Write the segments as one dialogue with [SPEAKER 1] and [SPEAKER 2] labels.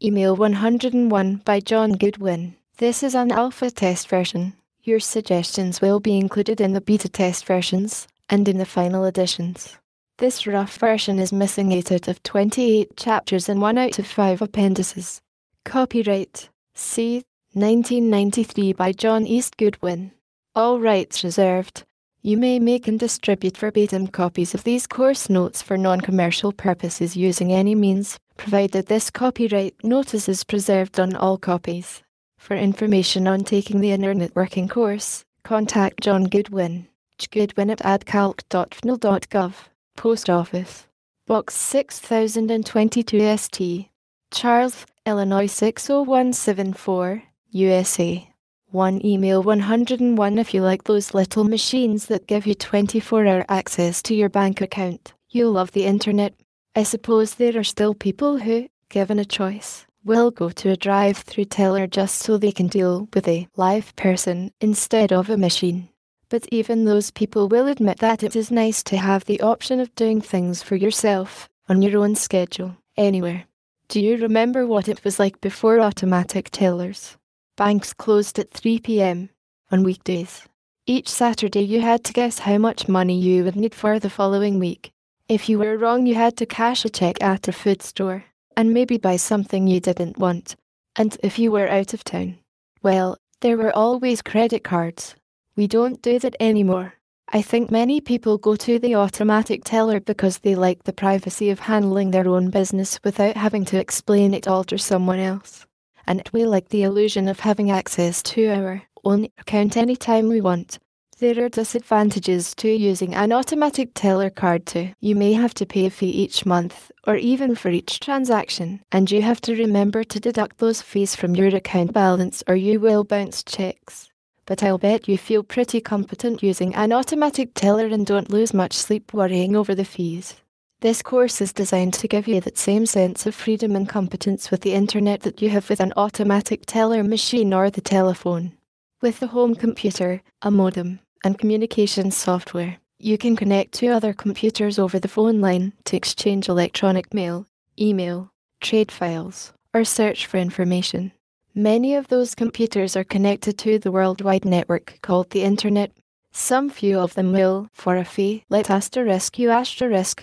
[SPEAKER 1] Email 101 by John Goodwin. This is an alpha test version. Your suggestions will be included in the beta test versions and in the final editions. This rough version is missing 8 out of 28 chapters and 1 out of 5 appendices. Copyright C. 1993 by John East Goodwin. All rights reserved. You may make and distribute verbatim copies of these course notes for non-commercial purposes using any means, provided this copyright notice is preserved on all copies. For information on taking the Internet Working course, contact John Goodwin. goodwin@adcalc.fnl.gov. Post Office. Box 6022 St. Charles, Illinois 60174, USA. 1 Email 101 if you like those little machines that give you 24-hour access to your bank account. You love the internet. I suppose there are still people who, given a choice, will go to a drive-through teller just so they can deal with a live person instead of a machine. But even those people will admit that it is nice to have the option of doing things for yourself, on your own schedule, anywhere. Do you remember what it was like before automatic tellers? Banks closed at 3 p.m. on weekdays. Each Saturday you had to guess how much money you would need for the following week. If you were wrong, you had to cash a check at a food store, and maybe buy something you didn't want. And if you were out of town, well, there were always credit cards. We don't do that anymore. I think many people go to the automatic teller because they like the privacy of handling their own business without having to explain it all to someone else. And we like the illusion of having access to our own account anytime we want. There are disadvantages to using an automatic teller card too. You may have to pay a fee each month, or even for each transaction, and you have to remember to deduct those fees from your account balance or you will bounce checks. But I'll bet you feel pretty competent using an automatic teller and don't lose much sleep worrying over the fees. This course is designed to give you that same sense of freedom and competence with the internet that you have with an automatic teller machine or the telephone. With the home computer, a modem, and communications software, you can connect to other computers over the phone line to exchange electronic mail, email, trade files, or search for information. Many of those computers are connected to the worldwide network called the Internet. Some few of them will, for a fee, let **U**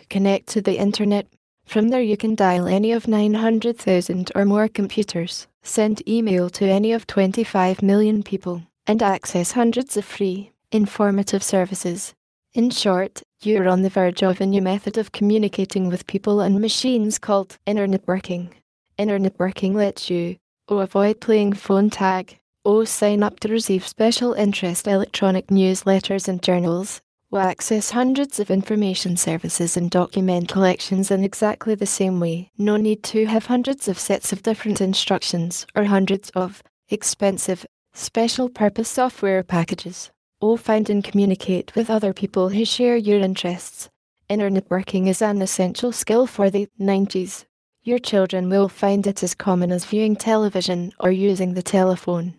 [SPEAKER 1] connect to the Internet. From there you can dial any of 900,000 or more computers, send email to any of 25 million people, and access hundreds of free, informative services. In short, you're on the verge of a new method of communicating with people and machines called Internet Working. Internet Working lets you avoid playing phone tag, sign up to receive special interest electronic newsletters and journals, access hundreds of information services and document collections in exactly the same way. No need to have hundreds of sets of different instructions or hundreds of expensive, special purpose software packages. Find and communicate with other people who share your interests. Internet working is an essential skill for the 90s. Your children will find it as common as viewing television or using the telephone.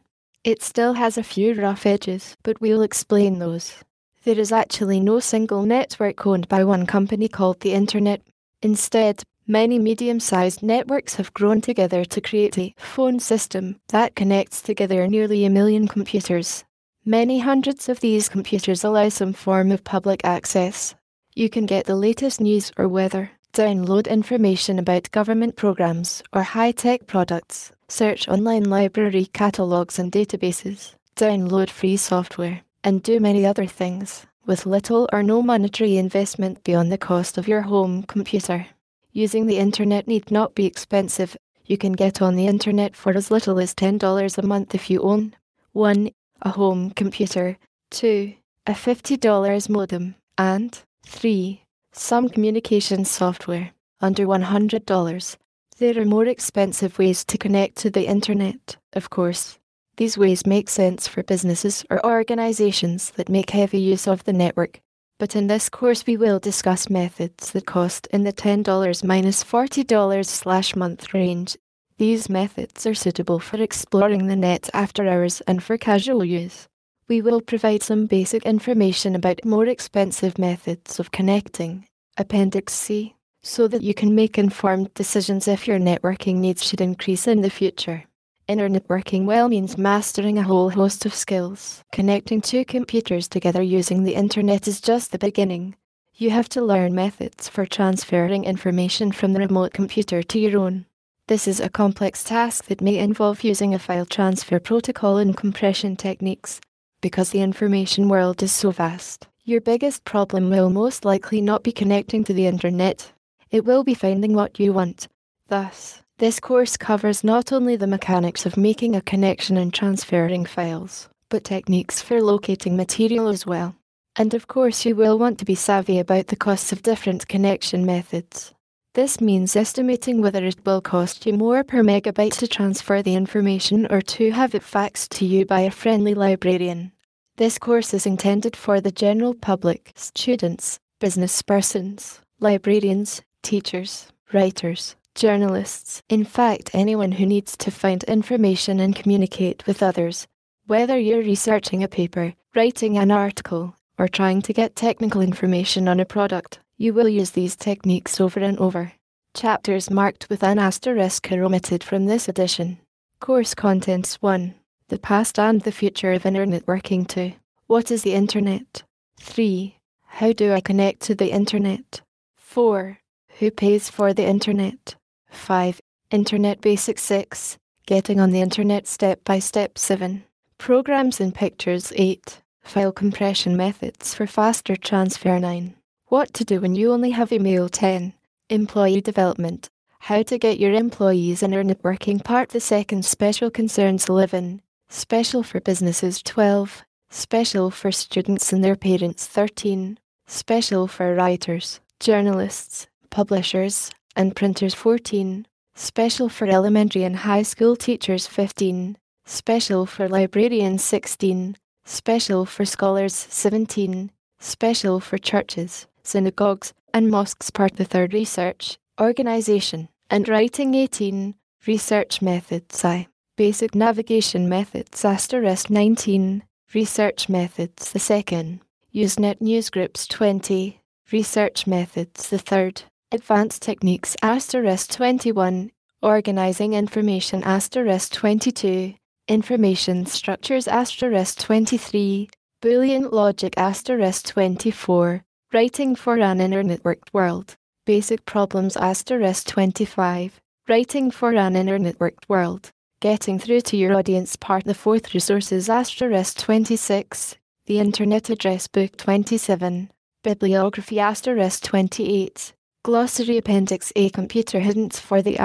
[SPEAKER 1] It still has a few rough edges, but we'll explain those. There is actually no single network owned by one company called the Internet. Instead, many medium-sized networks have grown together to create a phone system that connects together nearly 1 million computers. Many hundreds of these computers allow some form of public access. You can get the latest news or weather, download information about government programs or high-tech products, search online library catalogs and databases, download free software, and do many other things, with little or no monetary investment beyond the cost of your home computer. Using the internet need not be expensive. You can get on the internet for as little as $10 a month if you own 1. A home computer, 2. A $50 modem, and 3. Some communications software, under $100. There are more expensive ways to connect to the internet, of course. These ways make sense for businesses or organizations that make heavy use of the network. But in this course we will discuss methods that cost in the $10 minus $40/month range. These methods are suitable for exploring the net after hours and for casual use. We will provide some basic information about more expensive methods of connecting. Appendix C. so that you can make informed decisions if your networking needs should increase in the future. Internet working well means mastering a whole host of skills. Connecting two computers together using the internet is just the beginning. You have to learn methods for transferring information from the remote computer to your own. This is a complex task that may involve using a file transfer protocol and compression techniques. Because the information world is so vast, your biggest problem will most likely not be connecting to the internet. It will be finding what you want. Thus, this course covers not only the mechanics of making a connection and transferring files, but techniques for locating material as well. And of course you will want to be savvy about the costs of different connection methods. This means estimating whether it will cost you more per megabyte to transfer the information or to have it faxed to you by a friendly librarian. This course is intended for the general public, students, business persons, librarians, teachers, writers, journalists, in fact anyone who needs to find information and communicate with others. Whether you're researching a paper, writing an article, or trying to get technical information on a product, you will use these techniques over and over. Chapters marked with an asterisk are omitted from this edition. Course Contents 1. The Past and the Future of Internet Working. 2. What is the Internet? 3. How do I connect to the Internet? 4. Who pays for the Internet? 5. Internet Basics. 6. Getting on the Internet Step by Step. 7. Programs and Pictures. 8. File compression methods for faster transfer. 9. What to do when you only have email. 10. Employee development. How to get your employees internet working. Part the second. Special concerns. 11. Special for businesses. 12. Special for students and their parents. 13. Special for writers, journalists, publishers, and printers. 14. Special for elementary and high school teachers. 15. Special for librarians. 16. Special for scholars. 17. Special for churches, synagogues, and mosques. Part the third. Research, organization, and writing. 18. Research methods. I. Basic navigation methods. 19. Research methods. The second. Usenet newsgroups. 20. Research methods. The third. Advanced techniques. 21. Organizing information. 22. Information structures. 23. Boolean logic. 24. Writing for an internetworked world. Basic problems. 25. Writing for an internetworked world. Getting through to your audience. Part the fourth. Resources. 26. The Internet Address Book. 27. Bibliography. 28. Glossary. Appendix A. Computer hints for the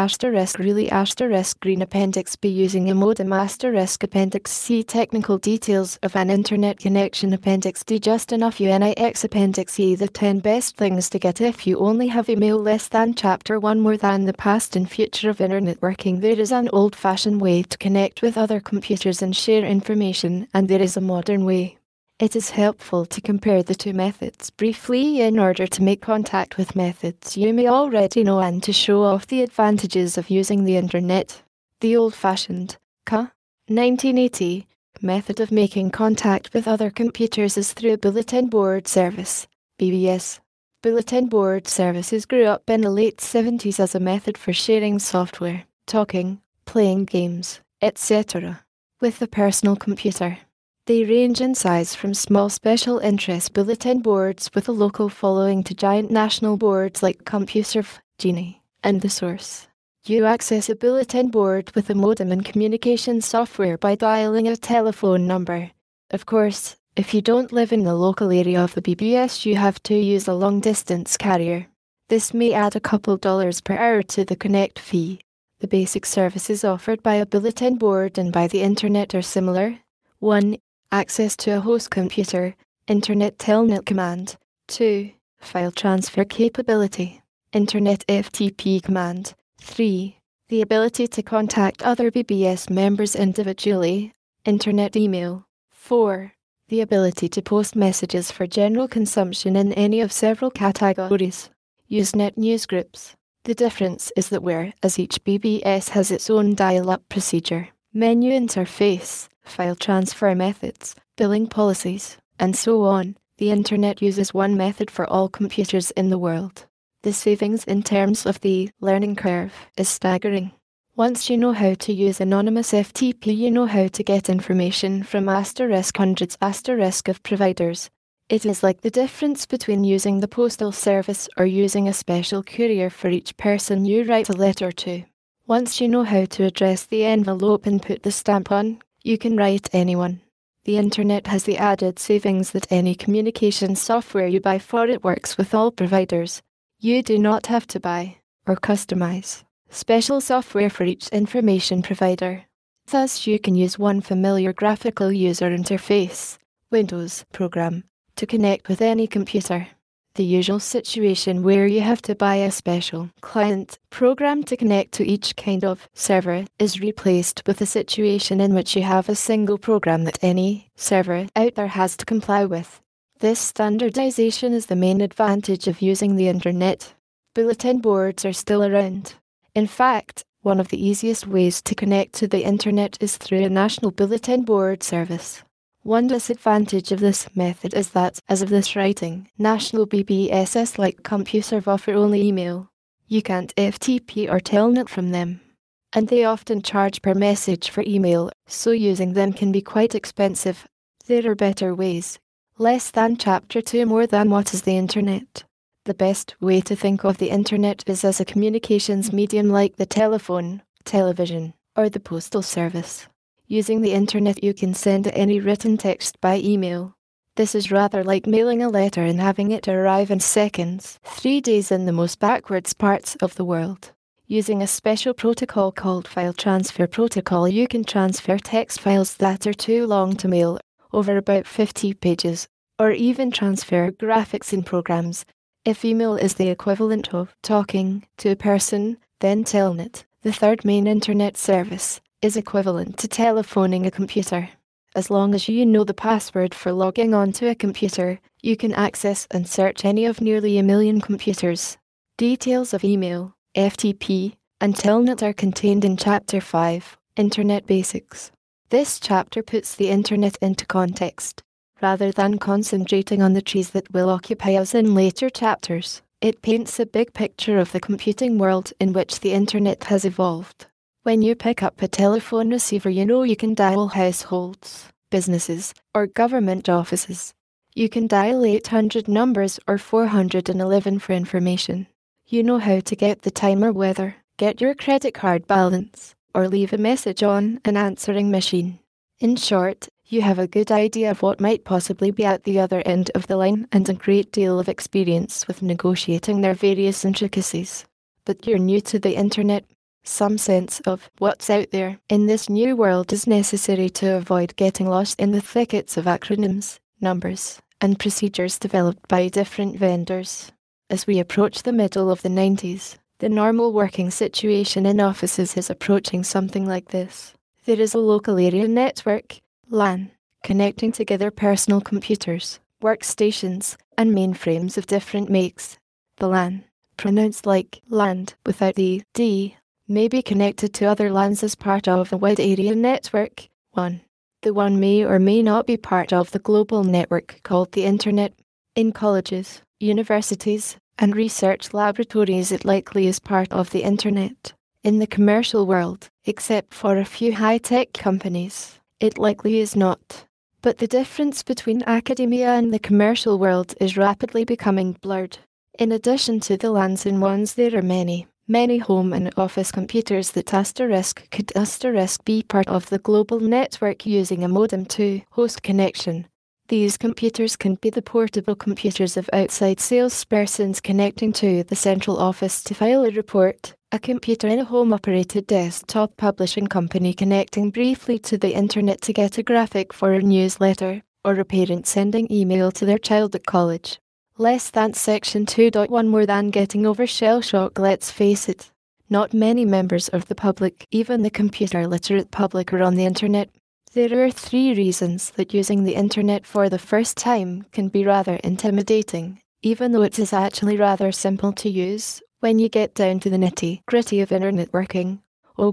[SPEAKER 1] really green. Appendix B. Using a modem. Appendix C. Technical details of an internet connection. Appendix D. Just enough Unix. Appendix E. The 10 best things to get if you only have email. Less than. Chapter 1. More than the past and future of internet working. There is an old-fashioned way to connect with other computers and share information, and there is a modern way. It is helpful to compare the two methods briefly in order to make contact with methods you may already know and to show off the advantages of using the internet. The old-fashioned, 1980, method of making contact with other computers is through a bulletin board service, BBS. Bulletin board services grew up in the late 70s as a method for sharing software, talking, playing games, etc. with the personal computer. They range in size from small special interest bulletin boards with a local following to giant national boards like CompuServe, Genie, and The Source. You access a bulletin board with a modem and communication software by dialing a telephone number. Of course, if you don't live in the local area of the BBS, you have to use a long-distance carrier. This may add a couple dollars per hour to the connect fee. The basic services offered by a bulletin board and by the internet are similar. 1. Access to a host computer, Internet Telnet command. 2. File transfer capability, Internet FTP command. 3. The ability to contact other BBS members individually, Internet email. 4. The ability to post messages for general consumption in any of several categories. Usenet newsgroups. The difference is that whereas each BBS has its own dial-up procedure, menu interface, file transfer methods, billing policies, and so on, the Internet uses one method for all computers in the world. The savings in terms of the learning curve is staggering. Once you know how to use anonymous FTP, you know how to get information from hundreds of providers. It is like the difference between using the postal service or using a special courier for each person you write a letter to. Once you know how to address the envelope and put the stamp on, you can write anyone. The internet has the added savings that any communication software you buy for it works with all providers. You do not have to buy or customize special software for each information provider. Thus, you can use one familiar graphical user interface, Windows program, to connect with any computer. The usual situation where you have to buy a special client program to connect to each kind of server is replaced with a situation in which you have a single program that any server out there has to comply with. This standardization is the main advantage of using the internet. Bulletin boards are still around. In fact, one of the easiest ways to connect to the internet is through a national bulletin board service. One disadvantage of this method is that, as of this writing, national BBSS-like computers offer only email. You can't FTP or Telnet from them. And they often charge per message for email, so using them can be quite expensive. There are better ways. Less than Chapter 2. More than what is the internet? The best way to think of the internet is as a communications medium like the telephone, television, or the postal service. Using the internet, you can send any written text by email. This is rather like mailing a letter and having it arrive in seconds, 3 days in the most backwards parts of the world. Using a special protocol called File Transfer Protocol, you can transfer text files that are too long to mail, over about 50 pages, or even transfer graphics in programs. If email is the equivalent of talking to a person, then Telnet, the third main internet service, is equivalent to telephoning a computer. As long as you know the password for logging onto a computer, you can access and search any of nearly 1 million computers. Details of email, FTP, and Telnet are contained in Chapter 5, Internet Basics. This chapter puts the internet into context. Rather than concentrating on the trees that will occupy us in later chapters, it paints a big picture of the computing world in which the internet has evolved. When you pick up a telephone receiver, you know you can dial households, businesses, or government offices. You can dial 800 numbers or 411 for information. You know how to get the time or weather, get your credit card balance, or leave a message on an answering machine. In short, you have a good idea of what might possibly be at the other end of the line and a great deal of experience with negotiating their various intricacies. But you're new to the internet. Some sense of what's out there in this new world is necessary to avoid getting lost in the thickets of acronyms, numbers, and procedures developed by different vendors. As we approach the middle of the 90s, the normal working situation in offices is approaching something like this. There is a local area network, LAN, connecting together personal computers, workstations, and mainframes of different makes. The LAN, pronounced like land without the D, may be connected to other LANs as part of a wide area network. 1. The one may or may not be part of the global network called the Internet. In colleges, universities, and research laboratories, it likely is part of the Internet. In the commercial world, except for a few high-tech companies, it likely is not. But the difference between academia and the commercial world is rapidly becoming blurred. In addition to the LANs and WANs, there are many home and office computers that could be part of the global network using a modem to host connection. These computers can be the portable computers of outside salespersons connecting to the central office to file a report, a computer in a home-operated desktop publishing company connecting briefly to the internet to get a graphic for a newsletter, or a parent sending email to their child at college. Less than Section 2.1. More than getting over shell shock. Let's face it, not many members of the public, even the computer-literate public, are on the internet. There are 3 reasons that using the internet for the first time can be rather intimidating, even though it is actually rather simple to use when you get down to the nitty-gritty of internet working.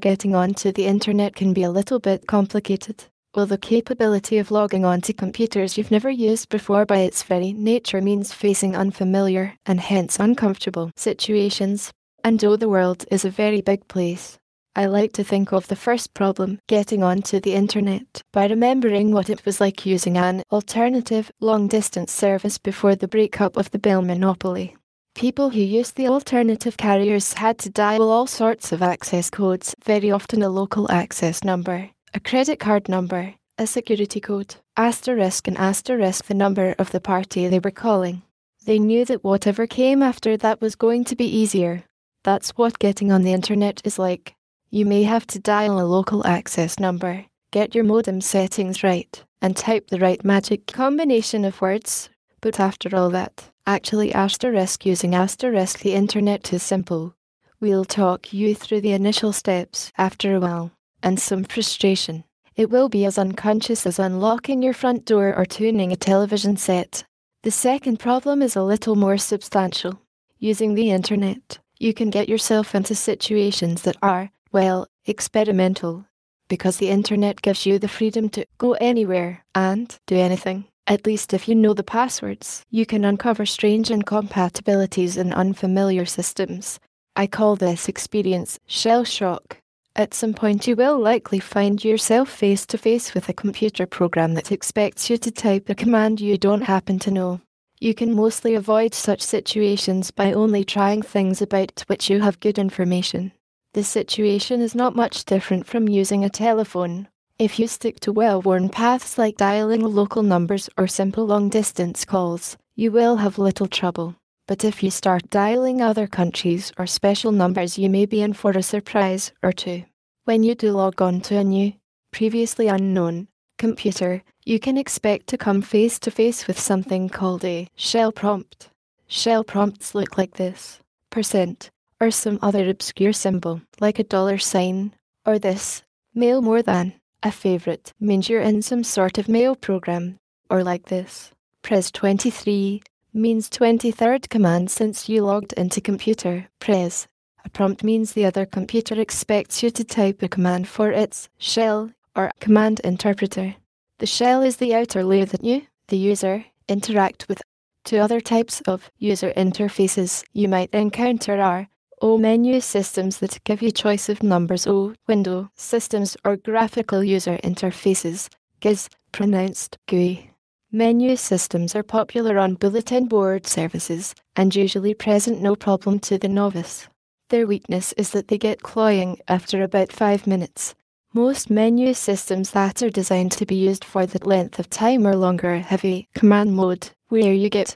[SPEAKER 1] Getting onto the internet can be a little bit complicated. Well, the capability of logging on to computers you've never used before by its very nature means facing unfamiliar, and hence uncomfortable, situations. And though the world is a very big place, I like to think of the first problem, getting onto the internet, by remembering what it was like using an alternative, long-distance service before the breakup of the Bell monopoly. People who used the alternative carriers had to dial all sorts of access codes, very often a local access number, a credit card number, a security code, asterisk and asterisk the number of the party they were calling. They knew that whatever came after that was going to be easier. That's what getting on the internet is like. You may have to dial a local access number, get your modem settings right, and type the right magic combination of words, but after all that, actually asterisk using asterisk the internet is simple. We'll talk you through the initial steps after a while, and some frustration. It will be as unconscious as unlocking your front door or tuning a television set. The second problem is a little more substantial. Using the internet, you can get yourself into situations that are, well, experimental, because the internet gives you the freedom to go anywhere and do anything. At least if you know the passwords, you can uncover strange incompatibilities in unfamiliar systems. I call this experience shell shock. At some point you will likely find yourself face to face with a computer program that expects you to type a command you don't happen to know. You can mostly avoid such situations by only trying things about which you have good information. The situation is not much different from using a telephone. If you stick to well-worn paths like dialing local numbers or simple long-distance calls, you will have little trouble. But if you start dialing other countries or special numbers, you may be in for a surprise or two. When you do log on to a new, previously unknown, computer, you can expect to come face to face with something called a shell prompt. Shell prompts look like this: %, or some other obscure symbol, like a $sign, or this: mail more than. A favorite means you're in some sort of mail program, or like this: press 23, means 23rd command since you logged into computer, press. A prompt means the other computer expects you to type a command for its shell, or command interpreter. The shell is the outer layer that you, the user, interact with. Two other types of user interfaces you might encounter are O menu systems that give you choice of numbers, O window systems, or graphical user interfaces, GUIs, pronounced GUI. Menu systems are popular on bulletin board services and usually present no problem to the novice. Their weakness is that they get cloying after about 5 minutes. Most menu systems that are designed to be used for that length of time or longer have a command mode where you get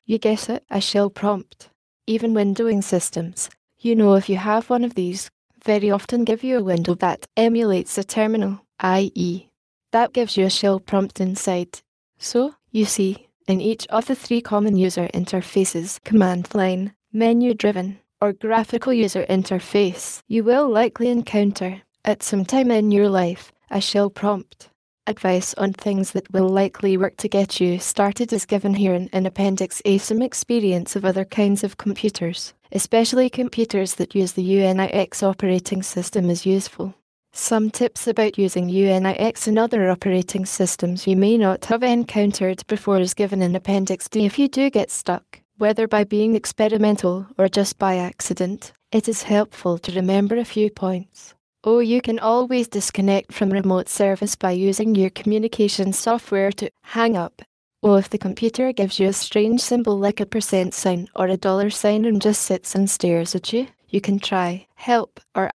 [SPEAKER 1] a shell prompt. Even windowing systems, if you have one of these, very often give you a window that emulates a terminal, i.e., that gives you a shell prompt inside. So, you see, in each of the 3 common user interfaces, command line, menu-driven, or graphical user interface, you will likely encounter, at some time in your life, a shell prompt. Advice on things that will likely work to get you started is given here in Appendix A. Some experience of other kinds of computers, especially computers that use the UNIX operating system, is useful. Some tips about using UNIX and other operating systems you may not have encountered before is given in Appendix D. If you do get stuck, whether by being experimental or just by accident, it is helpful to remember a few points. You can always disconnect from remote service by using your communication software to hang up. If the computer gives you a strange symbol like a $sign or a $sign and just sits and stares at you, you can try help or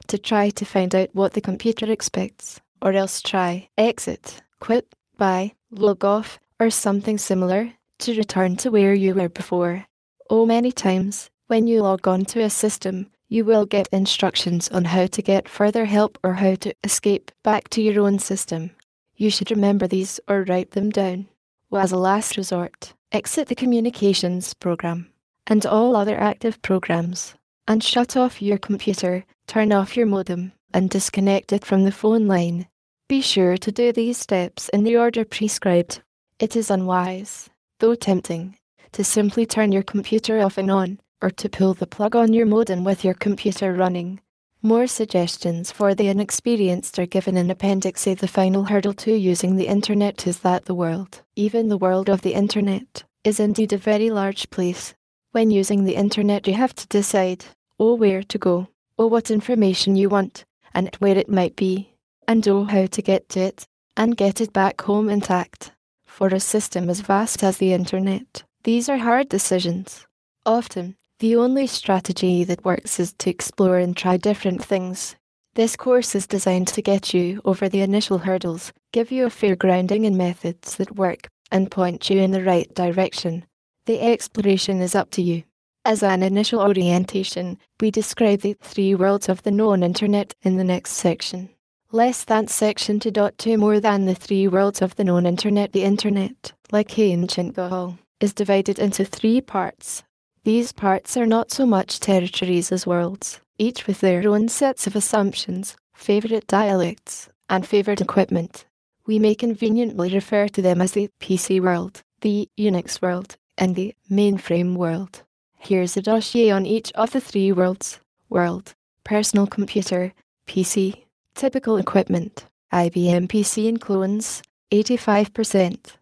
[SPEAKER 1] to try to find out what the computer expects, or else try exit, quit, buy, log off, or something similar to return to where you were before. Many times, when you log on to a system, you will get instructions on how to get further help or how to escape back to your own system. You should remember these or write them down. As a last resort, exit the communications program and all other active programs, and shut off your computer, turn off your modem, and disconnect it from the phone line. Be sure to do these steps in the order prescribed. It is unwise, though tempting, to simply turn your computer off and on, or to pull the plug on your modem with your computer running. More suggestions for the inexperienced are given in Appendix A. The final hurdle to using the internet is that the world, even the world of the internet, is indeed a very large place. When using the internet, you have to decide, where to go, what information you want, and where it might be, and how to get to it, and get it back home intact. For a system as vast as the internet, these are hard decisions. Often, the only strategy that works is to explore and try different things. This course is designed to get you over the initial hurdles, give you a fair grounding in methods that work, and point you in the right direction. The exploration is up to you. As an initial orientation, we describe the 3 worlds of the known internet in the next section. Less than section 2.2 more than the 3 worlds of the known internet. The internet, like ancient Gaul, is divided into 3 parts. These parts are not so much territories as worlds, each with their own sets of assumptions, favorite dialects, and favored equipment. We may conveniently refer to them as the PC world, the Unix world, and the mainframe world. Here's a dossier on each of the 3 worlds. World, personal computer, PC, typical equipment, IBM PC and clones, 85%,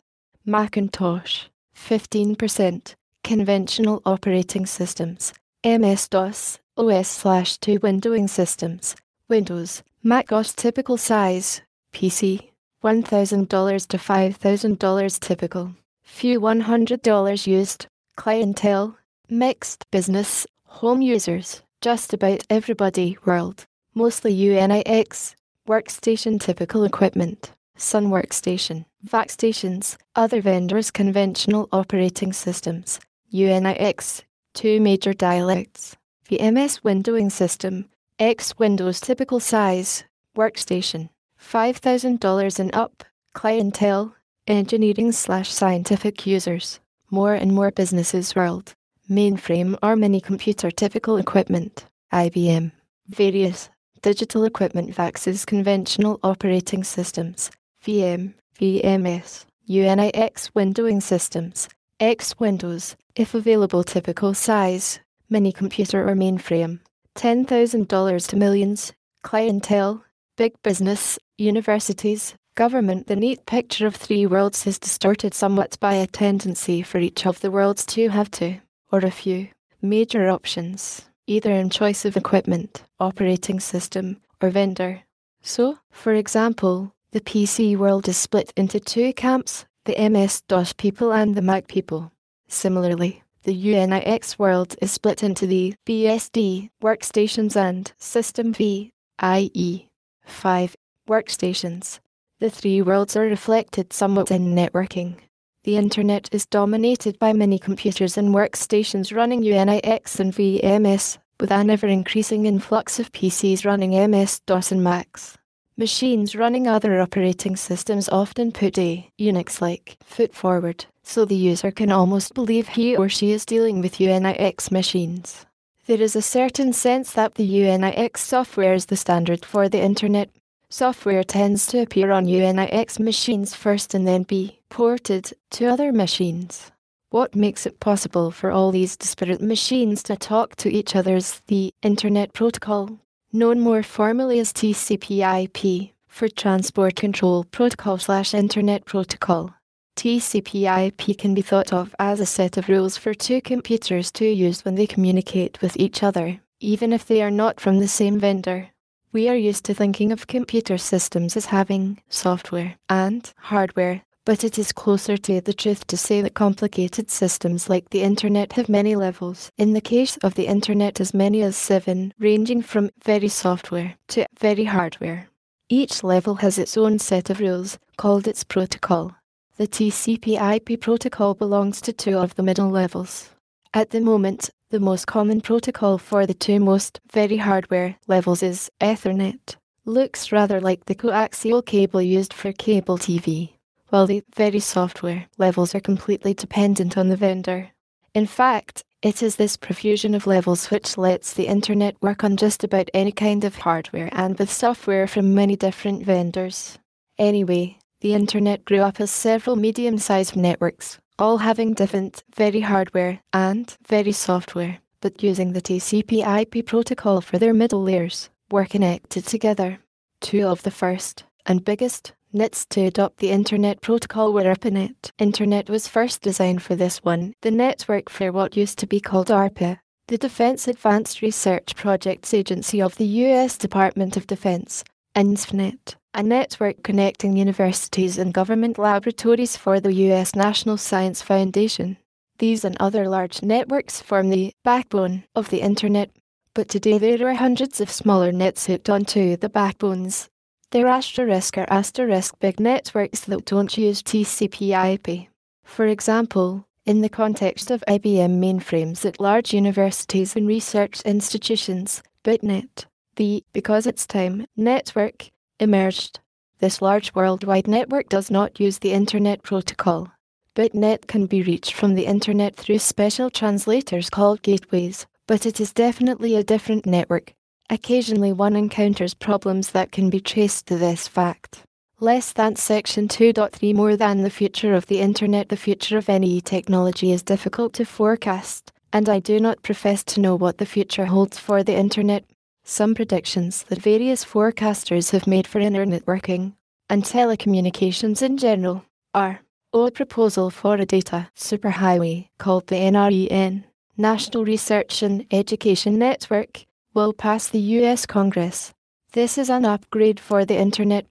[SPEAKER 1] Macintosh, 15%, conventional operating systems, MS-DOS, OS/2 windowing systems, Windows, Mac OS typical size, PC, $1,000 to $5,000 typical, few $100 used, clientele, mixed business, home users, just about everybody world, mostly Unix, workstation typical equipment, Sun workstation, VAC stations, other vendors conventional operating systems, Unix, 2 major dialects, VMS windowing system, X Windows typical size, workstation, $5,000 and up, clientele, engineering/scientific users, more and more businesses world, mainframe or mini-computer typical equipment, IBM, various, digital equipment VAXs conventional operating systems, VM, VMS, Unix windowing systems, X Windows, if available typical size, mini-computer or mainframe, $10,000 to millions, clientele, big business, universities, government. The neat picture of 3 worlds is distorted somewhat by a tendency for each of the worlds to have 2, or a few, major options, either in choice of equipment, operating system, or vendor. So, for example, the PC world is split into 2 camps, the MS-DOS people and the Mac people. Similarly, the Unix world is split into the BSD workstations and System V, i.e. 5 workstations. The 3 worlds are reflected somewhat in networking. The internet is dominated by many computers and workstations running Unix and VMS, with an ever-increasing influx of PCs running MS-DOS and Macs. Machines running other operating systems often put a Unix-like foot forward, so the user can almost believe he or she is dealing with Unix machines. There is a certain sense that the Unix software is the standard for the internet. Software tends to appear on Unix machines first and then be ported to other machines. What makes it possible for all these disparate machines to talk to each other is the Internet Protocol, known more formally as TCP/IP, for Transport Control Protocol/Internet Protocol. TCP/IP can be thought of as a set of rules for 2 computers to use when they communicate with each other, even if they are not from the same vendor. We are used to thinking of computer systems as having software and hardware, but it is closer to the truth to say that complicated systems like the internet have many levels. In the case of the internet, as many as 7, ranging from very software to very hardware. Each level has its own set of rules, called its protocol. The TCP/IP protocol belongs to 2 of the middle levels. At the moment, the most common protocol for the 2 most very hardware levels is Ethernet. Looks rather like the coaxial cable used for cable TV, while the very software levels are completely dependent on the vendor. In fact, it is this profusion of levels which lets the internet work on just about any kind of hardware and with software from many different vendors. Anyway, the internet grew up as several medium-sized networks, all having different very hardware and very software, but using the TCP/IP protocol for their middle layers. were connected together. Two of the first, and biggest, NITs to adopt the Internet Protocol were ARPANET. Internet was first designed for this one, the network for what used to be called ARPA, the Defense Advanced Research Projects Agency of the U.S. Department of Defense, and NSFNet, a network connecting universities and government laboratories for the U.S. National Science Foundation. These and other large networks form the backbone of the Internet, but today there are hundreds of smaller nets hooked onto the backbones. They're asterisk big networks that don't use TCP/IP. For example, in the context of IBM mainframes at large universities and research institutions, BitNet, the because it's time network, emerged. This large worldwide network does not use the Internet Protocol. BitNet can be reached from the Internet through special translators called gateways, but it is definitely a different network. Occasionally one encounters problems that can be traced to this fact. Less than Section 2.3 More than the future of the Internet. The future of any technology is difficult to forecast, and I do not profess to know what the future holds for the Internet. Some predictions that various forecasters have made for Internet working, and telecommunications in general, are a proposal for a data superhighway called the NREN, National Research and Education Network, will pass the U.S. Congress. This is an upgrade for the Internet.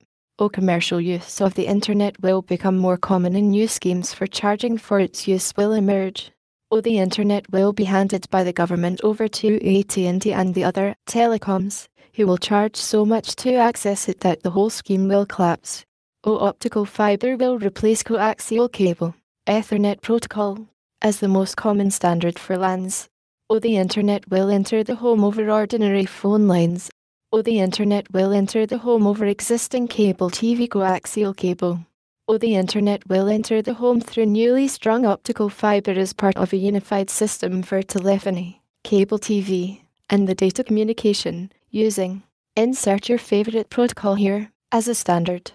[SPEAKER 1] Commercial use of the Internet will become more common and new schemes for charging for its use will emerge. The Internet will be handed by the government over to AT&T and the other telecoms, who will charge so much to access it that the whole scheme will collapse. Optical fiber will replace coaxial cable, Ethernet protocol, as the most common standard for LANs. The Internet will enter the home over ordinary phone lines. The Internet will enter the home over existing cable TV coaxial cable. The Internet will enter the home through newly strung optical fiber as part of a unified system for telephony, cable TV, and the data communication, using insert your favorite protocol here as a standard.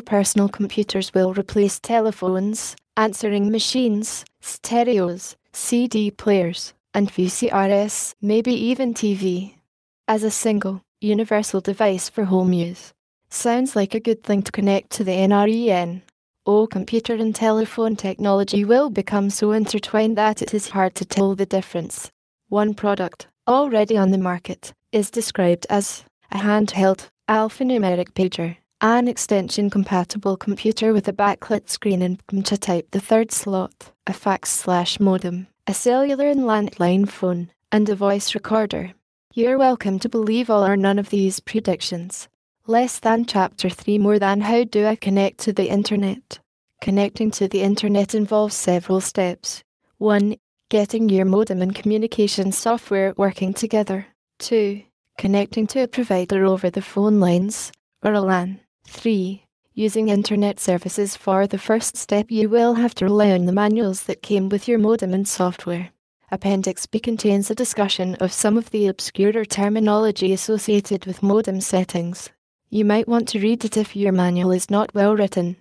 [SPEAKER 1] Personal computers will replace telephones, answering machines, stereos, CD players, and VCRs, maybe even TV, as a single, universal device for home use. Sounds like a good thing to connect to the NREN. Computer and telephone technology will become so intertwined that it is hard to tell the difference. One product, already on the market, is described as a handheld, alphanumeric pager, an extension-compatible computer with a backlit screen and to type the third slot, a fax/modem, a cellular and landline phone, and a voice recorder. You're welcome to believe all or none of these predictions. Less than Chapter 3 More than How do I connect to the Internet? Connecting to the Internet involves several steps. 1. Getting your modem and communication software working together. 2. Connecting to a provider over the phone lines, or a LAN. 3. Using Internet services. For the first step you will have to rely on the manuals that came with your modem and software. Appendix B contains a discussion of some of the obscure terminology associated with modem settings. You might want to read it if your manual is not well written.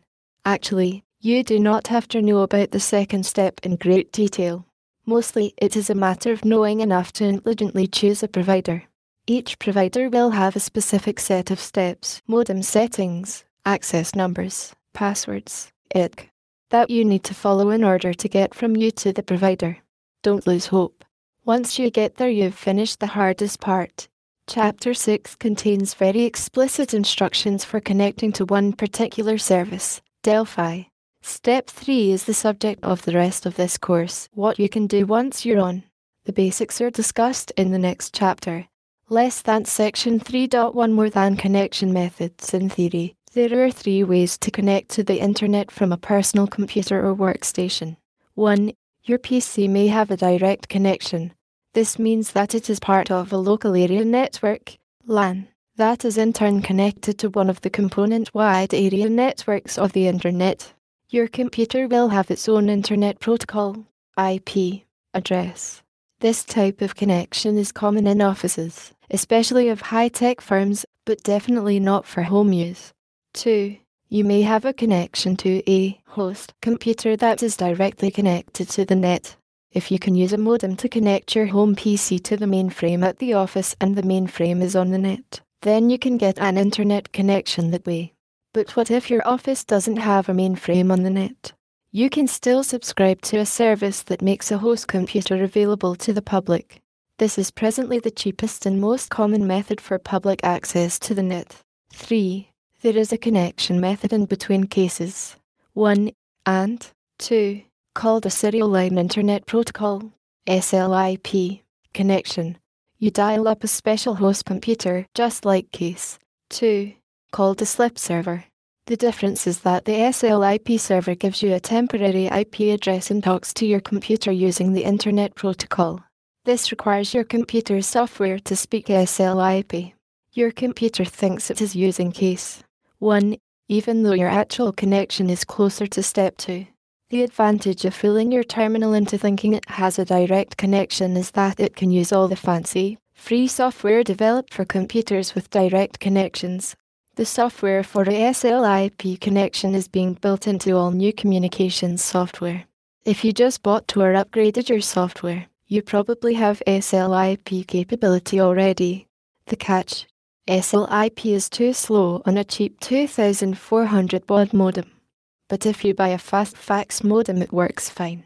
[SPEAKER 1] Actually, you do not have to know about the second step in great detail. Mostly, it is a matter of knowing enough to intelligently choose a provider. Each provider will have a specific set of steps, modem settings, access numbers, passwords, etc., that you need to follow in order to get from you to the provider. Don't lose hope. Once you get there, you've finished the hardest part. Chapter 6 contains very explicit instructions for connecting to one particular service, Delphi. Step 3 is the subject of the rest of this course, what you can do once you're on. The basics are discussed in the next chapter. Less than Section 3.1 More than connection methods. In theory, there are 3 ways to connect to the Internet from a personal computer or workstation. 1. Your PC may have a direct connection. This means that it is part of a local area network, LAN, that is in turn connected to one of the component wide area networks of the Internet. Your computer will have its own Internet protocol, IP, address. This type of connection is common in offices, especially of high-tech firms, but definitely not for home use. 2. You may have a connection to a host computer that is directly connected to the net. If you can use a modem to connect your home PC to the mainframe at the office and the mainframe is on the net, Then you can get an internet connection that way. But what if your office doesn't have a mainframe on the net? You can still subscribe to a service that makes a host computer available to the public. This is presently the cheapest and most common method for public access to the net. 3. There is a connection method in between cases. 1 and 2, called a serial line internet protocol, SLIP, connection. You dial up a special host computer, just like case 2, called a SLIP server. The difference is that the SLIP server gives you a temporary IP address and talks to your computer using the internet protocol. This requires your computer's software to speak SLIP. Your computer thinks it is using case 1, even though your actual connection is closer to step 2. The advantage of fooling your terminal into thinking it has a direct connection is that it can use all the fancy, free software developed for computers with direct connections. The software for a SLIP connection is being built into all new communications software. If you just bought or upgraded your software, you probably have SLIP capability already. The catch: SLIP is too slow on a cheap 2400 baud modem. But if you buy a fast fax modem, it works fine.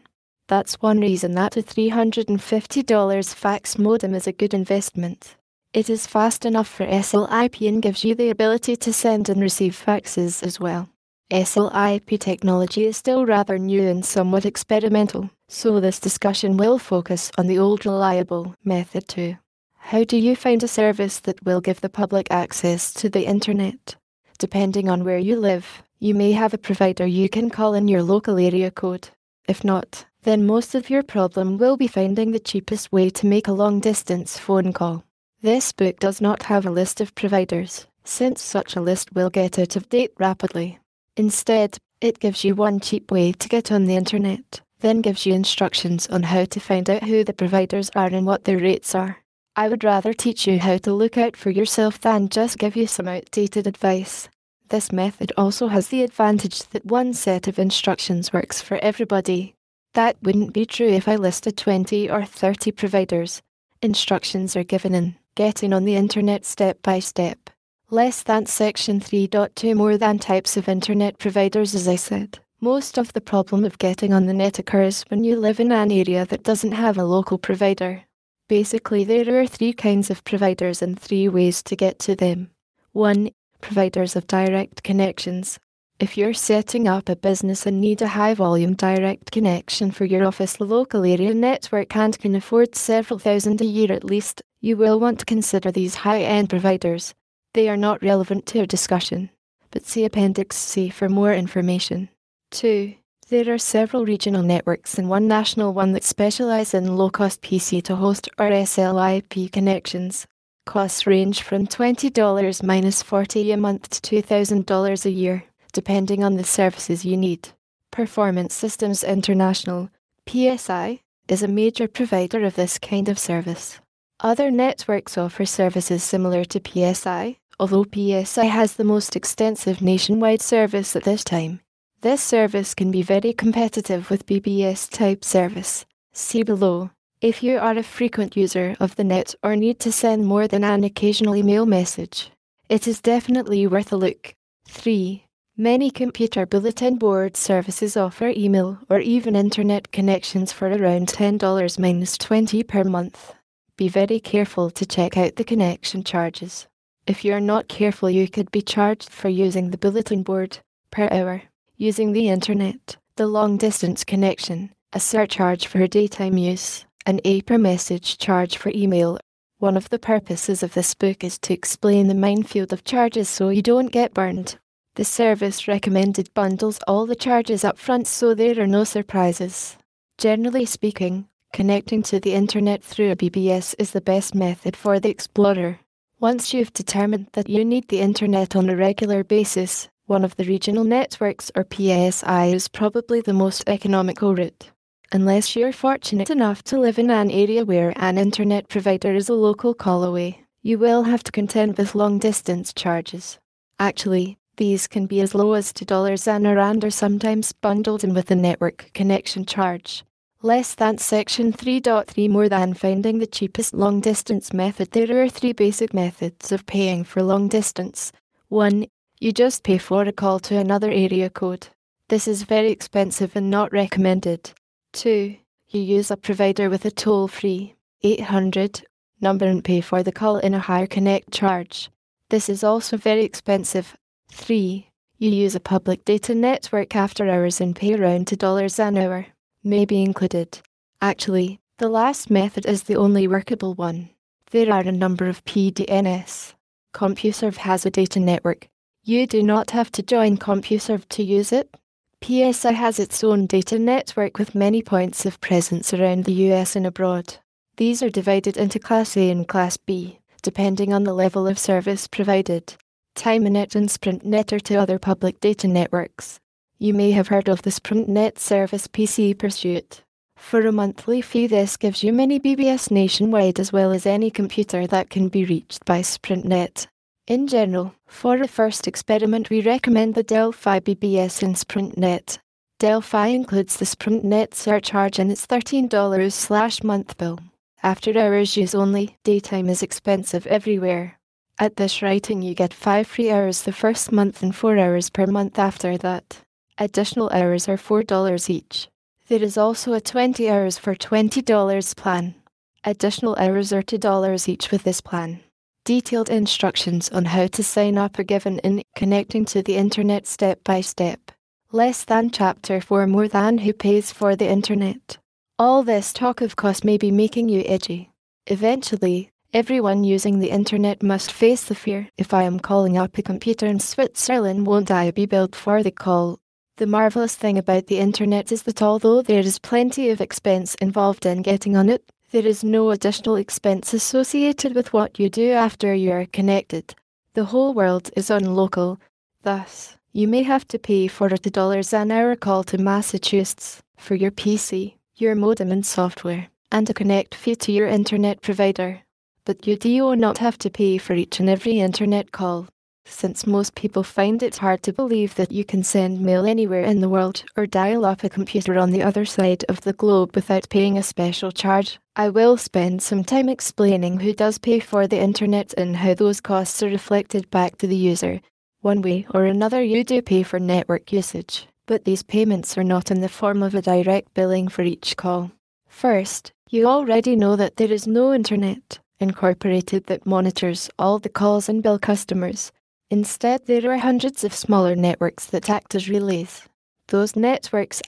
[SPEAKER 1] That's one reason that a $350 fax modem is a good investment. It is fast enough for SLIP and gives you the ability to send and receive faxes as well. SLIP technology is still rather new and somewhat experimental, so this discussion will focus on the old reliable method too. How do you find a service that will give the public access to the internet? Depending on where you live, you may have a provider you can call in your local area code. If not, then most of your problem will be finding the cheapest way to make a long-distance phone call. This book does not have a list of providers, since such a list will get out of date rapidly. Instead, it gives you one cheap way to get on the internet, then gives you instructions on how to find out who the providers are and what their rates are. I would rather teach you how to look out for yourself than just give you some outdated advice. This method also has the advantage that one set of instructions works for everybody. That wouldn't be true if I listed 20 or 30 providers. Instructions are given in Getting on the Internet Step by Step. Less than Section 3.2 More than types of internet providers. As I said, most of the problem of getting on the net occurs when you live in an area that doesn't have a local provider. Basically, there are 3 kinds of providers and 3 ways to get to them. 1. Providers of direct connections. If you're setting up a business and need a high-volume direct connection for your office, the local area network, and can afford several thousand a year at least, you will want to consider these high-end providers. They are not relevant to our discussion, but see Appendix C for more information. 2. There are several regional networks and one national one that specialize in low-cost PC to host or SLIP connections. Costs range from $20 minus $40 a month to $2,000 a year, depending on the services you need. Performance Systems International, PSI, is a major provider of this kind of service. Other networks offer services similar to PSI, although PSI has the most extensive nationwide service at this time. This service can be very competitive with BBS-type service. See below. If you are a frequent user of the net or need to send more than an occasional email message, it is definitely worth a look. 3. Many computer bulletin board services offer email or even internet connections for around $10 minus $20 per month. Be very careful to check out the connection charges. If you're not careful, you could be charged for using the bulletin board per hour. Using the internet, the long-distance connection, a surcharge for daytime use, and a per message charge for email. One of the purposes of this book is to explain the minefield of charges so you don't get burned. The service recommended bundles all the charges up front so there are no surprises. Generally speaking, connecting to the internet through a BBS is the best method for the explorer. Once you've determined that you need the internet on a regular basis, one of the regional networks or PSI is probably the most economical route. Unless you're fortunate enough to live in an area where an internet provider is a local call away, you will have to contend with long-distance charges. Actually, these can be as low as $2 an hour and are sometimes bundled in with the network connection charge. Less than section 3.3 more than finding the cheapest long-distance method. There are 3 basic methods of paying for long-distance. 1. You just pay for a call to another area code. This is very expensive and not recommended. 2. You use a provider with a toll-free 800 number and pay for the call in a higher connect charge. This is also very expensive. 3. You use a public data network after hours and pay around $2 an hour. May be included. Actually, the last method is the only workable one. There are a number of PDNS. CompuServe has a data network. You do not have to join CompuServe to use it. PSI has its own data network with many points of presence around the US and abroad. These are divided into Class A and Class B, depending on the level of service provided. TimeNet and SprintNet are 2 other public data networks. You may have heard of the SprintNet service PC Pursuit. For a monthly fee, this gives you many BBS nationwide as well as any computer that can be reached by SprintNet. In general, for a first experiment we recommend the Delphi BBS and SprintNet. Delphi includes the SprintNet surcharge and its $13/month bill. After hours use only, daytime is expensive everywhere. At this writing you get 5 free hours the first month and 4 hours per month after that. Additional hours are $4 each. There is also a 20 hours for $20 plan. Additional hours are $2 each with this plan. Detailed instructions on how to sign up are given in Connecting to the Internet Step by Step. Less than Chapter 4 More than Who Pays for the Internet. All this talk of cost may be making you edgy. Eventually, everyone using the internet must face the fear, if I am calling up a computer in Switzerland, won't I be billed for the call? The marvelous thing about the internet is that although there is plenty of expense involved in getting on it, there is no additional expense associated with what you do after you are connected. The whole world is on local. Thus, you may have to pay for a $2 an hour call to Massachusetts for your PC, your modem and software, and a connect fee to your internet provider. But you do not have to pay for each and every internet call. Since most people find it hard to believe that you can send mail anywhere in the world or dial up a computer on the other side of the globe without paying a special charge, I will spend some time explaining who does pay for the internet and how those costs are reflected back to the user. One way or another you do pay for network usage, but these payments are not in the form of a direct billing for each call. First, you already know that there is no internet incorporated that monitors all the calls and bill customers. Instead, there are hundreds of smaller networks that act as relays. Those networks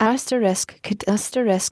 [SPEAKER 1] could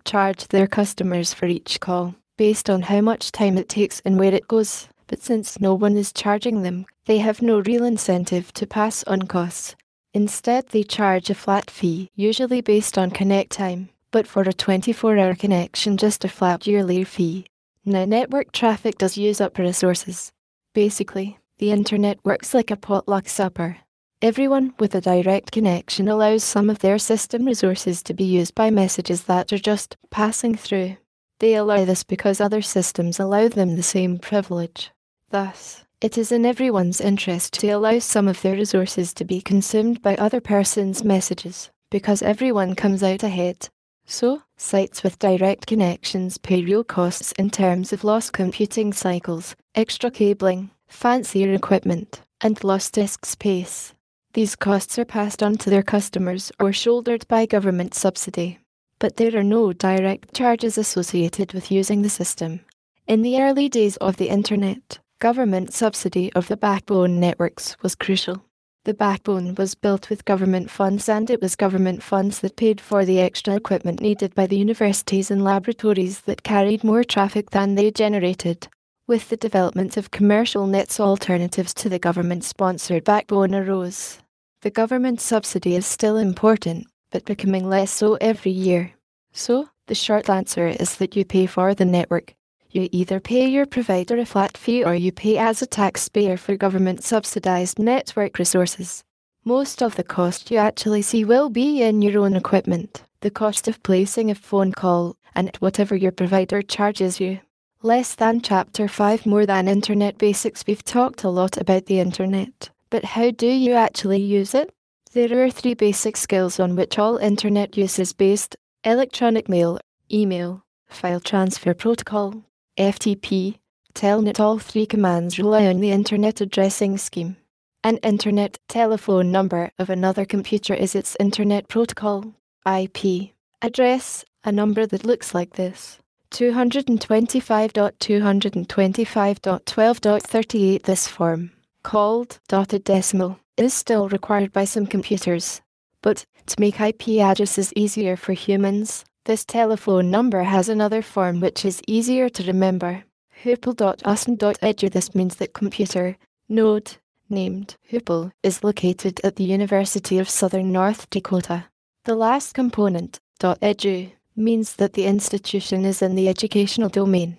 [SPEAKER 1] charge their customers for each call, based on how much time it takes and where it goes. But since no one is charging them, they have no real incentive to pass on costs. Instead, they charge a flat fee, usually based on connect time, but for a 24-hour connection just a flat yearly fee. Now, network traffic does use up resources. Basically, the internet works like a potluck supper. Everyone with a direct connection allows some of their system resources to be used by messages that are just passing through. They allow this because other systems allow them the same privilege. Thus, it is in everyone's interest to allow some of their resources to be consumed by other person's messages, because everyone comes out ahead. So, sites with direct connections pay real costs in terms of lost computing cycles, extra cabling, fancier equipment, and lost disk space. These costs are passed on to their customers or shouldered by government subsidy. But there are no direct charges associated with using the system. In the early days of the internet, government subsidy of the backbone networks was crucial. The backbone was built with government funds, and it was government funds that paid for the extra equipment needed by the universities and laboratories that carried more traffic than they generated. With the development of commercial nets, alternatives to the government-sponsored backbone arose. The government subsidy is still important, but becoming less so every year. So, the short answer is that you pay for the network. You either pay your provider a flat fee or you pay as a taxpayer for government-subsidized network resources. Most of the cost you actually see will be in your own equipment, the cost of placing a phone call, and whatever your provider charges you. Less than Chapter 5 More than Internet Basics. We've talked a lot about the internet, but how do you actually use it? There are 3 basic skills on which all internet use is based: electronic mail, email, file transfer protocol, FTP, telnet. All three commands rely on the Internet addressing scheme. An Internet telephone number of another computer is its Internet protocol, IP, address, a number that looks like this. 225.225.12.38. This form, called dotted decimal, is still required by some computers. But, to make IP addresses easier for humans, this telephone number has another form which is easier to remember. Hoople.usn.edu. This means that computer node named Hoople is located at the University of Southern North Dakota. The last component, .edu, means that the institution is in the educational domain.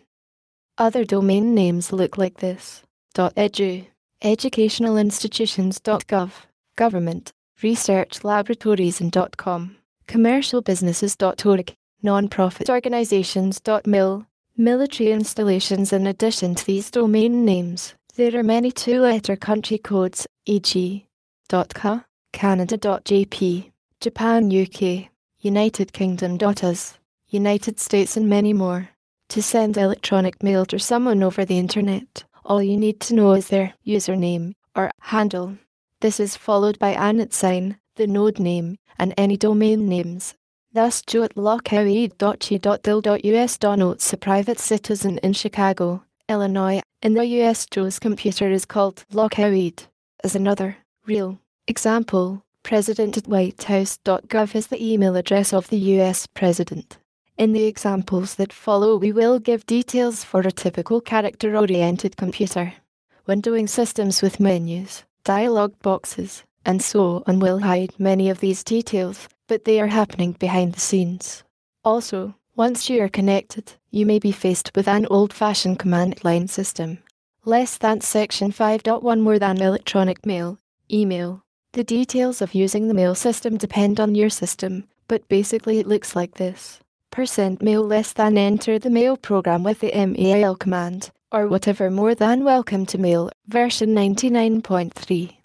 [SPEAKER 1] Other domain names look like this: .edu, educational institutions.gov, government, research laboratories and .com, commercial businesses.org, non-profit organizations.mil, military installations. In addition to these domain names, there are many two-letter country codes, e.g. .ca, Canada.jp, Japan UK, United Kingdom.us, United States and many more. To send electronic mail to someone over the internet, all you need to know is their username or handle. This is followed by an @, the node name, and any domain names. Thus, Joe at lockheed.chi.dil.us denotes a private citizen in Chicago, Illinois. In the US, Joe's computer is called Lockheed. As another, real example, president@whitehouse.gov is the email address of the US president. In the examples that follow, we will give details for a typical character-oriented computer. Windowing systems with menus, dialog boxes, and so on will hide many of these details, but they are happening behind the scenes. Also, once you are connected, you may be faced with an old-fashioned command line system. Less than section 5.1 more than electronic mail, email. The details of using the mail system depend on your system, but basically it looks like this. %mail less than enter the mail program with the MAL command, or whatever more than welcome to mail, version 99.3.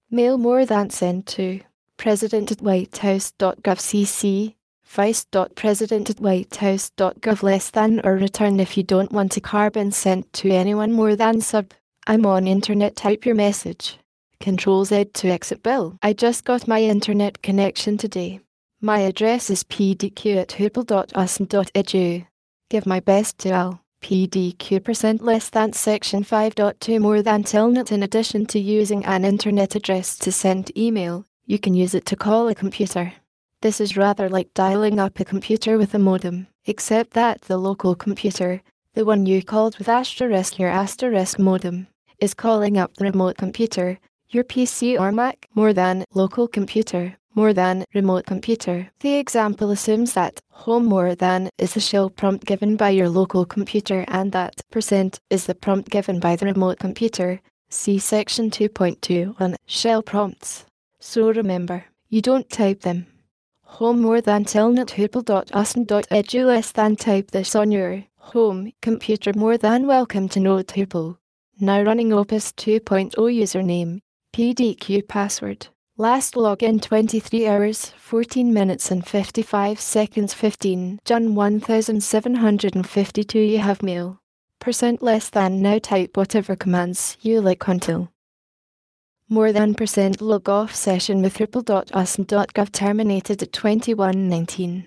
[SPEAKER 1] Mail more than send to president@whitehouse.gov cc, vice.president@whitehouse.gov less than or return if you don't want a carbon sent to anyone more than sub. I'm on internet, type your message. Control-Z to exit bill. I just got my internet connection today. My address is pdq@hoople.usn.edu. Give my best to Al. PDQ less than section 5.2 more than telnet. In addition to using an internet address to send email, you can use it to call a computer. This is rather like dialing up a computer with a modem, except that the local computer, the one you called with your asterisk modem, is calling up the remote computer, your PC or Mac, more than local computer, more than remote computer. The example assumes that home more than is the shell prompt given by your local computer and that % is the prompt given by the remote computer. See section 2.2 on shell prompts. So remember, you don't type them. Home more than telnet hoople.usn.edu less than type this on your home computer more than welcome to node Hoople. Now running Opus 2.0 username, PDQ password. Last login 23 hours, 14 minutes and 55 seconds 15 June 1752. You have mail. % less than. Now type whatever commands you like until. More than % log off session with hoople.usn.gov terminated at 21:19.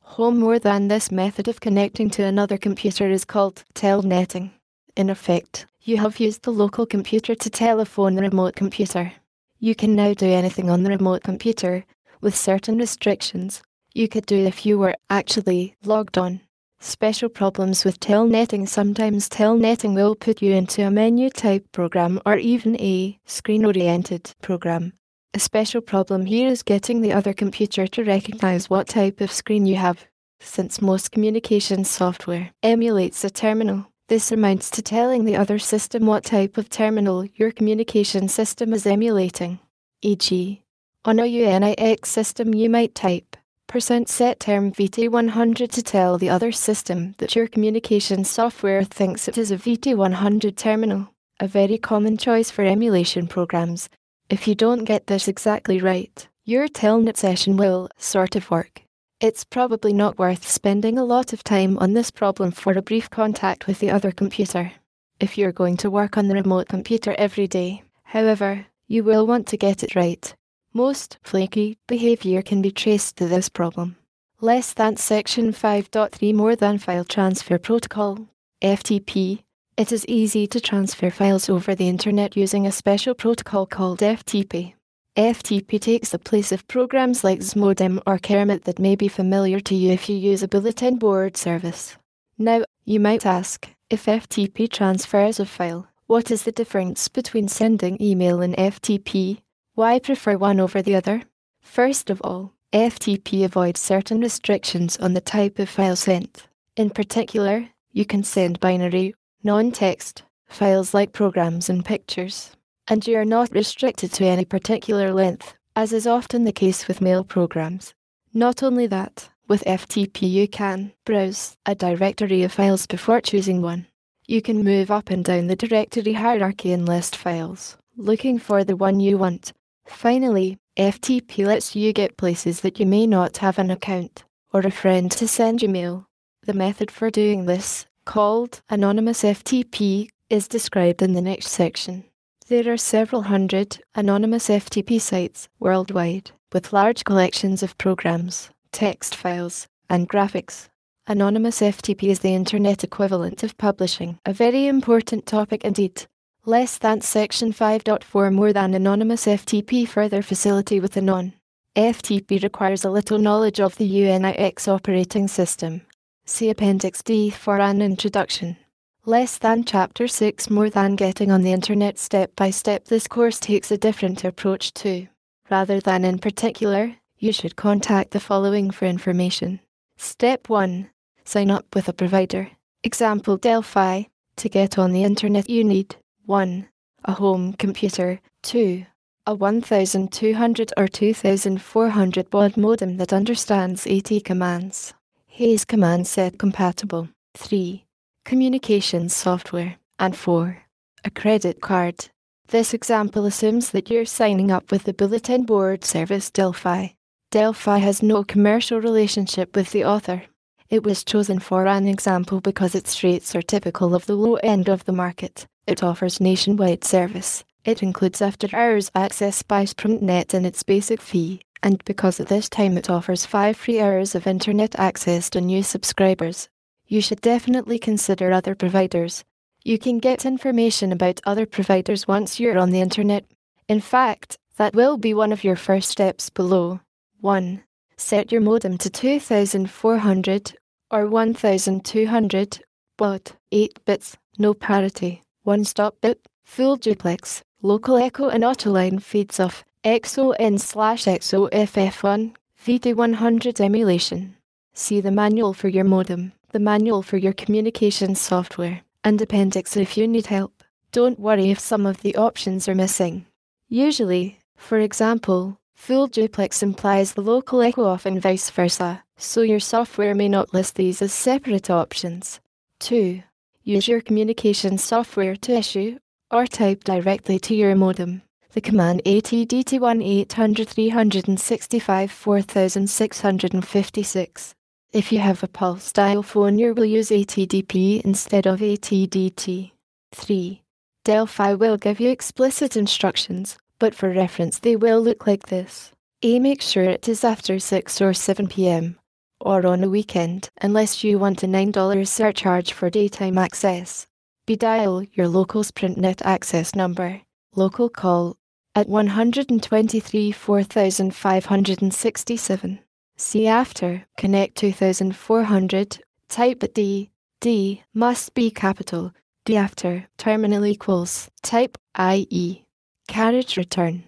[SPEAKER 1] Home more than. This method of connecting to another computer is called telnetting. In effect, you have used the local computer to telephone the remote computer. You can now do anything on the remote computer, with certain restrictions you could do if you were actually logged on. Special problems with telnetting. Sometimes telnetting will put you into a menu-type program or even a screen-oriented program. A special problem here is getting the other computer to recognize what type of screen you have. Since most communication software emulates a terminal, this amounts to telling the other system what type of terminal your communication system is emulating. E.g., on a UNIX system you might type %set term VT100 to tell the other system that your communication software thinks it is a VT100 terminal, a very common choice for emulation programs. If you don't get this exactly right, your telnet session will sort of work. It's probably not worth spending a lot of time on this problem for a brief contact with the other computer. If you're going to work on the remote computer every day, however, you will want to get it right. Most flaky behavior can be traced to this problem. Less than Section 5.3 More than File Transfer Protocol, FTP. It is easy to transfer files over the internet using a special protocol called FTP. FTP takes the place of programs like Xmodem or Kermit that may be familiar to you if you use a bulletin board service. Now, you might ask, if FTP transfers a file, what is the difference between sending email and FTP? Why prefer one over the other? First of all, FTP avoids certain restrictions on the type of file sent. In particular, you can send binary, non-text files like programs and pictures, and you are not restricted to any particular length, as is often the case with mail programs. Not only that, with FTP you can browse a directory of files before choosing one. You can move up and down the directory hierarchy and list files, looking for the one you want. Finally, FTP lets you get places that you may not have an account or a friend to send you mail. The method for doing this, called Anonymous FTP, is described in the next section. There are several hundred anonymous FTP sites worldwide, with large collections of programs, text files, and graphics. Anonymous FTP is the internet equivalent of publishing, a very important topic indeed. Less than Section 5.4 More than Anonymous FTP further facility with Anon. FTP requires a little knowledge of the Unix operating system. See Appendix D for an introduction. Less than Chapter 6 More than Getting on the Internet step by step. This course takes a different approach too. Rather than in particular, you should contact the following for information. Step 1. Sign up with a provider. Example Delphi. To get on the internet you need 1. A home computer. 2. A 1200 or 2400 baud modem that understands AT commands. Hayes command set compatible. 3. Communications software. And 4. A credit card. This example assumes that you're signing up with the bulletin board service Delphi. Delphi has no commercial relationship with the author. It was chosen for an example because its rates are typical of the low end of the market. It offers nationwide service. It includes after-hours access by SprintNet in its basic fee, and because at this time it offers 5 free hours of internet access to new subscribers. You should definitely consider other providers. You can get information about other providers once you're on the internet. In fact, that will be one of your first steps below. 1. Set your modem to 2400 or 1200 baud, 8 bits, no parity, one-stop bit, full duplex, local echo and autoline feeds of XON/XOFF1, VD100 emulation. See the manual for your modem, the manual for your communications software, and appendix if you need help. Don't worry if some of the options are missing. Usually, for example, full duplex implies the local echo off and vice versa, so your software may not list these as separate options. 2. Use your communications software to issue or type directly to your modem the command ATDT1 800 365 4656. If you have a pulse dial phone, you will use ATDP instead of ATDT. 3. Delphi will give you explicit instructions, but for reference they will look like this. A. Make sure it is after 6 or 7 p.m. or on a weekend, unless you want a $9 surcharge for daytime access. B. Dial your local SprintNet access number, local call, at 123 4567. C. After connect 2400, type D. D must be capital. D after terminal equals, type IE. Carriage return.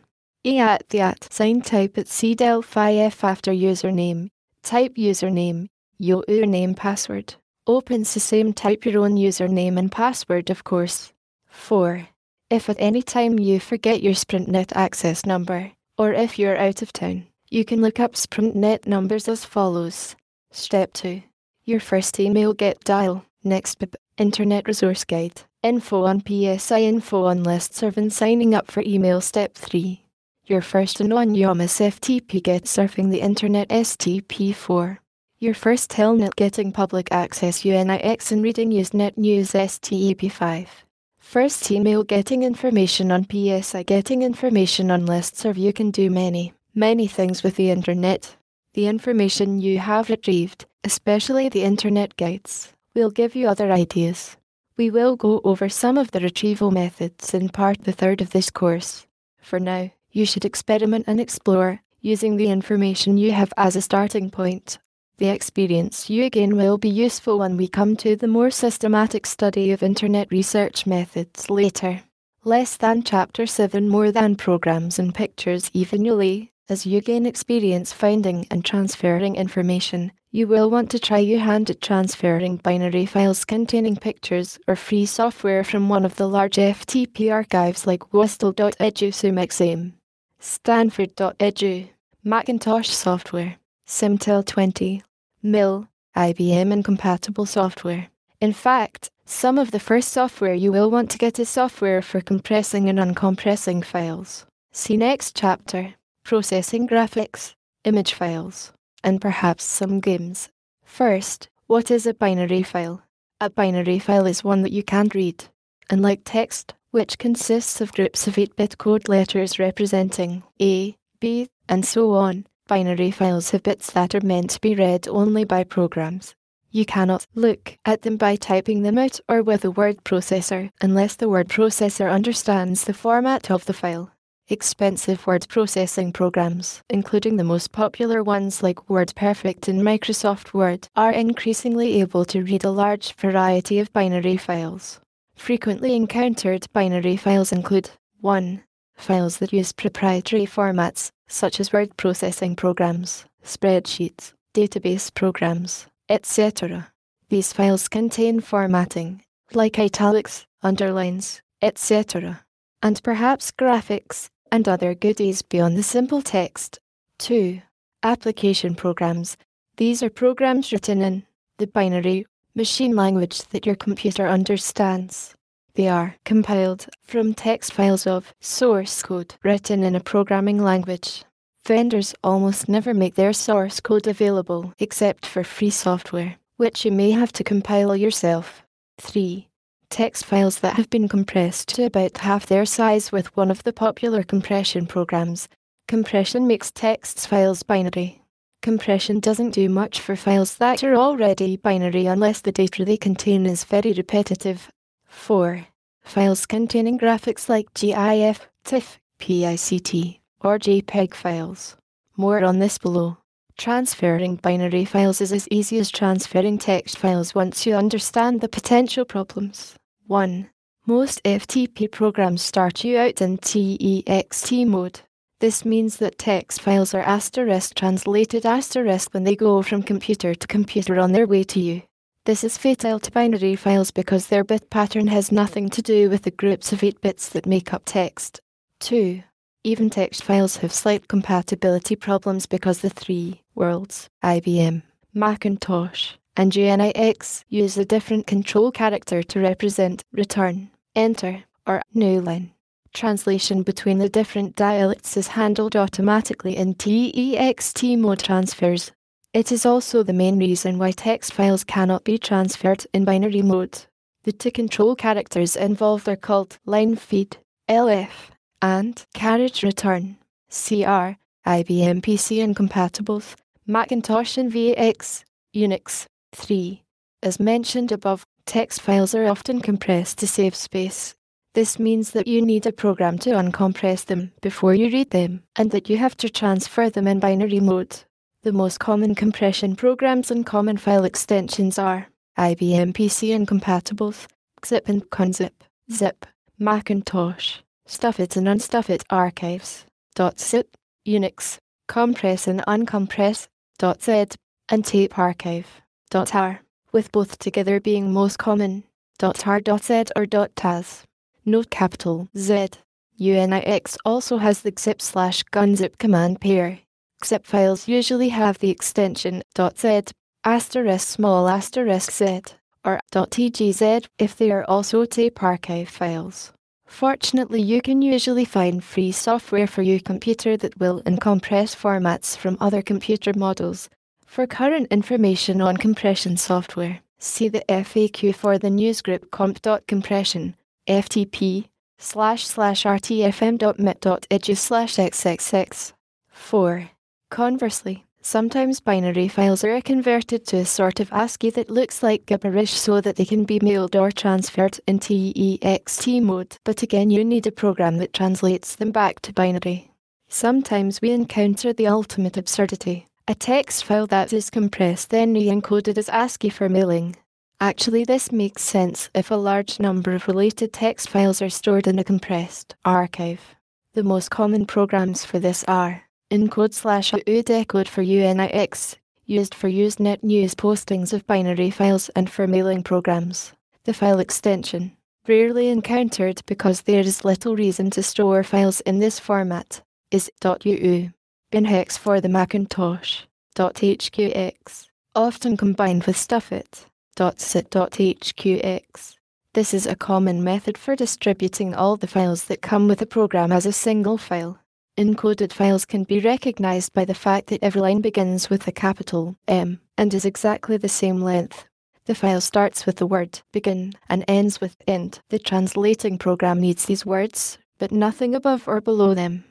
[SPEAKER 1] E. At the sign type at C. Delphi F after username. Type username, your username password. Open Sesame, type your own username and password of course. 4. If at any time you forget your SprintNet access number, or if you're out of town, you can look up SprintNet numbers as follows. Step 2. Your first email get dial, next pip, Internet Resource Guide, info on PSI, info on listserv and signing up for email. Step 3. Your first anonymous FTP get surfing the internet STP4. Your first telnet getting public access UNIX and reading Usenet News STEP5. First email getting information on PSI getting information on listserv. You can do many things with the internet. The information you have retrieved, especially the internet guides, will give you other ideas. We will go over some of the retrieval methods in part the third of this course. For now, you should experiment and explore, using the information you have as a starting point. The experience you gain will be useful when we come to the more systematic study of internet research methods later. Less than Chapter 7 more than programs and pictures eventually. As you gain experience finding and transferring information, you will want to try your hand at transferring binary files containing pictures or free software from one of the large FTP archives like Wostel.edu, SumXAIM, Stanford.edu, Macintosh software, Simtel 20, MIL, IBM and compatible software. In fact, some of the first software you will want to get is software for compressing and uncompressing files. See next chapter. Processing graphics, image files, and perhaps some games. First, what is a binary file? A binary file is one that you can't read. Unlike text, which consists of groups of 8-bit code letters representing A, B, and so on, binary files have bits that are meant to be read only by programs. You cannot look at them by typing them out or with a word processor unless the word processor understands the format of the file. Expensive word processing programs, including the most popular ones like WordPerfect and Microsoft Word, are increasingly able to read a large variety of binary files. Frequently encountered binary files include 1. Files that use proprietary formats, such as word processing programs, spreadsheets, database programs, etc. These files contain formatting, like italics, underlines, etc., and perhaps graphics, and other goodies beyond the simple text. 2. Application programs. These are programs written in the binary machine language that your computer understands. They are compiled from text files of source code written in a programming language. Vendors almost never make their source code available except for free software, which you may have to compile yourself. 3. Text files that have been compressed to about half their size with one of the popular compression programs. Compression makes text files binary. Compression doesn't do much for files that are already binary unless the data they contain is very repetitive. 4. Files containing graphics like GIF, TIFF, PICT, or JPEG files. More on this below. Transferring binary files is as easy as transferring text files once you understand the potential problems. 1. Most FTP programs start you out in TEXT mode. This means that text files are * translated * when they go from computer to computer on their way to you. This is fatal to binary files because their bit pattern has nothing to do with the groups of 8 bits that make up text. 2. Even text files have slight compatibility problems because the three worlds, IBM, Macintosh, and UNIX, use a different control character to represent return, enter, or new line. Translation between the different dialects is handled automatically in TEXT mode transfers. It is also the main reason why text files cannot be transferred in binary mode. The two control characters involved are called line feed, LF, and carriage return, CR, IBM PC incompatibles, Macintosh and VX, Unix. 3. As mentioned above, text files are often compressed to save space. This means that you need a program to uncompress them before you read them, and that you have to transfer them in binary mode. The most common compression programs and common file extensions are IBM PC incompatibles, XZIP and CONZIP, ZIP, Macintosh, Stuffit and Unstuffit archives, .zip, Unix, compress and uncompress, .z, and tape archive, .r, with both together being most common, .r.z or .taz. Note capital Z. UNIX also has the xzip/gunzip command pair. XZIP files usually have the extension .z, *small *z, or .tgz if they are also tape archive files. Fortunately, you can usually find free software for your computer that will uncompress formats from other computer models. For current information on compression software, see the FAQ for the newsgroup comp.compression, ftp/rtfm.mit.edu/xxx. 4. Conversely, sometimes binary files are converted to a sort of ASCII that looks like gibberish so that they can be mailed or transferred into ext mode, but again you need a program that translates them back to binary. Sometimes we encounter the ultimate absurdity, a text file that is compressed then re-encoded as ASCII for mailing. Actually, this makes sense if a large number of related text files are stored in a compressed archive. The most common programs for this are encode/decode for UNIX, used for Usenet news postings of binary files and for mailing programs. The file extension, rarely encountered because there is little reason to store files in this format, is .uu. Binhex for the Macintosh, .hqx, often combined with stuffit, .sit.hqx. This is a common method for distributing all the files that come with a program as a single file. Encoded files can be recognized by the fact that every line begins with a capital M and is exactly the same length. The file starts with the word begin and ends with end. The translating program needs these words, but nothing above or below them.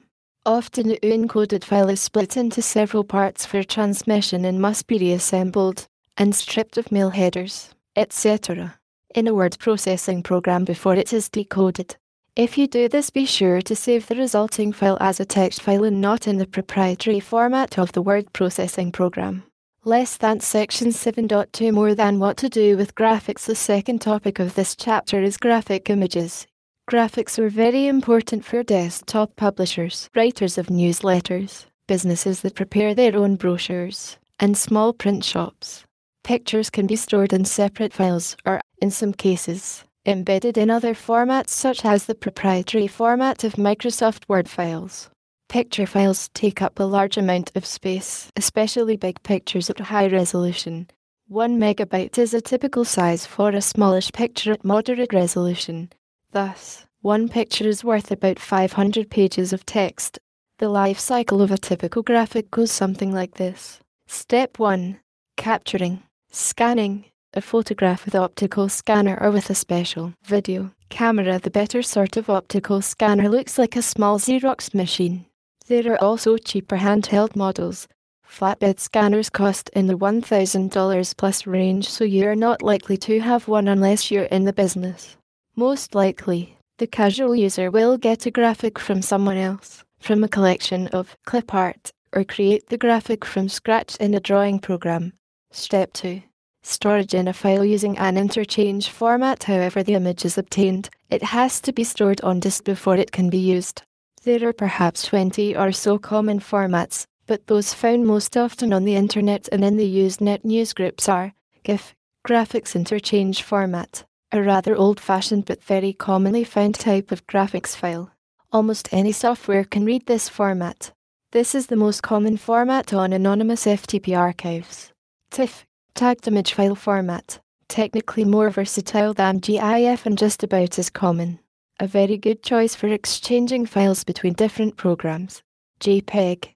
[SPEAKER 1] Often the encoded file is split into several parts for transmission and must be reassembled and stripped of mail headers, etc. in a word processing program before it is decoded. If you do this, be sure to save the resulting file as a text file and not in the proprietary format of the word processing program. Less than section 7.2 More than what to do with graphics. The second topic of this chapter is graphic images. Graphics are very important for desktop publishers, writers of newsletters, businesses that prepare their own brochures, and small print shops. Pictures can be stored in separate files or, in some cases, embedded in other formats such as the proprietary format of Microsoft Word files. Picture files take up a large amount of space, especially big pictures at high resolution. 1 megabyte is a typical size for a smallish picture at moderate resolution. Thus, one picture is worth about 500 pages of text. The life cycle of a typical graphic goes something like this. Step 1. Capturing. Scanning a photograph with optical scanner or with a special video camera. The better sort of optical scanner looks like a small Xerox machine. There are also cheaper handheld models. Flatbed scanners cost in the $1,000 plus range, so you are not likely to have one unless you're in the business. Most likely, the casual user will get a graphic from someone else, from a collection of clip art, or create the graphic from scratch in a drawing program. Step 2. Storage in a file using an interchange format. However the image is obtained, it has to be stored on disk before it can be used. There are perhaps 20 or so common formats, but those found most often on the internet and in the Usenet newsgroups are GIF, graphics interchange format, a rather old-fashioned but very commonly found type of graphics file. Almost any software can read this format. This is the most common format on anonymous FTP archives. TIFF, tagged image file format, technically more versatile than GIF and just about as common. A very good choice for exchanging files between different programs. JPEG,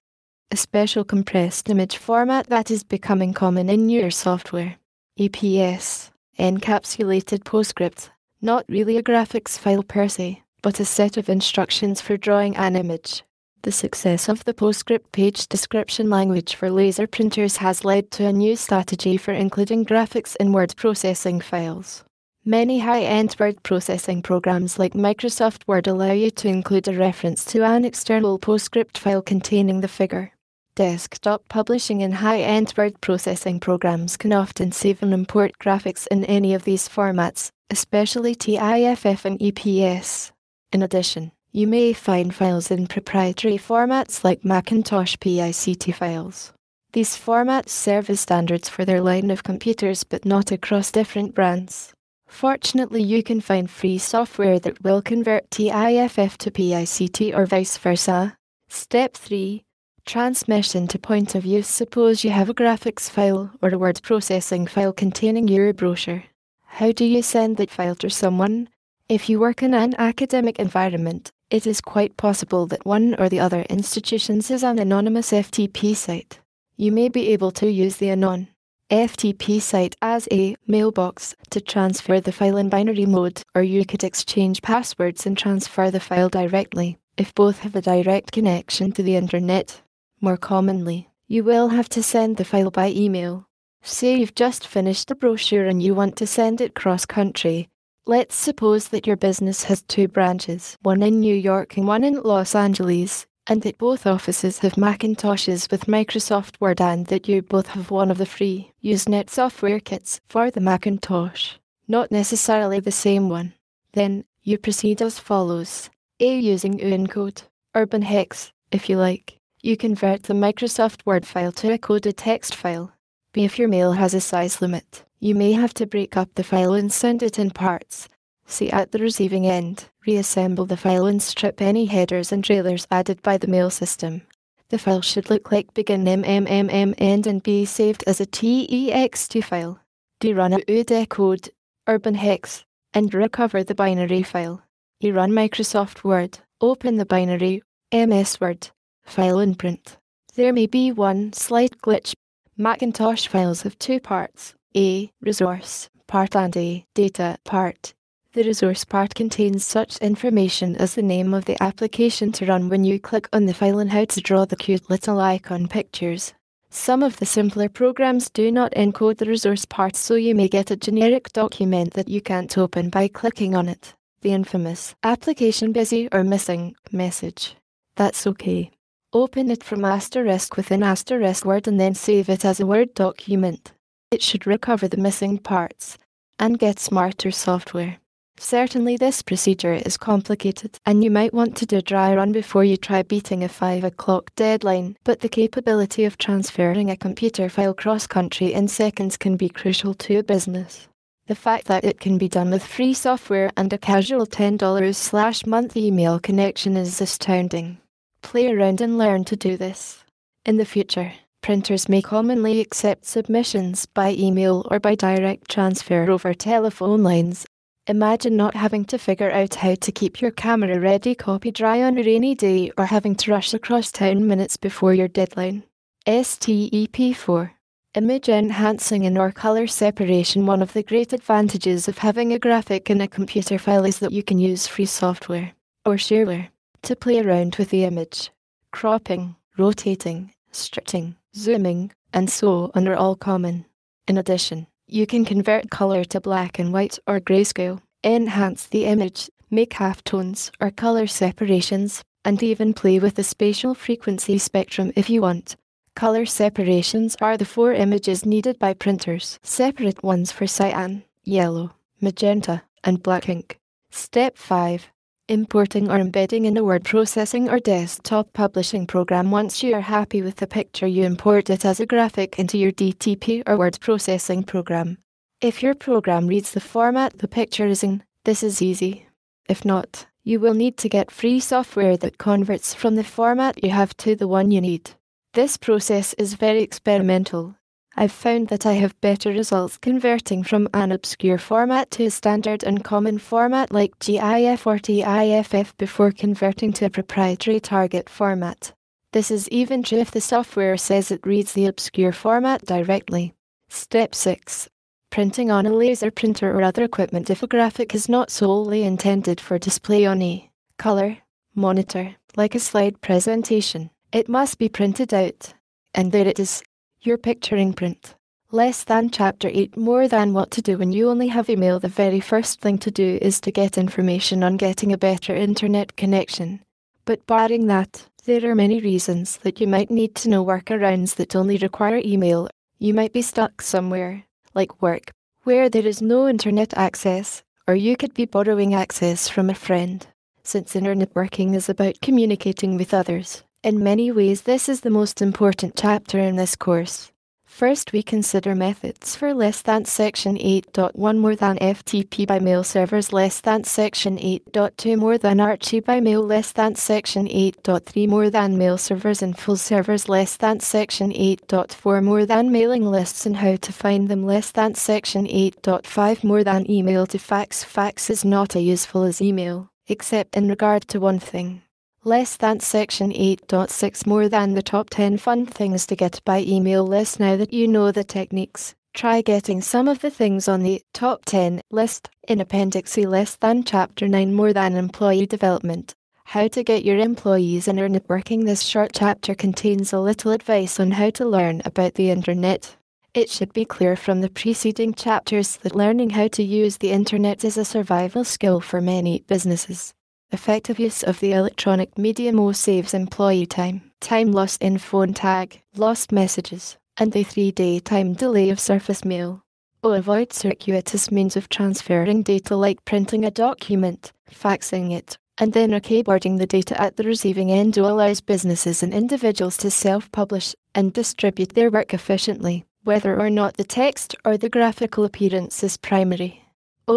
[SPEAKER 1] a special compressed image format that is becoming common in newer software. EPS, encapsulated PostScript, not really a graphics file per se, but a set of instructions for drawing an image. The success of the PostScript page description language for laser printers has led to a new strategy for including graphics in word processing files. Many high-end word processing programs like Microsoft Word allow you to include a reference to an external PostScript file containing the figure. Desktop publishing in high-end word processing programs can often save and import graphics in any of these formats, especially TIFF and EPS. In addition, you may find files in proprietary formats like Macintosh PICT files. These formats serve as standards for their line of computers but not across different brands. Fortunately, you can find free software that will convert TIFF to PICT or vice versa. Step 3. Transmission to point of use. Suppose you have a graphics file or a word processing file containing your brochure. How do you send that file to someone? If you work in an academic environment, it is quite possible that one or the other institutions is an anonymous FTP site. You may be able to use the anon FTP site as a mailbox to transfer the file in binary mode, or you could exchange passwords and transfer the file directly, if both have a direct connection to the internet. More commonly, you will have to send the file by email. Say you've just finished a brochure and you want to send it cross-country. Let's suppose that your business has 2 branches, one in New York and one in Los Angeles, and that both offices have Macintoshes with Microsoft Word and that you both have one of the free Usenet software kits for the Macintosh, not necessarily the same one. Then, you proceed as follows. A. Using Unicode, Urban Hex, if you like. You convert the Microsoft Word file to a coded text file. B. If your mail has a size limit, you may have to break up the file and send it in parts. C. At the receiving end, reassemble the file and strip any headers and trailers added by the mail system. The file should look like begin end and be saved as a TEXT file. D. Run a udecode, Urban Hex, and recover the binary file. E. Run Microsoft Word, open the binary MS Word file and print. There may be one slight glitch. Macintosh files have 2 parts, A. Resource part and A. Data part. The resource part contains such information as the name of the application to run when you click on the file and how to draw the cute little icon pictures. Some of the simpler programs do not encode the resource part, so you may get a generic document that you can't open by clicking on it. The infamous application busy or missing message. That's okay. Open it from * within * Word and then save it as a Word document. It should recover the missing parts and get smarter software. Certainly this procedure is complicated and you might want to do a dry run before you try beating a 5 o'clock deadline, but the capability of transferring a computer file cross-country in seconds can be crucial to a business. The fact that it can be done with free software and a casual $10/month email connection is astounding. Play around and learn to do this. In the future, printers may commonly accept submissions by email or by direct transfer over telephone lines. Imagine not having to figure out how to keep your camera ready copy dry on a rainy day or having to rush across town minutes before your deadline. STEP4. Image enhancing and or color separation. One of the great advantages of having a graphic in a computer file is that you can use free software or shareware to play around with the image. Cropping, rotating, stretching, zooming, and so on are all common. In addition, you can convert color to black and white or grayscale, enhance the image, make halftones or color separations, and even play with the spatial frequency spectrum if you want. Color separations are the 4 images needed by printers. Separate ones for cyan, yellow, magenta, and black ink. Step 5. Importing or embedding in a word processing or desktop publishing program. Once you are happy with the picture, you import it as a graphic into your DTP or word processing program. If your program reads the format the picture is in, this is easy. If not, you will need to get free software that converts from the format you have to the one you need. This process is very experimental. I've found that I have better results converting from an obscure format to a standard and common format like GIF or TIFF before converting to a proprietary target format. This is even true if the software says it reads the obscure format directly. Step 6. Printing on a laser printer or other equipment. If a graphic is not solely intended for display on a color monitor, like a slide presentation, it must be printed out. And there it is. Your picture in print. Less than Chapter 8. More than what to do when you only have email. The very first thing to do is to get information on getting a better internet connection. But barring that, there are many reasons that you might need to know workarounds that only require email. You might be stuck somewhere, like work, where there is no internet access, or you could be borrowing access from a friend. Since internet working is about communicating with others, in many ways this is the most important chapter in this course. First, we consider methods for less than section 8.1 more than FTP by mail servers less than section 8.2 more than Archie by mail less than section 8.3 more than mail servers and full servers less than section 8.4 more than mailing lists and how to find them less than section 8.5 more than email to fax. Fax is not as useful as email, except in regard to one thing. Less than section 8.6 more than the top 10 fun things to get by email list. Now that you know the techniques, try getting some of the things on the top 10 list in Appendix C less than chapter 9 more than employee development. How to get your employees in networking. This short chapter contains a little advice on how to learn about the internet. It should be clear from the preceding chapters that learning how to use the internet is a survival skill for many businesses. Effective use of the electronic medium saves employee time lost in phone tag, lost messages, and the 3-day time delay of surface mail. Avoid circuitous means of transferring data like printing a document, faxing it, and then keyboarding the data at the receiving end. Allows businesses and individuals to self-publish and distribute their work efficiently, whether or not the text or the graphical appearance is primary.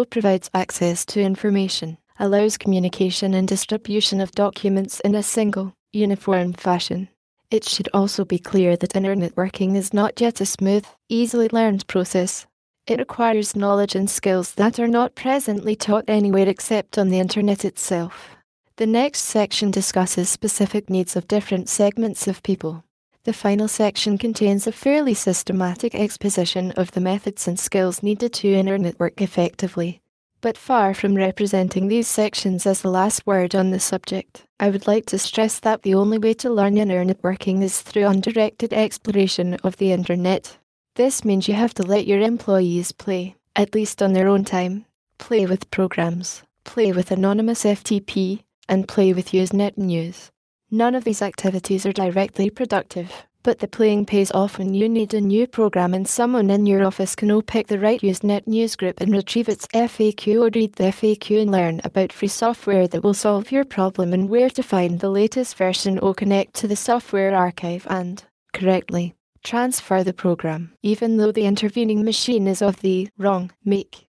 [SPEAKER 1] Provides access to information, allows communication and distribution of documents in a single, uniform fashion. It should also be clear that networking is not yet a smooth, easily learned process. It requires knowledge and skills that are not presently taught anywhere except on the internet itself. The next section discusses specific needs of different segments of people. The final section contains a fairly systematic exposition of the methods and skills needed to network effectively. But far from representing these sections as the last word on the subject, I would like to stress that the only way to learn networking is through undirected exploration of the internet. This means you have to let your employees play, at least on their own time, play with programs, play with anonymous FTP, and play with Usenet News. None of these activities are directly productive, but the playing pays off when you need a new program and someone in your office can pick the right Usenet News group and retrieve its FAQ or read the FAQ and learn about free software that will solve your problem and where to find the latest version. Connect to the software archive and, correctly, transfer the program, even though the intervening machine is of the wrong make.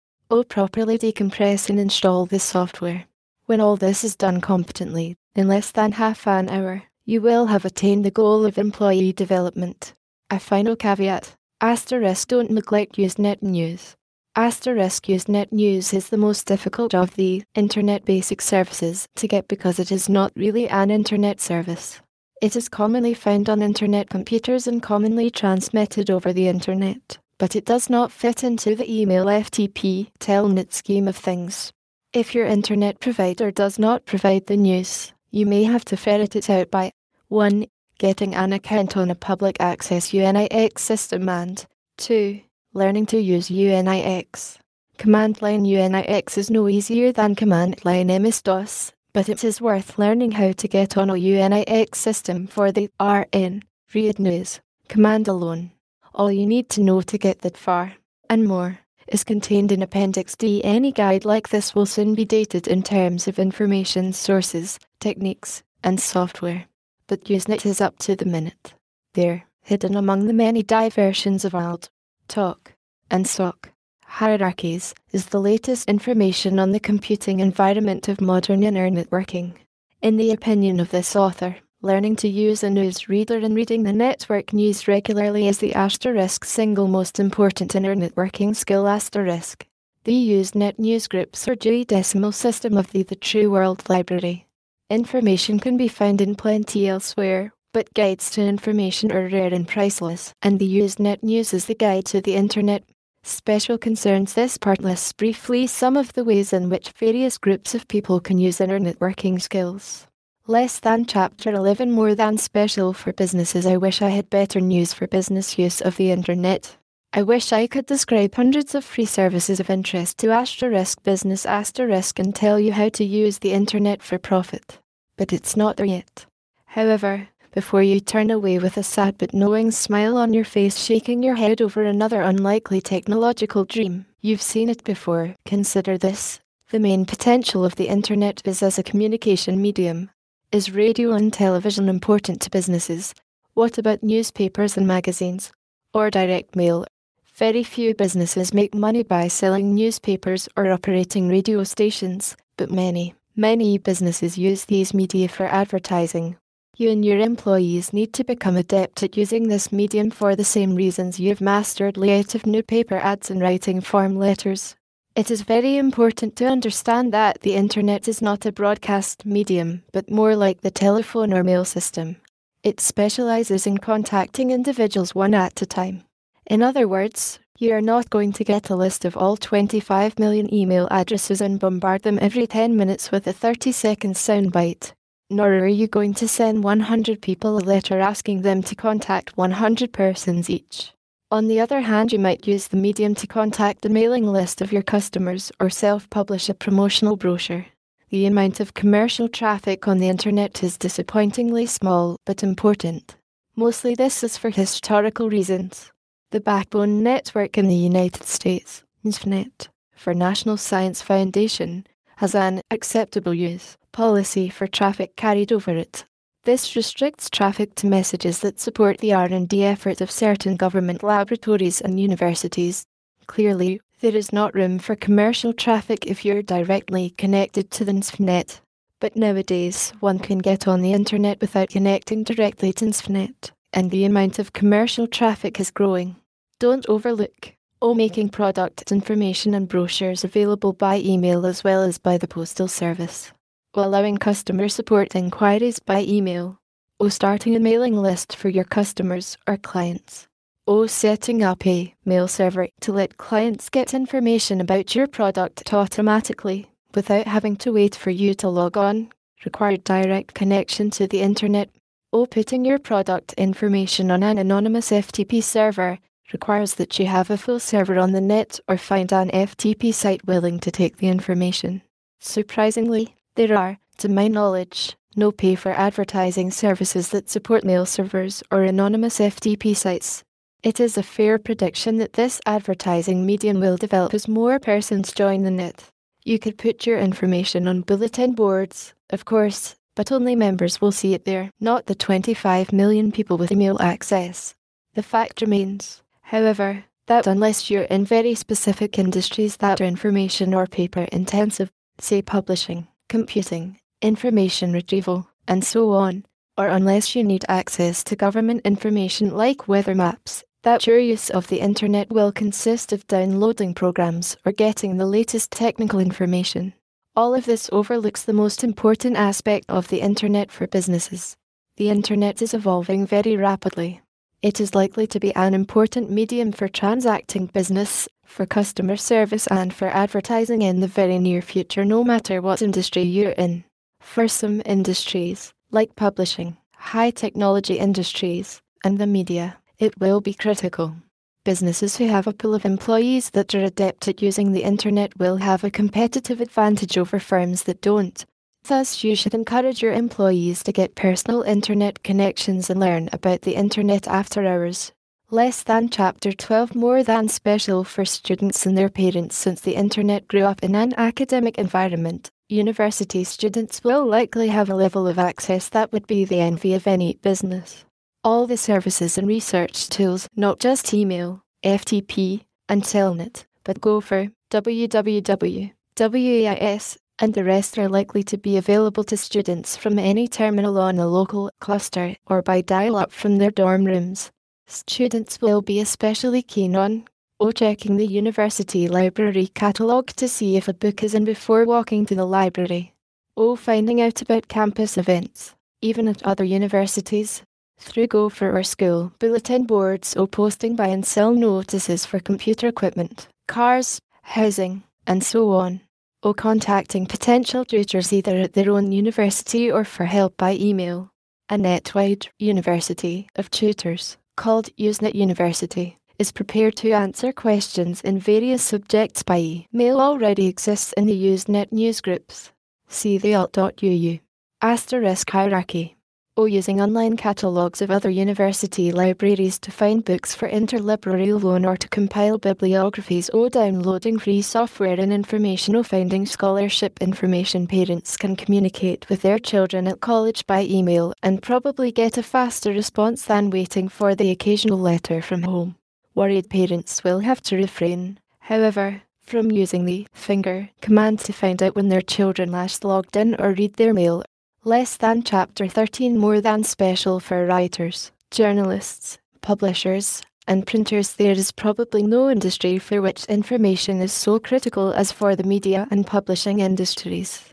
[SPEAKER 1] Properly decompress and install the software. When all this is done competently, in less than half an hour, you will have attained the goal of employee development. A final caveat: don't neglect Usenet News. Usenet News is the most difficult of the Internet basic services to get because it is not really an Internet service. It is commonly found on Internet computers and commonly transmitted over the Internet, but it does not fit into the email FTP telnet scheme of things. If your Internet provider does not provide the news, you may have to ferret it out by 1. Getting an account on a public access UNIX system and 2. Learning to use UNIX. Command line UNIX is no easier than command line MS-DOS, but it is worth learning how to get on a UNIX system for the RN, read news, command alone. All you need to know to get that far, and more, is contained in Appendix D. Any guide like this will soon be dated in terms of information sources, techniques, and software. But Usenet is up to the minute. There, hidden among the many diversions of ALT, TOC, and SOC hierarchies, is the latest information on the computing environment of modern networking. In the opinion of this author, learning to use a news reader and reading the network news regularly is the single most important networking skill. The Usenet newsgroups or Dewey Decimal System of the True World Library. Information can be found in plenty elsewhere, but guides to information are rare and priceless, and the Usenet News is the guide to the Internet. Special concerns. This part lists briefly some of the ways in which various groups of people can use networking skills. Less than Chapter 11 more than special for businesses. I wish I had better news for business use of the Internet. I wish I could describe hundreds of free services of interest to *business* and tell you how to use the Internet for profit. But it's not there yet. However, before you turn away with a sad but knowing smile on your face shaking your head over another unlikely technological dream, you've seen it before, consider this. The main potential of the Internet is as a communication medium. Is radio and television important to businesses? What about newspapers and magazines? or direct mail. Very few businesses make money by selling newspapers or operating radio stations, but many businesses use these media for advertising. You and your employees need to become adept at using this medium for the same reasons you've mastered layout of newspaper ads and writing form letters. It is very important to understand that the internet is not a broadcast medium, but more like the telephone or mail system. It specializes in contacting individuals one at a time. In other words, you are not going to get a list of all 25 million email addresses and bombard them every 10 minutes with a 30-second soundbite. Nor are you going to send 100 people a letter asking them to contact 100 persons each. On the other hand, you might use the medium to contact the mailing list of your customers or self-publish a promotional brochure. The amount of commercial traffic on the internet is disappointingly small but important. Mostly this is for historical reasons. The backbone network in the United States, NSFNet, for National Science Foundation, has an acceptable use policy for traffic carried over it. This restricts traffic to messages that support the R&D effort of certain government laboratories and universities. Clearly, there is not room for commercial traffic if you're directly connected to the NSFNet. But nowadays, one can get on the internet without connecting directly to NSFNet, and the amount of commercial traffic is growing. Don't overlook making product information and brochures available by email as well as by the postal service. Allowing customer support inquiries by email. Starting a mailing list for your customers or clients. Setting up a mail server to let clients get information about your product automatically without having to wait for you to log on. Required direct connection to the internet. Putting your product information on an anonymous FTP server requires that you have a full server on the net or find an FTP site willing to take the information. Surprisingly, there are, to my knowledge, no pay for advertising services that support mail servers or anonymous FTP sites. It is a fair prediction that this advertising medium will develop as more persons join the net. You could put your information on bulletin boards, of course, but only members will see it there, not the 25 million people with email access. The fact remains, however, that unless you're in very specific industries that are information or paper intensive, say publishing, computing, information retrieval, and so on, or unless you need access to government information like weather maps, that your use of the internet will consist of downloading programs or getting the latest technical information. All of this overlooks the most important aspect of the internet for businesses. The internet is evolving very rapidly. It is likely to be an important medium for transacting business, for customer service and for advertising in the very near future, no matter what industry you're in. For some industries, like publishing, high technology industries, and the media, it will be critical. Businesses who have a pool of employees that are adept at using the internet will have a competitive advantage over firms that don't. Thus, you should encourage your employees to get personal internet connections and learn about the internet after hours. Less than Chapter 12 more than special for students and their parents. Since the internet grew up in an academic environment, university students will likely have a level of access that would be the envy of any business. All the services and research tools, not just email, FTP, and Telnet, but Gopher, www, WAIS, and the rest are likely to be available to students from any terminal on a local cluster or by dial-up from their dorm rooms. Students will be especially keen on checking the university library catalogue to see if a book is in before walking to the library. Finding out about campus events, even at other universities, through Gopher or school bulletin boards, posting buy and sell notices for computer equipment, cars, housing, and so on. Contacting potential tutors either at their own university or for help by email. A net-wide university of tutors, called Usenet University, is prepared to answer questions in various subjects by email. Already exists in the Usenet newsgroups. See the alt.uu. Asterisk hierarchy. Using online catalogues of other university libraries to find books for interlibrary loan or to compile bibliographies. Downloading free software and information. Finding scholarship information. Parents can communicate with their children at college by email and probably get a faster response than waiting for the occasional letter from home. Worried parents will have to refrain, however, from using the finger command to find out when their children last logged in or read their mail. Less than Chapter 13 more than special for writers, journalists, publishers, and printers. There is probably no industry for which information is so critical as for the media and publishing industries.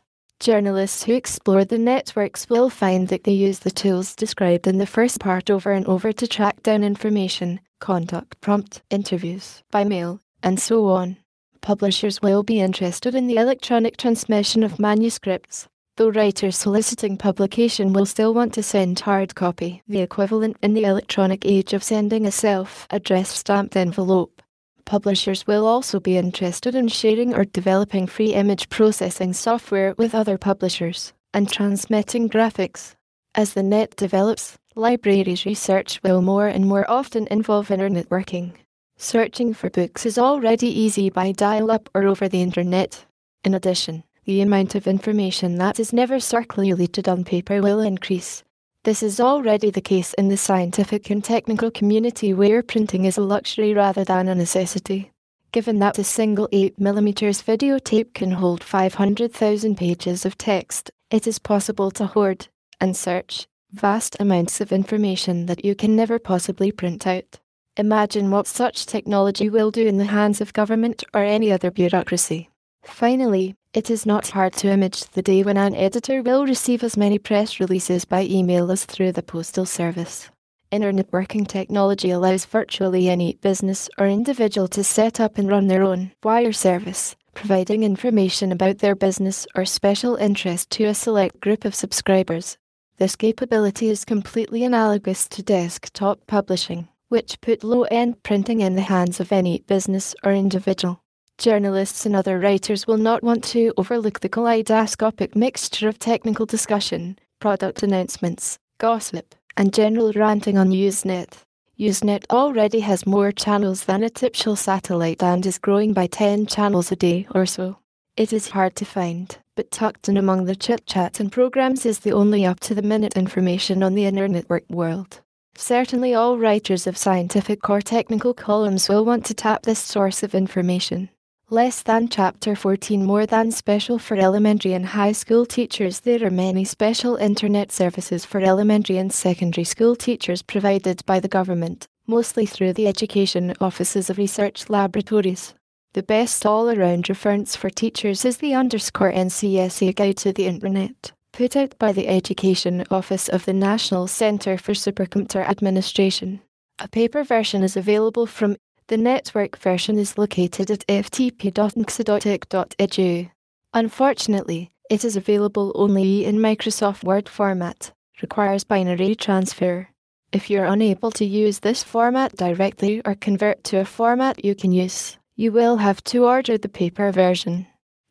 [SPEAKER 1] Journalists who explore the networks will find that they use the tools described in the first part over and over to track down information, conduct prompt interviews by mail, and so on. Publishers will be interested in the electronic transmission of manuscripts, though writers soliciting publication will still want to send hard copy, the equivalent in the electronic age of sending a self-addressed stamped envelope. Publishers will also be interested in sharing or developing free image processing software with other publishers, and transmitting graphics. As the net develops, libraries research will more and more often involve internet working. Searching for books is already easy by dial-up or over the internet. In addition, the amount of information that is never circulated on paper will increase. This is already the case in the scientific and technical community, where printing is a luxury rather than a necessity. Given that a single 8mm videotape can hold 500,000 pages of text, it is possible to hoard and search vast amounts of information that you can never possibly print out. Imagine what such technology will do in the hands of government or any other bureaucracy. Finally, it is not hard to imagine the day when an editor will receive as many press releases by email as through the postal service. Internet working technology allows virtually any business or individual to set up and run their own wire service, providing information about their business or special interest to a select group of subscribers. This capability is completely analogous to desktop publishing, which put low-end printing in the hands of any business or individual. Journalists and other writers will not want to overlook the kaleidoscopic mixture of technical discussion, product announcements, gossip, and general ranting on Usenet. Usenet already has more channels than a typical satellite and is growing by 10 channels a day or so. It is hard to find, but tucked in among the chit-chat and programs is the only up-to-the-minute information on the internet world. Certainly all writers of scientific or technical columns will want to tap this source of information. Less than Chapter 14 more than special for elementary and high school teachers. There are many special internet services for elementary and secondary school teachers provided by the government, mostly through the education offices of research laboratories. The best all-around reference for teachers is the _NCSA Guide to the Internet, put out by the Education Office of the National Centre for Supercomputer Administration. A paper version is available from the network version is located at ftp.nxa.edu. Unfortunately, it is available only in Microsoft Word format, requires binary transfer. If you're unable to use this format directly or convert to a format you can use, you will have to order the paper version.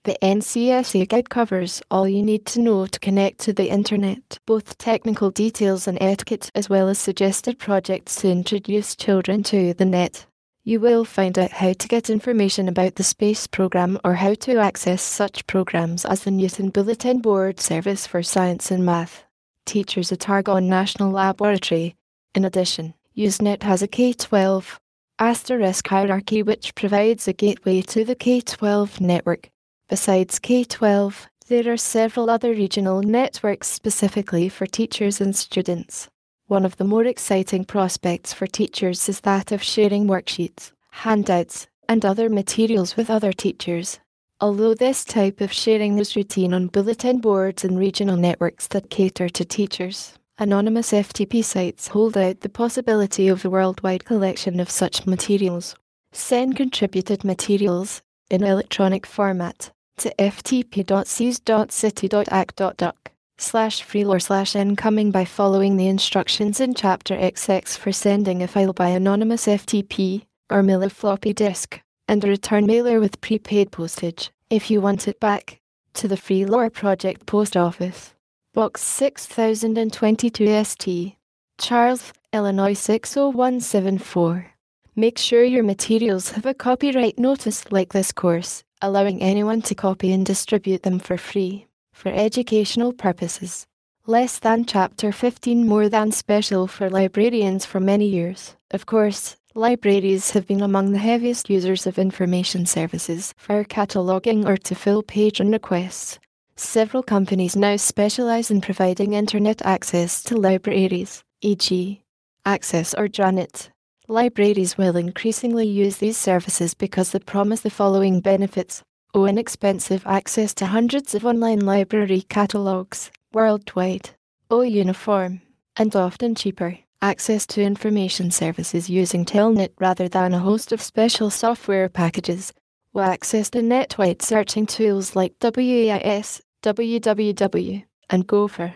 [SPEAKER 1] The NCSA Guide covers all you need to know to connect to the internet, both technical details and etiquette, as well as suggested projects to introduce children to the net. You will find out how to get information about the space program or how to access such programs as the Newton Bulletin Board Service for Science and Math. Teachers at Argonne National Laboratory. In addition, Usenet has a K-12 * hierarchy which provides a gateway to the K-12 network. Besides K-12, there are several other regional networks specifically for teachers and students. One of the more exciting prospects for teachers is that of sharing worksheets, handouts, and other materials with other teachers. Although this type of sharing is routine on bulletin boards and regional networks that cater to teachers, anonymous FTP sites hold out the possibility of a worldwide collection of such materials. Send contributed materials, in electronic format, to ftp.cs.city.ac.uk/free/incoming by following the instructions in Chapter XX for sending a file by anonymous FTP, or mail a floppy disk, and a return mailer with prepaid postage, if you want it back, to the Free Lore Project Post Office, Box 6022 St. Charles, Illinois 60174. Make sure your materials have a copyright notice like this course, allowing anyone to copy and distribute them for free, for educational purposes. Less than Chapter 15 more than special for librarians for many years. Of course, Libraries have been among the heaviest users of information services for cataloging or to fill patron requests. Several companies now specialize in providing internet access to libraries, e.g., Access or Dranet. Libraries will increasingly use these services because they promise the following benefits: inexpensive access to hundreds of online library catalogs worldwide, uniform, and often cheaper, access to information services using Telnet rather than a host of special software packages, access to net-wide searching tools like WAIS, www, and Gopher,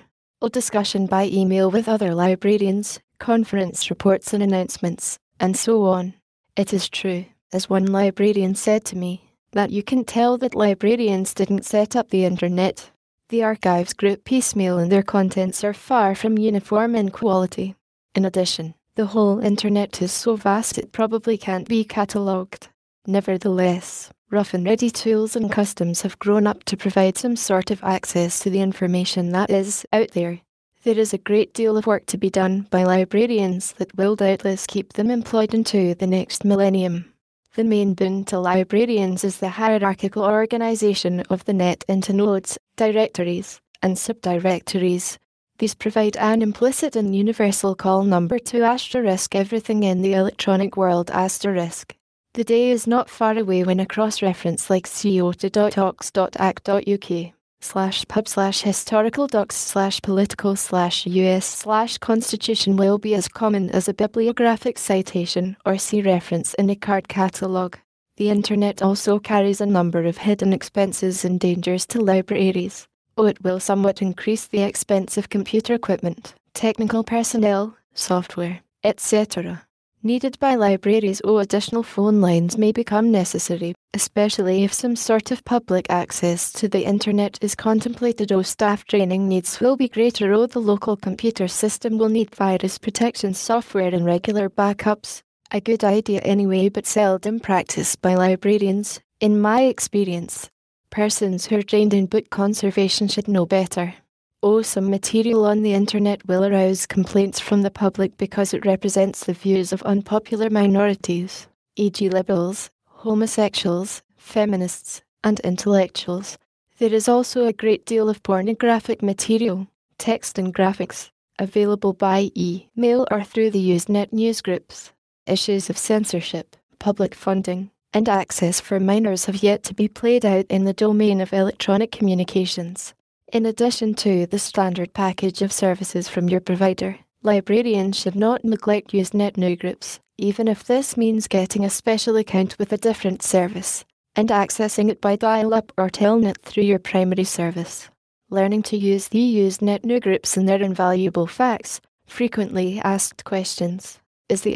[SPEAKER 1] discussion by email with other librarians, conference reports and announcements, and so on. It is true, as one librarian said to me, that you can tell that librarians didn't set up the internet. The archives group piecemeal and their contents are far from uniform in quality. In addition, the whole internet is so vast it probably can't be catalogued. Nevertheless, rough and ready tools and customs have grown up to provide some sort of access to the information that is out there. There is a great deal of work to be done by librarians that will doubtless keep them employed into the next millennium. The main boon to librarians is the hierarchical organization of the net into nodes, directories, and subdirectories. These provide an implicit and universal call number to everything in the electronic world The day is not far away when a cross-reference like co.docs.act.uk/pub/historical docs/political/US/constitution will be as common as a bibliographic citation or C reference in a card catalogue. The internet also carries a number of hidden expenses and dangers to libraries. It will somewhat increase the expense of computer equipment, technical personnel, software, etc. needed by libraries. Additional phone lines may become necessary, especially if some sort of public access to the internet is contemplated. Staff training needs will be greater. The local computer system will need virus protection software and regular backups. A good idea anyway, but seldom practiced by librarians, in my experience. Persons who are trained in book conservation should know better. Some material on the internet will arouse complaints from the public because it represents the views of unpopular minorities, e.g. liberals, homosexuals, feminists, and intellectuals. There is also a great deal of pornographic material, text and graphics, available by email or through the Usenet newsgroups. Issues of censorship, public funding, and access for minors have yet to be played out in the domain of electronic communications. In addition to the standard package of services from your provider, librarians should not neglect Usenet newsgroups, even if this means getting a special account with a different service, and accessing it by dial-up or telnet through your primary service. Learning to use the Usenet newsgroups and their invaluable facts, frequently asked questions, is the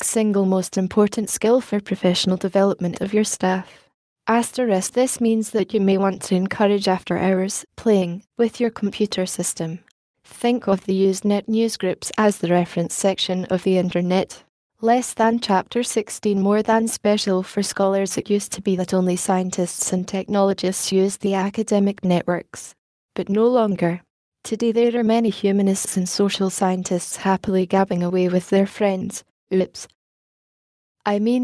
[SPEAKER 1] single most important skill for professional development of your staff. This means that you may want to encourage after-hours playing with your computer system. Think of the Usenet newsgroups as the reference section of the internet. Less than Chapter 16 more than special for scholars. It used to be that only scientists and technologists used the academic networks, but no longer. Today there are many humanists and social scientists happily gabbing away with their friends,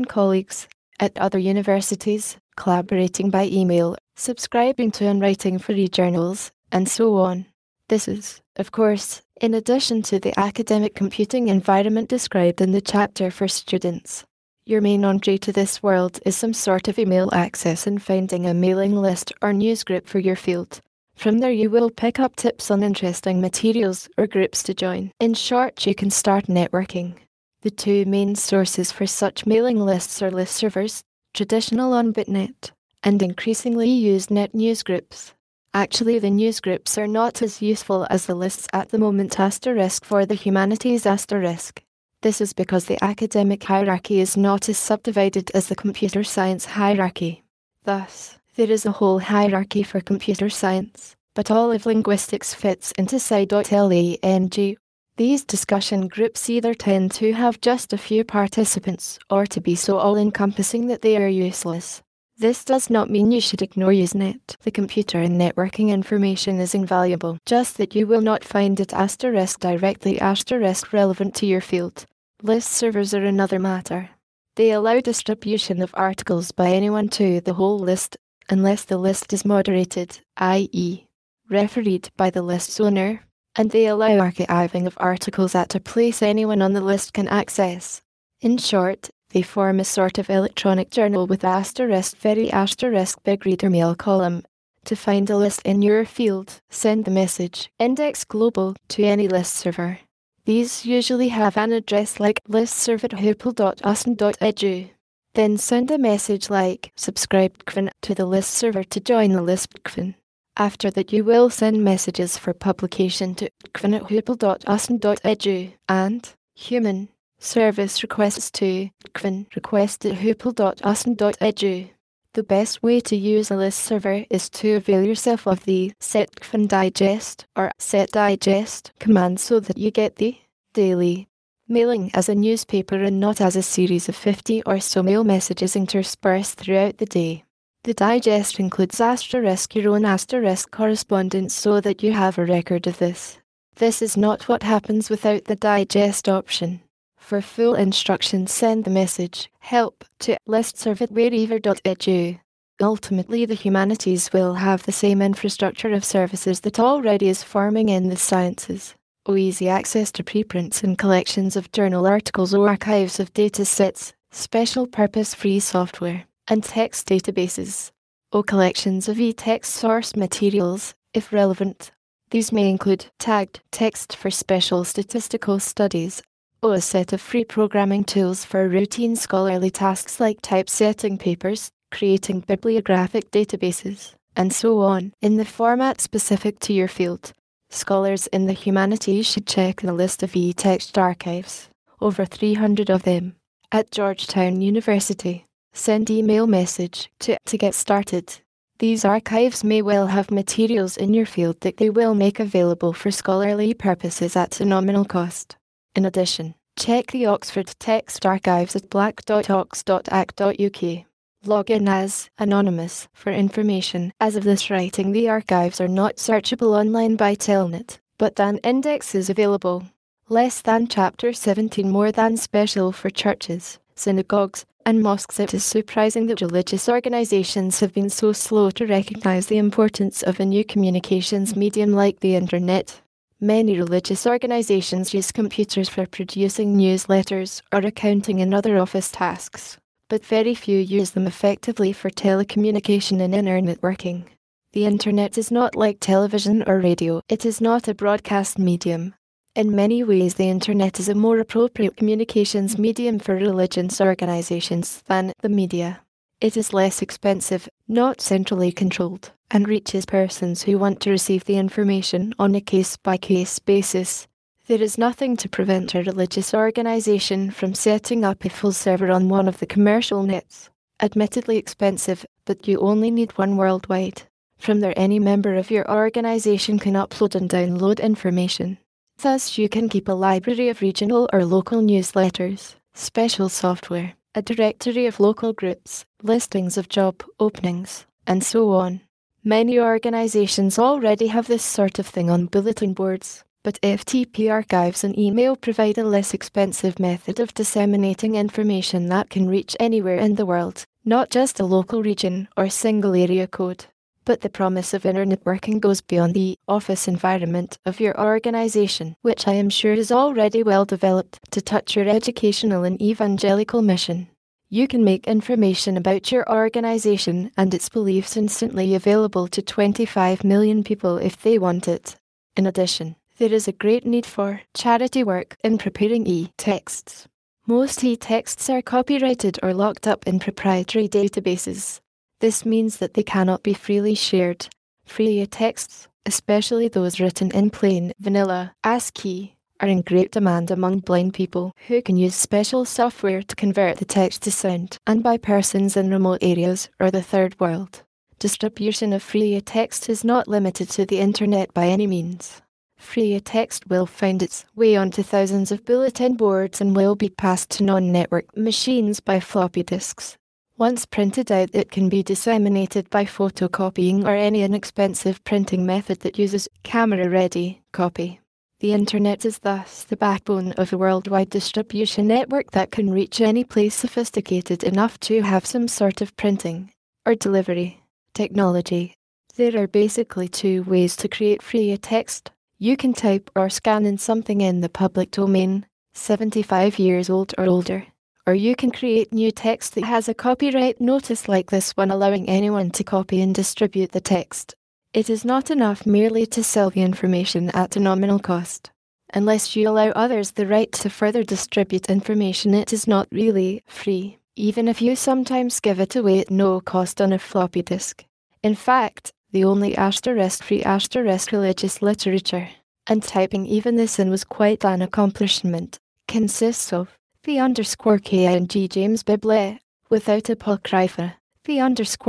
[SPEAKER 1] colleagues, at other universities, collaborating by email, subscribing to and writing for e-journals, and so on. This is, of course, in addition to the academic computing environment described in the chapter for students. Your main entry to this world is some sort of email access and finding a mailing list or newsgroup for your field. From there you will pick up tips on interesting materials or groups to join. In short, you can start networking. The two main sources for such mailing lists are listservers, traditional on Bitnet, and increasingly Usenet newsgroups. Actually, the newsgroups are not as useful as the lists at the moment for the humanities This is because the academic hierarchy is not as subdivided as the computer science hierarchy. Thus, there is a whole hierarchy for computer science, but all of linguistics fits into sci.lang. These discussion groups either tend to have just a few participants or to be so all-encompassing that they are useless. This does not mean you should ignore Usenet. The computer and networking information is invaluable, just that you will not find it *directly *relevant to your field. List servers are another matter. They allow distribution of articles by anyone to the whole list, unless the list is moderated, i.e., refereed by the list's owner, and they allow archiving of articles at a place anyone on the list can access. In short, they form a sort of electronic journal with *big reader mail column. To find a list in your field, send the message index global to any list server. These usually have an address like listserv@hoople.usn.edu. Then send a message like subscribe Goodwin to the list server to join the list Goodwin. After that you will send messages for publication to goodwin@hoople.usn.edu and human service requests to Goodwin request@hoople.usn.edu. The best way to use a list server is to avail yourself of the set Goodwin digest or set digest command so that you get the daily mailing as a newspaper and not as a series of 50 or so mail messages interspersed throughout the day. The digest includes your own correspondence so that you have a record of this. This is not what happens without the digest option. For full instructions send the message help to listserv@wherever.edu. Ultimately the humanities will have the same infrastructure of services that already is forming in the sciences. Easy access to preprints and collections of journal articles or archives of data sets, special purpose free software, and text databases. Collections of e-text source materials, if relevant. These may include tagged text for special statistical studies, a set of free programming tools for routine scholarly tasks like typesetting papers, creating bibliographic databases, and so on, in the format specific to your field. Scholars in the humanities should check the list of e-text archives, over 300 of them, at Georgetown University. Send email message to get started. These archives may well have materials in your field that they will make available for scholarly purposes at a nominal cost. In addition, check the Oxford Text Archives at black.ox.ac.uk. Log in as anonymous for information. As of this writing, the archives are not searchable online by Telnet, but an index is available. Less than Chapter 17 more than special for churches, synagogues, and mosques. It is surprising that religious organizations have been so slow to recognize the importance of a new communications medium like the internet. Many religious organizations use computers for producing newsletters or accounting and other office tasks, but very few use them effectively for telecommunication and networking. The internet is not like television or radio. It is not a broadcast medium. In many ways, the internet is a more appropriate communications medium for religious organizations than the media. It is less expensive, not centrally controlled, and reaches persons who want to receive the information on a case-by-case basis. There is nothing to prevent a religious organization from setting up a full server on one of the commercial nets. Admittedly expensive, but you only need one worldwide. From there, any member of your organization can upload and download information. Thus, you can keep a library of regional or local newsletters, special software, a directory of local groups, listings of job openings, and so on. Many organizations already have this sort of thing on bulletin boards, but FTP archives and email provide a less expensive method of disseminating information that can reach anywhere in the world, not just a local region or single area code. But the promise of internet working goes beyond the office environment of your organization, which I am sure is already well developed, to touch your educational and evangelical mission. You can make information about your organization and its beliefs instantly available to 25 million people if they want it. In addition, there is a great need for charity work in preparing e-texts. Most e-texts are copyrighted or locked up in proprietary databases. This means that they cannot be freely shared. Free texts, especially those written in plain vanilla ASCII, are in great demand among blind people who can use special software to convert the text to sound, and by persons in remote areas or the third world. Distribution of free text is not limited to the internet by any means. Free text will find its way onto thousands of bulletin boards and will be passed to non-network machines by floppy disks. Once printed out, it can be disseminated by photocopying or any inexpensive printing method that uses camera-ready copy. The Internet is thus the backbone of a worldwide distribution network that can reach any place sophisticated enough to have some sort of printing or delivery technology. There are basically two ways to create free text. You can type or scan in something in the public domain, 75 years old or older. Or you can create new text that has a copyright notice like this one, allowing anyone to copy and distribute the text. It is not enough merely to sell the information at a nominal cost. Unless you allow others the right to further distribute information, it is not really free, even if you sometimes give it away at no cost on a floppy disk. In fact, the only *free religious literature, and typing even this in was quite an accomplishment, consists of the _King James Bible, without apocrypha, the _Quran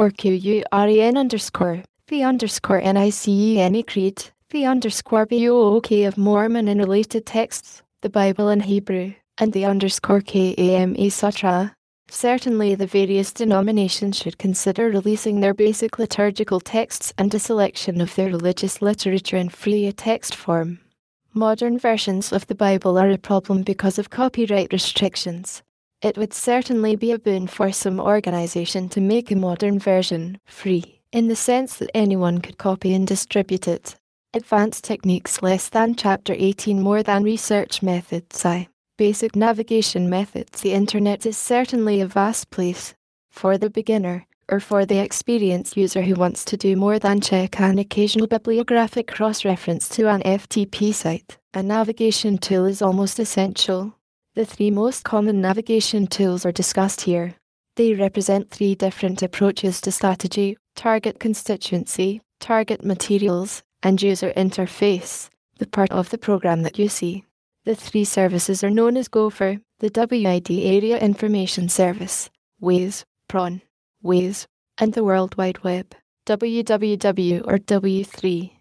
[SPEAKER 1] the _Nicene Creed, the _Book of Mormon and related texts, the Bible in Hebrew, and the _Kame Sutra. Certainly the various denominations should consider releasing their basic liturgical texts and a selection of their religious literature in free text form. Modern versions of the Bible are a problem because of copyright restrictions. It would certainly be a boon for some organization to make a modern version free, in the sense that anyone could copy and distribute it. Advanced techniques less than Chapter 18 more than research methods Basic navigation methods. The Internet is certainly a vast place. For the beginner, or for the experienced user who wants to do more than check an occasional bibliographic cross-reference to an FTP site, a navigation tool is almost essential. The three most common navigation tools are discussed here. They represent three different approaches to strategy: target constituency, target materials, and user interface, the part of the program that you see. The three services are known as Gopher, the WID Area Information Service, Waze, Prawn, Waze, and the World Wide Web, WWW or W3.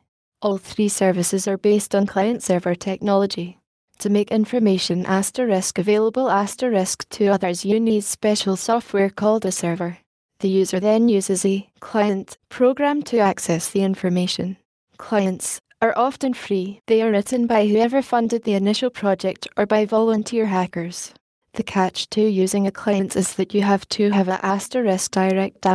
[SPEAKER 1] All three services are based on client-server technology. To make information available to others, you need special software called a server. The user then uses a client program to access the information. Clients are often free. They are written by whoever funded the initial project or by volunteer hackers. The catch to using a client is that you have to have a direct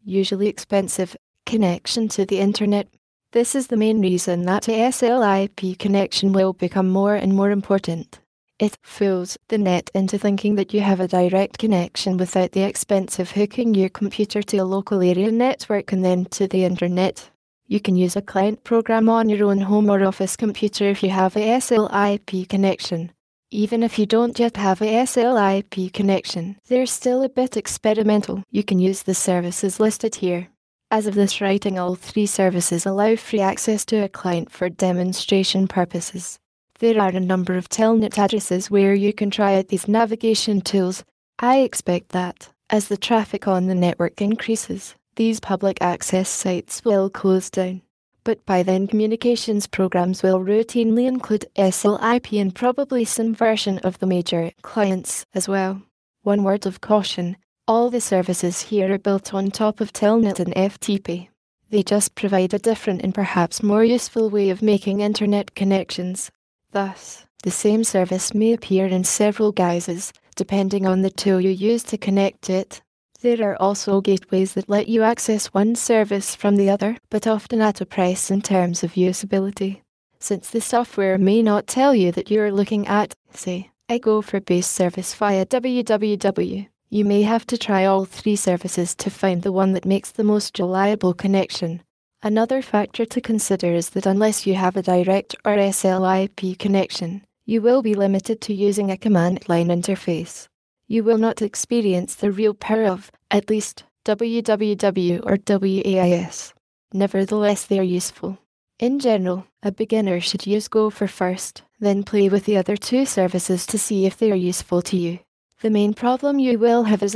[SPEAKER 1] usually expensive, connection to the Internet. This is the main reason that a SLIP connection will become more and more important. It fools the net into thinking that you have a direct connection without the expense of hooking your computer to a local area network and then to the Internet. You can use a client program on your own home or office computer if you have a SLIP connection. Even if you don't yet have a SLIP connection, they're still a bit experimental. You can use the services listed here. As of this writing, all three services allow free access to a client for demonstration purposes. There are a number of telnet addresses where you can try out these navigation tools. I expect that, as the traffic on the network increases, these public access sites will close down. But by then communications programs will routinely include SLIP and probably some version of the major clients as well. One word of caution: all the services here are built on top of Telnet and FTP. They just provide a different and perhaps more useful way of making Internet connections. Thus, the same service may appear in several guises, depending on the tool you use to connect to it. There are also gateways that let you access one service from the other, but often at a price in terms of usability. Since the software may not tell you that you're looking at, say, a Gopher-based service via www, you may have to try all three services to find the one that makes the most reliable connection. Another factor to consider is that unless you have a direct or SLIP connection, you will be limited to using a command line interface. You will not experience the real power of, at least, WWW or WAIS. Nevertheless, they are useful. In general, a beginner should use Gopher first, then play with the other two services to see if they are useful to you. The main problem you will have is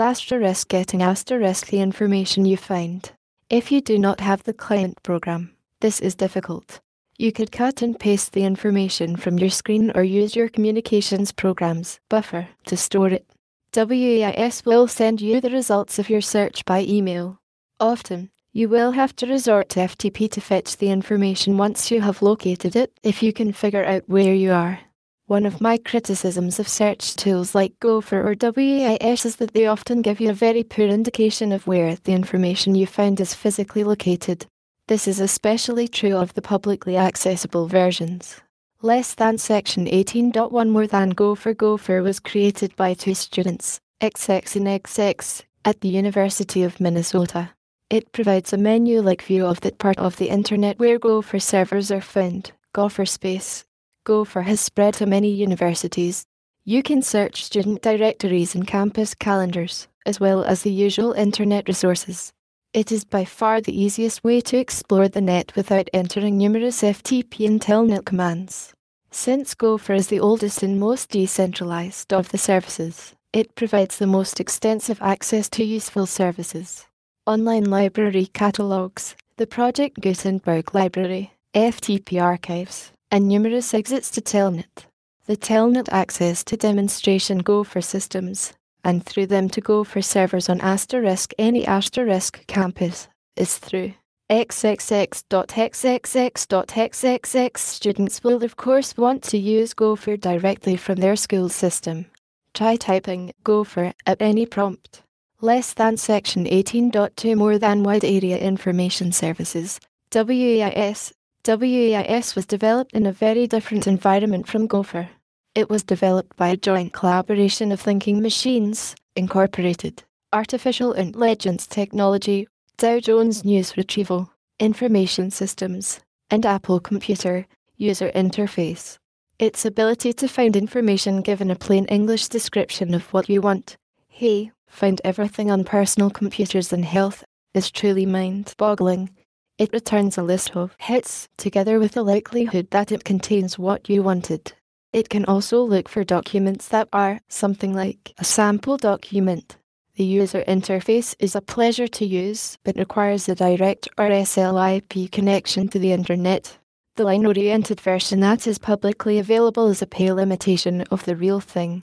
[SPEAKER 1] getting the information you find. If you do not have the client program, this is difficult. You could cut and paste the information from your screen or use your communications program's buffer to store it. WAIS will send you the results of your search by email. Often, You will have to resort to FTP to fetch the information once you have located it, if you can figure out where you are. One of my criticisms of search tools like Gopher or WAIS is that they often give you a very poor indication of where the information you found is physically located. This is especially true of the publicly accessible versions. Less than section 18.1 more than Gopher. Gopher was created by two students, XX and XX, at the University of Minnesota. It provides a menu-like view of that part of the internet where Gopher servers are found. Gopher Space. Gopher has spread to many universities. You can search student directories and campus calendars, as well as the usual internet resources. It is by far the easiest way to explore the net without entering numerous FTP and telnet commands. Since Gopher is the oldest and most decentralized of the services, it provides the most extensive access to useful services. Online library catalogs, the Project Gutenberg Library, FTP archives, and numerous exits to telnet. The telnet access to demonstration Gopher systems, and through them to Gopher servers on any campus, is through xxx.xxx.xxx. Students will of course want to use Gopher directly from their school system. Try typing Gopher at any prompt. Less than section 18.2 more than wide area information services, WAIS. WAIS was developed in a very different environment from Gopher. It was developed by a joint collaboration of Thinking Machines, Incorporated, Artificial Intelligence Technology, Dow Jones News Retrieval, Information Systems, and Apple Computer User Interface. Its ability to find information given a plain English description of what you want, hey, find everything on personal computers and health, is truly mind-boggling. It returns a list of hits, together with the likelihood that it contains what you wanted. It can also look for documents that are something like a sample document. The user interface is a pleasure to use, but requires a direct RSLIP connection to the internet. The line-oriented version that is publicly available is a pale imitation of the real thing.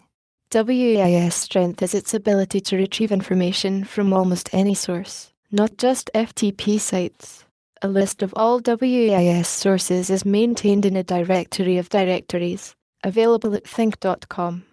[SPEAKER 1] WAIS' strength is its ability to retrieve information from almost any source, not just FTP sites. A list of all WAIS sources is maintained in a directory of directories, available at think.com.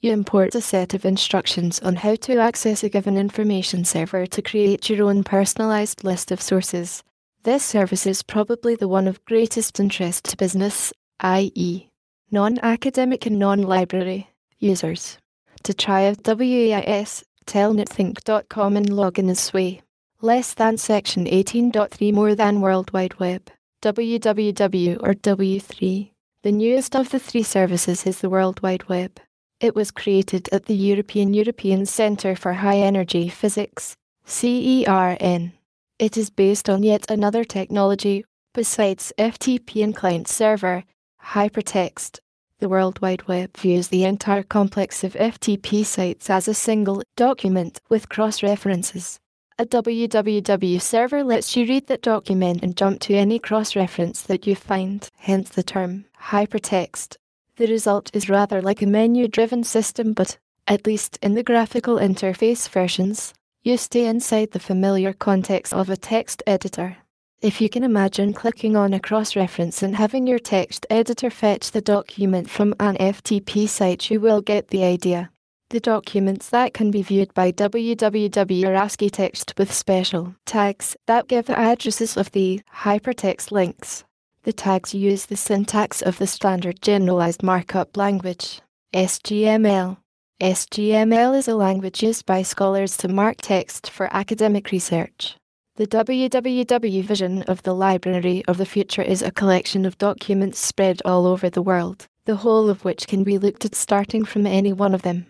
[SPEAKER 1] You import a set of instructions on how to access a given information server to create your own personalized list of sources. This service is probably the one of greatest interest to business, i.e., non-academic and non-library users. To try out WAIS, telnetthink.com and log in this way. Less than section 18.3 more than World Wide Web, www or W3. The newest of the three services is the World Wide Web. It was created at the European Centre for High Energy Physics, CERN. It is based on yet another technology, besides FTP and client-server, hypertext. The World Wide Web views the entire complex of FTP sites as a single document with cross-references. A www server lets you read that document and jump to any cross-reference that you find, hence the term hypertext. The result is rather like a menu-driven system, but, at least in the graphical interface versions, you stay inside the familiar context of a text editor. If you can imagine clicking on a cross-reference and having your text editor fetch the document from an FTP site, you will get the idea. The documents that can be viewed by www are ASCII text with special tags that give the addresses of the hypertext links. The tags use the syntax of the Standard Generalized Markup Language, SGML. SGML is a language used by scholars to mark text for academic research. The www vision of the Library of the Future is a collection of documents spread all over the world, the whole of which can be looked at starting from any one of them.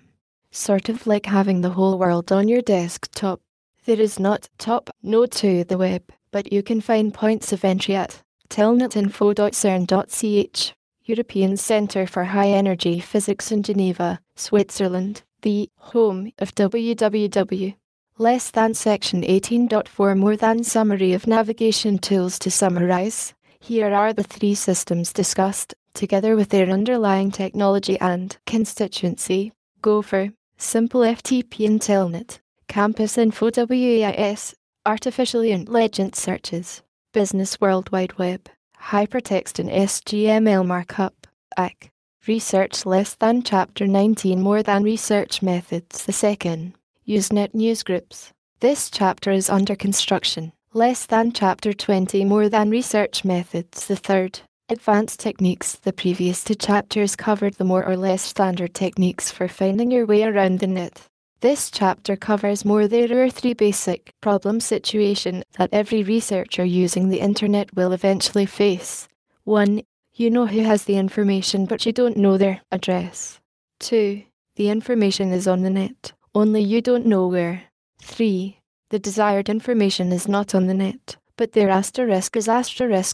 [SPEAKER 1] Sort of like having the whole world on your desktop. There is not top node to the web, but you can find points of entry at telnetinfo.cern.ch, European Centre for High Energy Physics in Geneva, Switzerland, the home of www. Less than section 18.4 more than summary of navigation tools. To summarize, here are the three systems discussed, together with their underlying technology and constituency: Gopher, Simple FTP and Telnet, Campus Info WAIS, artificial intelligence searches, business World Wide Web, hypertext and HTML markup, AC. Research less than Chapter 19 more than research methods. The second, Usenet newsgroups. This chapter is under construction. Less than Chapter 20 more than research methods. The third, advanced techniques. The previous two chapters covered the more or less standard techniques for finding your way around the net. This chapter covers more. There are three basic problem situations that every researcher using the internet will eventually face. 1. You know who has the information but you don't know their address. 2. The information is on the net, only you don't know where. 3. The desired information is not on the net, but there is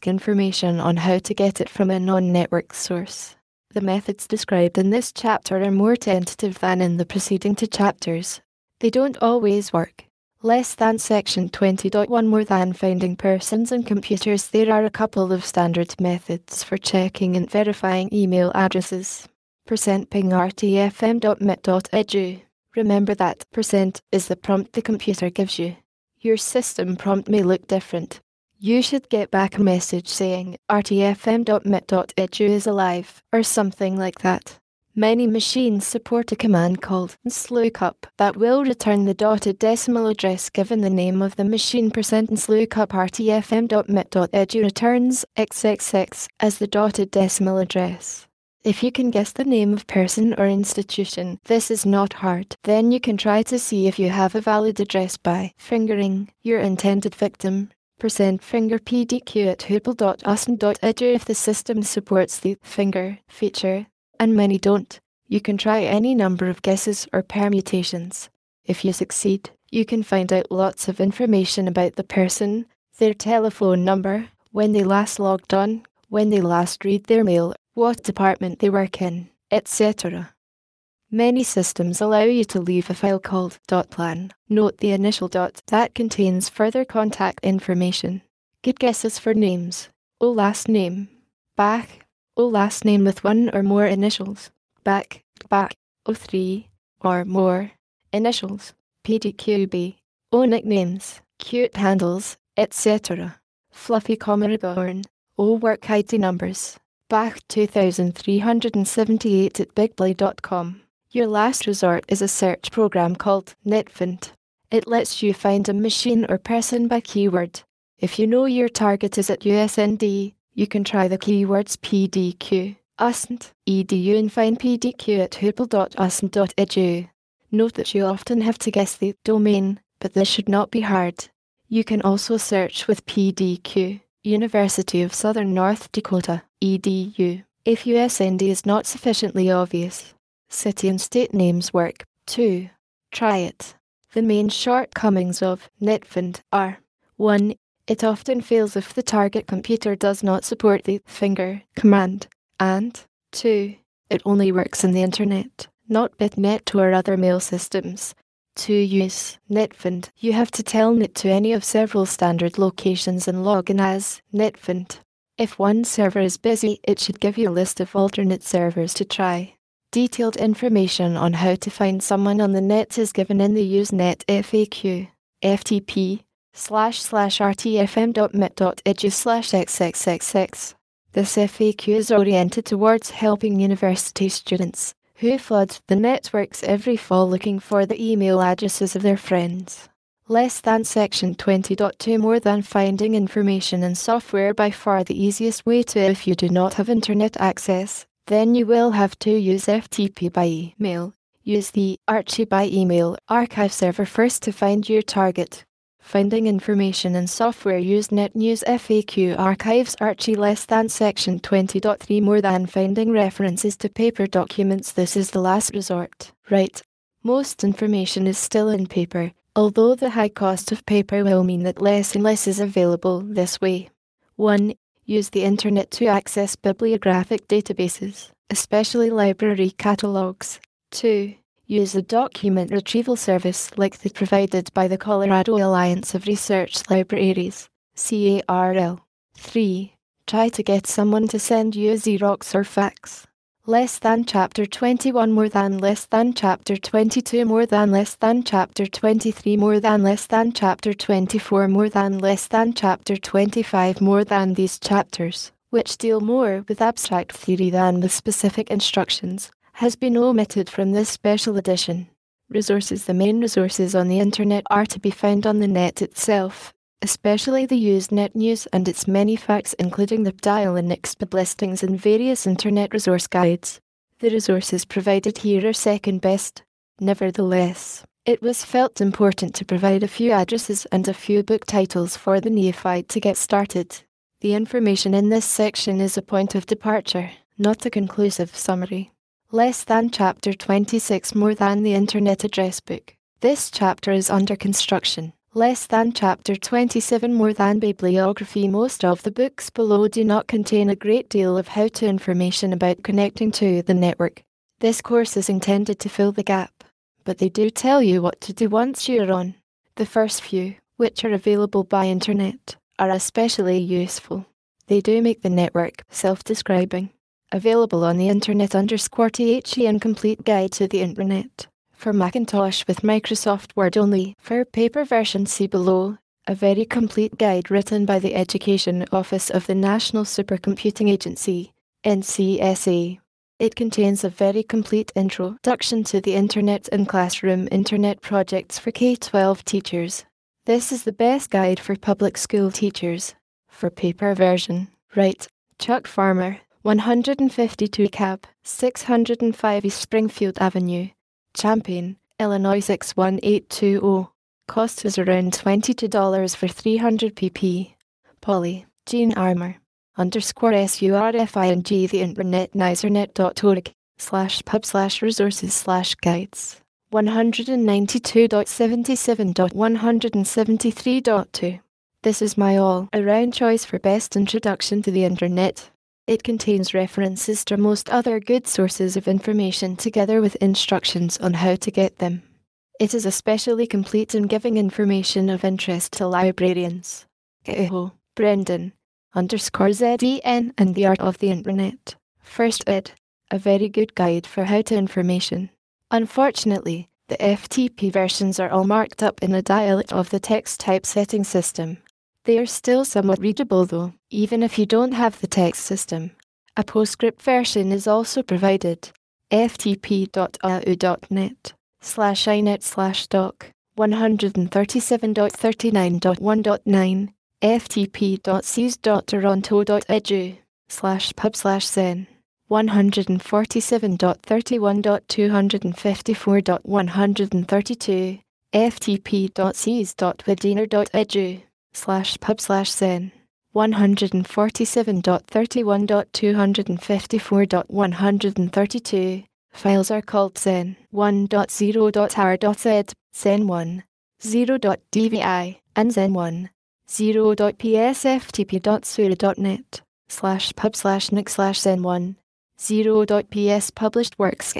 [SPEAKER 1] information on how to get it from a non-network source. The methods described in this chapter are more tentative than in the preceding two chapters. They don't always work. Less than Section 20.1 more than finding persons and computers. There are a couple of standard methods for checking and verifying email addresses. %ping rtfm.mit.edu. Remember that % is the prompt the computer gives you. Your system prompt may look different. You should get back a message saying rtfm.mit.edu is alive or something like that. Many machines support a command called slookup that will return the dotted decimal address given the name of the machine. %slookup rtfm.mit.edu returns xxx as the dotted decimal address. If you can guess the name of person or institution, this is not hard. Then you can try to see if you have a valid address by fingering your intended victim. %finger pdq@hoople.usn.edu if the system supports the finger feature, and many don't. You can try any number of guesses or permutations. If you succeed, you can find out lots of information about the person, their telephone number, when they last logged on, when they last read their mail, what department they work in, etc. Many systems allow you to leave a file called .plan. Note the initial dot that contains further contact information. Good guesses for names. O last name. Back. O last name with one or more initials. Back. O3 or more initials. PDQB. O nicknames. Cute handles, etc. Fluffy Commerborn. O work ID numbers. Back 2378 at bigblay.com. Your last resort is a search program called NetFind. It lets you find a machine or person by keyword. If you know your target is at USND, you can try the keywords PDQ, USNT, EDU and find PDQ at hoople.usn.edu. Note that you often have to guess the domain, but this should not be hard. You can also search with PDQ, University of Southern North Dakota, EDU, if USND is not sufficiently obvious. City and state names work, too. Try it. The main shortcomings of NetFind are 1. It often fails if the target computer does not support the finger command, and 2. It only works in the internet, not BitNet or other mail systems. To use NetFind, you have to telnet to any of several standard locations and log in as NetFind. If one server is busy, it should give you a list of alternate servers to try. Detailed information on how to find someone on the net is given in the Usenet FAQ, ftp/rtfm.mit.edu/xxxx. This FAQ is oriented towards helping university students who flood the networks every fall looking for the email addresses of their friends. Less than Section 20.2 more than finding information in software. By far the easiest way to if you do not have internet access. Then you will have to use FTP by email. Use the Archie by email archive server first to find your target. Finding information in software. Usenet News FAQ archives Archie. Less than Section 20.3 more than finding references to paper documents. This is the last resort. Right. Most information is still in paper, although the high cost of paper will mean that less and less is available this way. 1. Use the internet to access bibliographic databases, especially library catalogs. 2. Use a document retrieval service like the provided by the Colorado Alliance of Research Libraries, CARL. 3. Try to get someone to send you a Xerox or fax. less than chapter 21 more than less than chapter 22 more than less than chapter 23 more than less than chapter 24 more than less than chapter 25 more than these chapters, which deal more with abstract theory than with specific instructions, has been omitted from this special edition. Resources. The main resources on the internet are to be found on the net itself, especially the Usenet News and its many facts, including the dial and Nextpad listings and various internet resource guides. The resources provided here are second best. Nevertheless, it was felt important to provide a few addresses and a few book titles for the neophyte to get started. The information in this section is a point of departure, not a conclusive summary. Less than chapter 26 more than the Internet Address Book. This chapter is under construction. Less than chapter 27 more than bibliography. Most of the books below do not contain a great deal of how-to information about connecting to the network. This course is intended to fill the gap, but they do tell you what to do once you're on. The first few, which are available by internet, are especially useful. They do make the network self-describing. Available on the Internet_THE Complete Guide to the Internet. For Macintosh with Microsoft Word only. For paper version, see below. A very complete guide written by the Education Office of the National Supercomputing Agency, NCSA. It contains a very complete introduction to the Internet and classroom Internet projects for K-12 teachers. This is the best guide for public school teachers. For paper version, write Chuck Farmer, 152 Cab, 605 East Springfield Avenue, Champaign, Illinois 61820. Cost is around $22 for 300 pp. Polly, Jean Armour, _SURFING the Internet nicernet.org/pub/resources/guides. 192.77.173.2. This is my all-around choice for best introduction to the Internet. It contains references to most other good sources of information together with instructions on how to get them. It is especially complete in giving information of interest to librarians. Brendan, _ZEN and the Art of the Internet. First ed. A very good guide for how-to information. Unfortunately, the FTP versions are all marked up in a dialect of the text typesetting system. They are still somewhat readable though, even if you don't have the text system. A PostScript version is also provided. ftp.au.net/inet/doc 137.39.1.9 ftp.cs.toronto.edu/pub/zen 147.31.254.132 ftp.cs.widener.edu/pub/zen 147.31.254.132. Files are called Zen 1.0.r.z, Zen 1, 0.dvi, and Zen 1, 0.psftp.sura.net/pub/nic/Zen 1, 0.ps published works.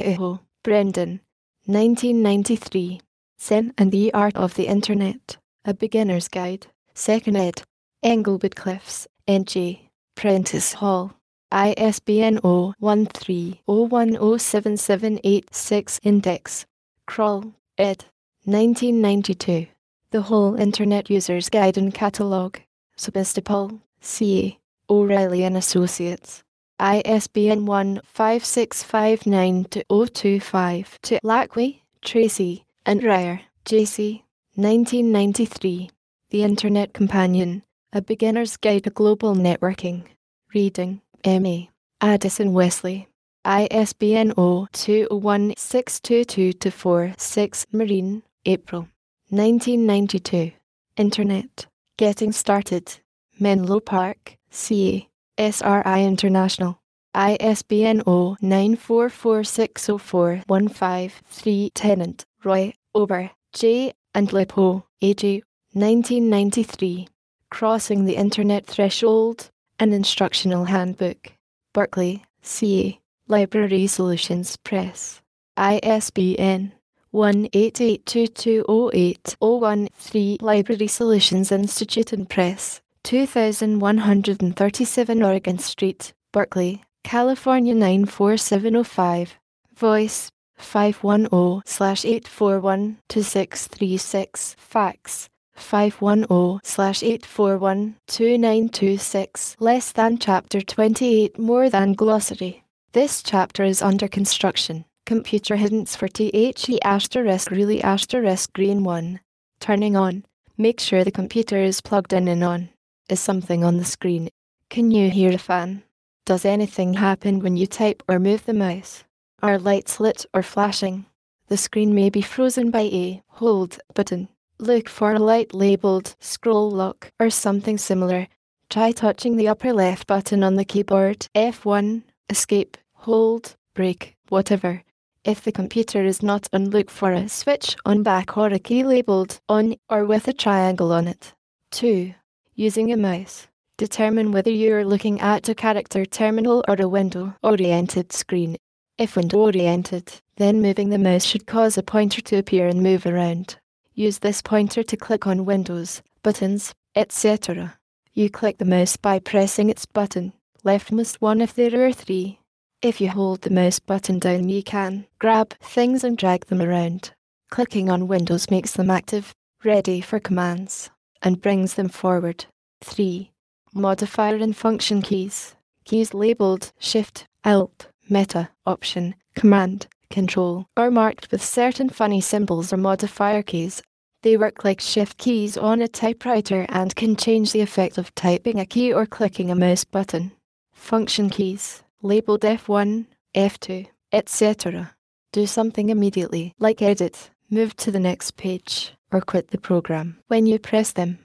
[SPEAKER 1] Brendan, 1993. Zen and the Art of the Internet. A Beginner's Guide. Second ed. Englewood Cliffs, N.J. Prentice Hall. ISBN 0-13-010778-6. Index. Kroll, ed. 1992. The Whole Internet User's Guide and Catalogue. Sebastopol, CA. O'Reilly and Associates. ISBN 1-5659-025-2. Lackway, Tracy, and Ryer, J.C. 1993. The Internet Companion. A Beginner's Guide to Global Networking. Reading, M.A. Addison Wesley. ISBN 0-201-622-46. Marine, April. 1992. Internet. Getting Started. Menlo Park, CA. SRI International. ISBN 0-944604153. Tennant, Roy, Ober, J. and Lipo, A.J. 1993. Crossing the Internet Threshold. An Instructional Handbook. Berkeley, CA. Library Solutions Press. ISBN 1-882208-013. Library Solutions Institute and Press. 2137 Oregon Street, Berkeley, California 94705. Voice 510/841-2636. Fax 510/841-2926. Less than chapter 28. More than glossary. This chapter is under construction. Computer hints for *really green 1. Turning on. Make sure the computer is plugged in and on. Is something on the screen? Can you hear a fan? Does anything happen when you type or move the mouse? Are lights lit or flashing? The screen may be frozen by a hold button. Look for a light labeled scroll lock or something similar. Try touching the upper left button on the keyboard. F1, escape, hold, break, whatever. If the computer is not on, look for a switch on back or a key labeled on or with a triangle on it. 2. Using a mouse. Determine whether you are looking at a character terminal or a window-oriented screen. If window-oriented, then moving the mouse should cause a pointer to appear and move around. Use this pointer to click on windows, buttons, etc. You click the mouse by pressing its button, leftmost one if there are 3. If you hold the mouse button down, you can grab things and drag them around. Clicking on windows makes them active, ready for commands, and brings them forward. 3. Modifier and function keys. Keys labeled Shift, Alt, Meta, Option, Command, Control are marked with certain funny symbols or modifier keys. They work like shift keys on a typewriter and can change the effect of typing a key or clicking a mouse button. Function keys, labeled F1, F2, etc. Do something immediately, like edit, move to the next page, or quit the program when you press them.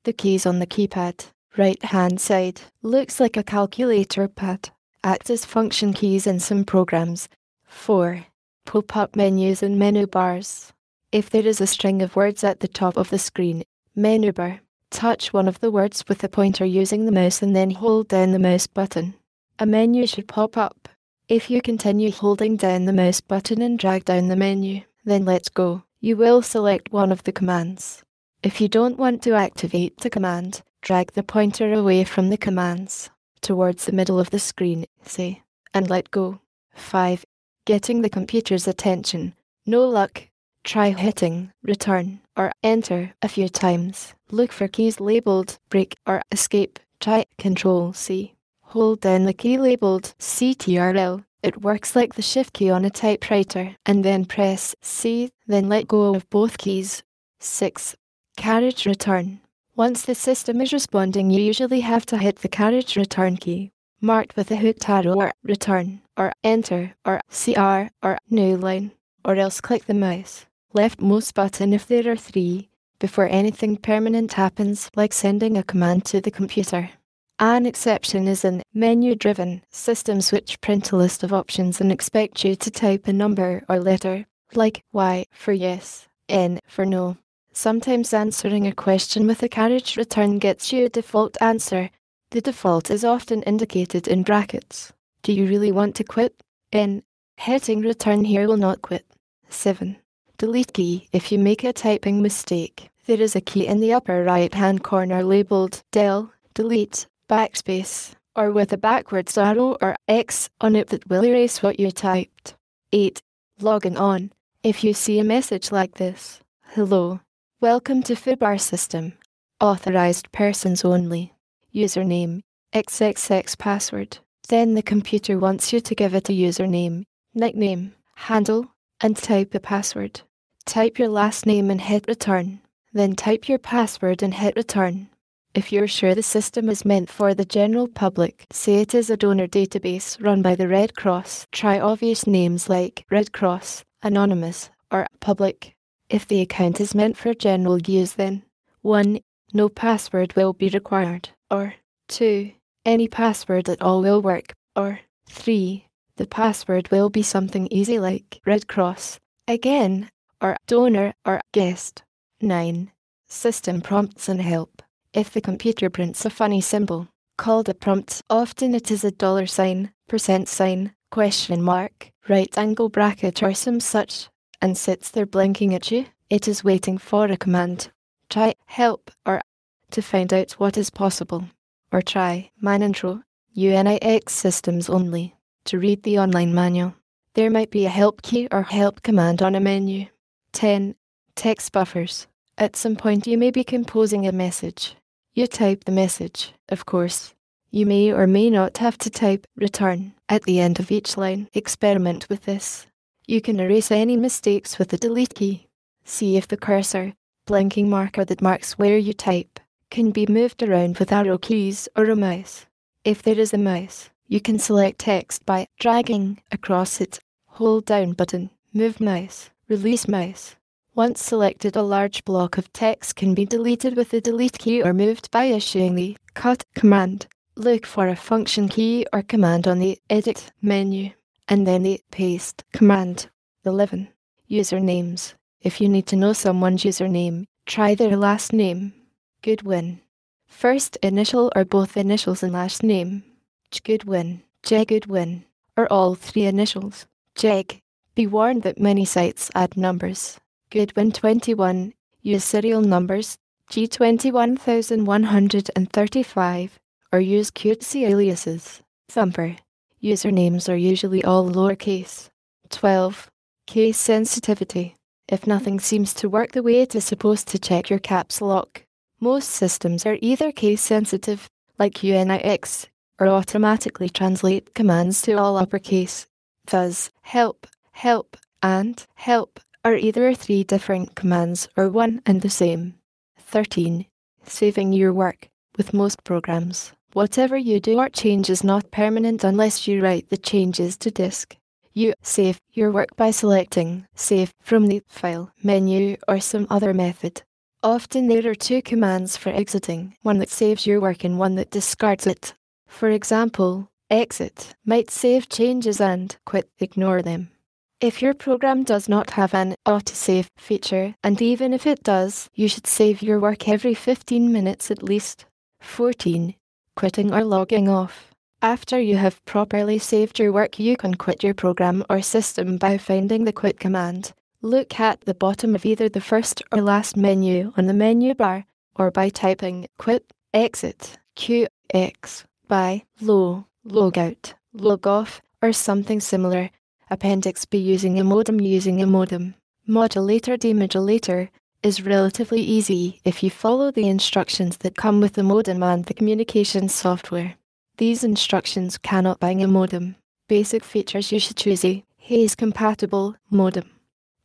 [SPEAKER 1] The keys on the keypad, right-hand side, looks like a calculator pad. Act as function keys in some programs. 4. Pop-up menus and menu bars. If there is a string of words at the top of the screen, menu bar, touch one of the words with the pointer using the mouse and then hold down the mouse button. A menu should pop up. If you continue holding down the mouse button and drag down the menu, then let go. You will select one of the commands. If you don't want to activate the command, drag the pointer away from the commands, towards the middle of the screen, say, and let go. 5. Getting the computer's attention. No luck? Try hitting return or enter a few times. Look for keys labeled break or escape. Try Ctrl-C. Hold down the key labeled CTRL. It works like the shift key on a typewriter. And then press C, then let go of both keys. 6. Carriage return. Once the system is responding, you usually have to hit the carriage return key, marked with a hooked arrow or return, or enter, or CR, or new line, or else click the mouse leftmost button if there are 3, before anything permanent happens, like sending a command to the computer. An exception is in menu-driven systems which print a list of options and expect you to type a number or letter, like Y for yes, N for no. Sometimes answering a question with a carriage return gets you a default answer. The default is often indicated in brackets. Do you really want to quit? N. Hitting return here will not quit. 7. Delete key. If you make a typing mistake, there is a key in the upper right-hand corner labeled Del, Delete, Backspace, or with a backwards arrow or X on it that will erase what you typed. 8. Logging on. If you see a message like this, hello. Welcome to FooBar system. Authorized persons only. Username, XXX password. Then the computer wants you to give it a username, nickname, handle, and type a password. Type your last name and hit return. Then type your password and hit return. If you're sure the system is meant for the general public, say it is a donor database run by the Red Cross, try obvious names like Red Cross, Anonymous, or Public. If the account is meant for general use, then 1. No password will be required, or 2. Any password at all will work, or 3. The password will be something easy like Red Cross, again, or donor or guest. 9. System prompts and help. If the computer prints a funny symbol, called a prompt, often it is a $sign, %sign, question mark, right angle bracket or some such, and sits there blinking at you, it is waiting for a command. Try help or to find out what is possible. Or try man intro. UNIX systems only. To read the online manual, there might be a help key or help command on a menu. 10. Text buffers. At some point you may be composing a message. You type the message, of course. You may or may not have to type return at the end of each line. Experiment with this. You can erase any mistakes with the delete key. See if the cursor, blinking marker that marks where you type, can be moved around with arrow keys or a mouse. If there is a mouse, you can select text by dragging across it. Hold down button, move mouse, release mouse. Once selected, a large block of text can be deleted with the delete key or moved by issuing the cut command. Look for a function key or command on the edit menu, and then the paste command. 11. Usernames. If you need to know someone's username, try their last name. Goodwin. First initial or both initials and last name. Goodwin, J. Goodwin, or all three initials. Jeg. Be warned that many sites add numbers. Goodwin 21. Use serial numbers G21135, or use cutesy aliases. Thumper. Usernames are usually all lowercase. 12. Case sensitivity. If nothing seems to work the way it is supposed to, check your caps lock. Most systems are either case sensitive, like UNIX, or automatically translate commands to all uppercase. Thus, help, and help are either three different commands or one and the same. 13. Saving your work. With most programs, whatever you do or change is not permanent unless you write the changes to disk. You save your work by selecting Save from the File menu or some other method. Often there are two commands for exiting, one that saves your work and one that discards it. For example, exit might save changes and quit ignore them. If your program does not have an autosave feature, and even if it does, you should save your work every 15 minutes at least. 14. Quitting or logging off. After you have properly saved your work, you can quit your program or system by finding the quit command. Look at the bottom of either the first or last menu on the menu bar, or by typing quit, exit, QX, by logout, logoff, or something similar. Appendix B. Using a modem. Modulator demodulator is relatively easy if you follow the instructions that come with the modem and the communications software. These instructions cannot bang a modem. Basic features: you should choose a Hayes-compatible modem.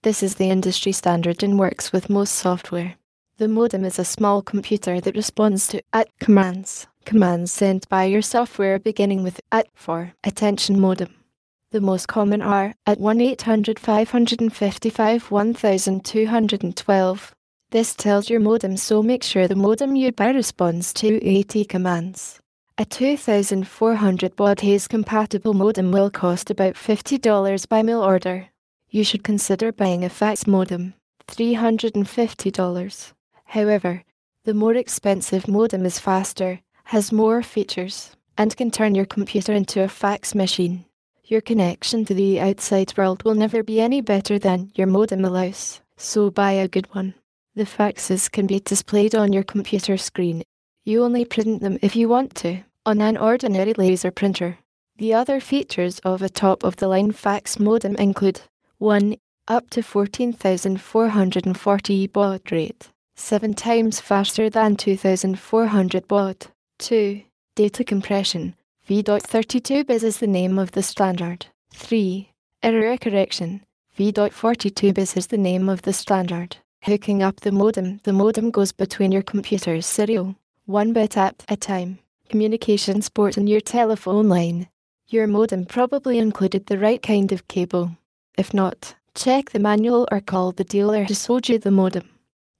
[SPEAKER 1] This is the industry standard and works with most software. The modem is a small computer that responds to commands sent by your software beginning with for attention modem. The most common are at 1-800-555-1212. This tells your modem, so make sure the modem you buy responds to AT commands. A 2400 baud Hayes-compatible modem will cost about $50 by mail order. You should consider buying a fax modem, $350. However, the more expensive modem is faster, has more features, and can turn your computer into a fax machine. Your connection to the outside world will never be any better than your modem allows, so buy a good one. The faxes can be displayed on your computer screen. You only print them if you want to, on an ordinary laser printer. The other features of a top-of-the-line fax modem include 1. Up to 14,440 baud rate, 7 times faster than 2,400 baud. 2. Data compression. V.32 bis is the name of the standard. 3. Error correction. V.42 bis is the name of the standard. Hooking up the modem goes between your computer's serial, 1 bit at a time, communications port and your telephone line. Your modem probably included the right kind of cable. If not, check the manual or call the dealer who sold you the modem.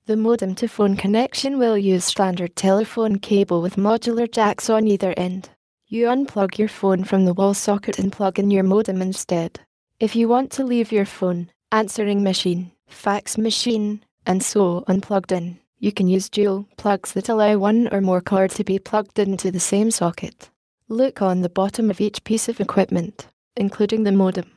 [SPEAKER 1] The modem to phone connection will use standard telephone cable with modular jacks on either end. You unplug your phone from the wall socket and plug in your modem instead. If you want to leave your phone, answering machine, fax machine, and so unplugged in, you can use dual plugs that allow one or more cords to be plugged into the same socket. Look on the bottom of each piece of equipment, including the modem.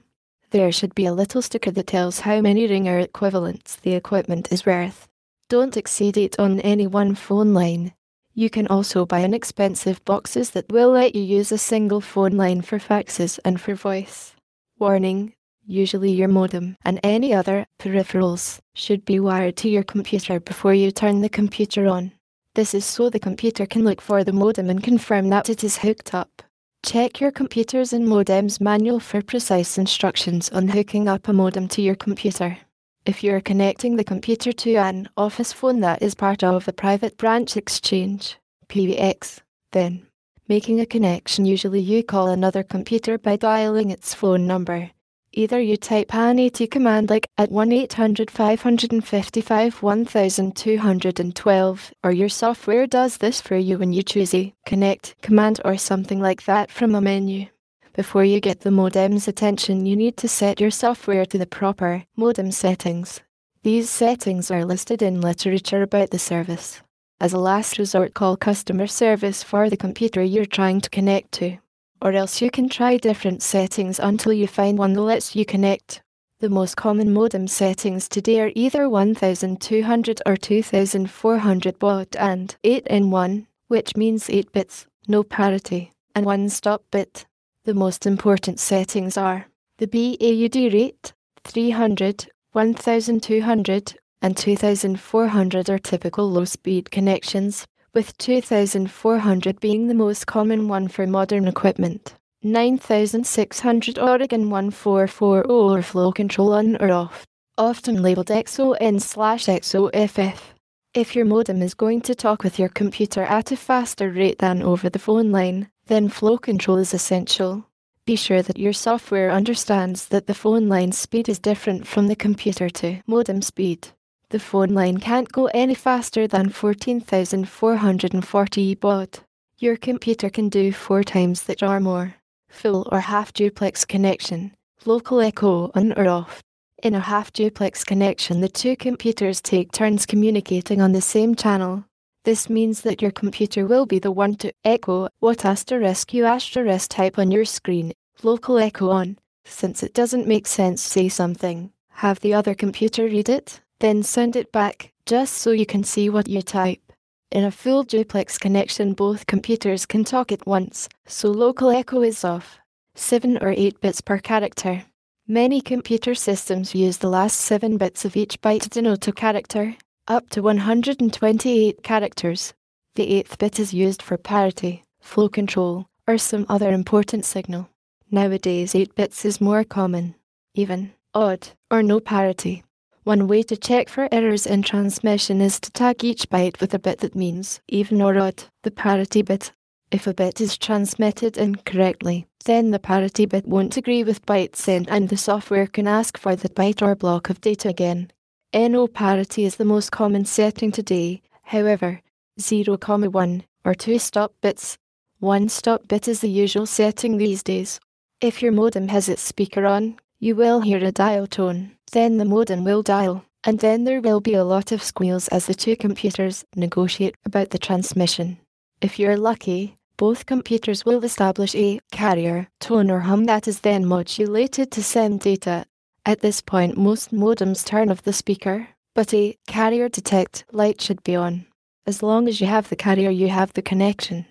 [SPEAKER 1] There should be a little sticker that tells how many ringer equivalents the equipment is worth. Don't exceed it on any one phone line. You can also buy inexpensive boxes that will let you use a single phone line for faxes and for voice. Warning: usually your modem and any other peripherals should be wired to your computer before you turn the computer on. This is so the computer can look for the modem and confirm that it is hooked up. Check your computer's and modem's manual for precise instructions on hooking up a modem to your computer. If you are connecting the computer to an office phone that is part of a private branch exchange, PBX, then making a connection, usually you call another computer by dialing its phone number. Either you type an AT command like at 1-800-555-1212, or your software does this for you when you choose a connect command or something like that from a menu. Before you get the modem's attention, you need to set your software to the proper modem settings. These settings are listed in literature about the service. As a last resort, call customer service for the computer you're trying to connect to. Or else you can try different settings until you find one that lets you connect. The most common modem settings today are either 1200 or 2400 baud and 8-in-1, which means 8 bits, no parity, and 1 stop bit. The most important settings are the BAUD rate, 300, 1200, and 2400 are typical low-speed connections, with 2400 being the most common one for modern equipment. 9600 Oregon 1440 or flow control on or off, often labeled XON/XOFF. If your modem is going to talk with your computer at a faster rate than over the phone line, then flow control is essential. Be sure that your software understands that the phone line speed is different from the computer to modem speed. The phone line can't go any faster than 14,440 baud. Your computer can do 4 times that or more. Full or half duplex connection, local echo on or off. In a half duplex connection, the two computers take turns communicating on the same channel. This means that your computer will be the one to echo what *you type on your screen, local echo on. Since it doesn't make sense, say something, have the other computer read it, then send it back, just so you can see what you type. In a full duplex connection, both computers can talk at once, so local echo is off. 7 or 8 bits per character. Many computer systems use the last 7 bits of each byte to denote a character, up to 128 characters. The 8th bit is used for parity, flow control, or some other important signal. Nowadays 8 bits is more common. Even, odd, or no parity. One way to check for errors in transmission is to tag each byte with a bit that means even or odd, the parity bit. If a bit is transmitted incorrectly, then the parity bit won't agree with byte sent and the software can ask for the byte or block of data again. NO parity is the most common setting today, however, 0,1 or 2 stop bits. 1 stop bit is the usual setting these days. If your modem has its speaker on, you will hear a dial tone, then the modem will dial, and then there will be a lot of squeals as the two computers negotiate about the transmission. If you're lucky, both computers will establish a carrier tone or hum that is then modulated to send data. At this point, most modems turn off the speaker, but a carrier detect light should be on. As long as you have the carrier, you have the connection.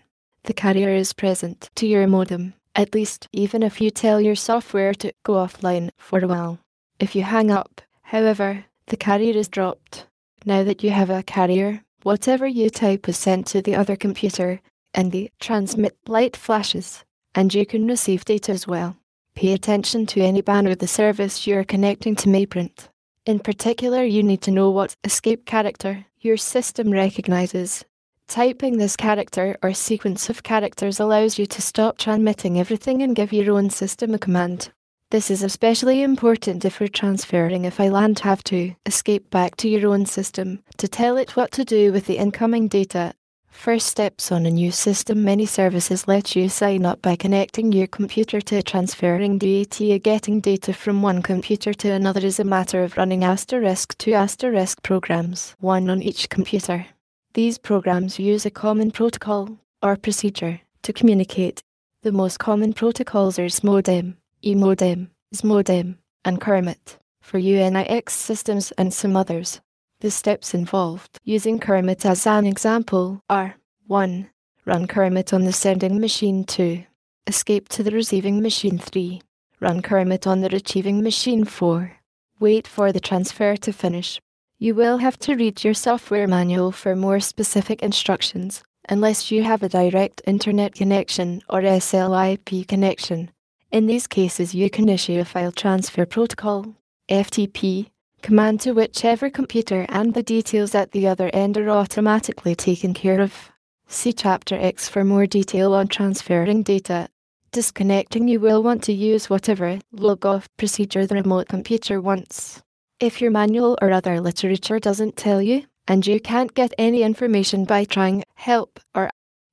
[SPEAKER 1] The carrier is present to your modem, at least even if you tell your software to go offline for a while. If you hang up, however, the carrier is dropped. Now that you have a carrier, whatever you type is sent to the other computer, and the transmit light flashes, and you can receive data as well. Pay attention to any banner the service you are connecting to may print. In particular, you need to know what escape character your system recognizes. Typing this character or sequence of characters allows you to stop transmitting everything and give your own system a command. This is especially important if you're transferring a file and have to escape back to your own system to tell it what to do with the incoming data. First steps on a new system. Many services let you sign up by connecting your computer to transferring data. Getting data from one computer to another is a matter of running *2* programs, one on each computer. These programs use a common protocol, or procedure, to communicate. The most common protocols are SMODEM, eModem, XModem, and Kermit, for UNIX systems and some others. The steps involved using Kermit as an example are 1. Run Kermit on the sending machine. 2. Escape to the receiving machine. 3. Run Kermit on the retrieving machine. 4. Wait for the transfer to finish. You will have to read your software manual for more specific instructions, unless you have a direct internet connection or SLIP connection. In these cases, you can issue a file transfer protocol (FTP) command to whichever computer, and the details at the other end are automatically taken care of. See Chapter X for more detail on transferring data. Disconnecting, you will want to use whatever log-off procedure the remote computer wants. If your manual or other literature doesn't tell you, and you can't get any information by trying help or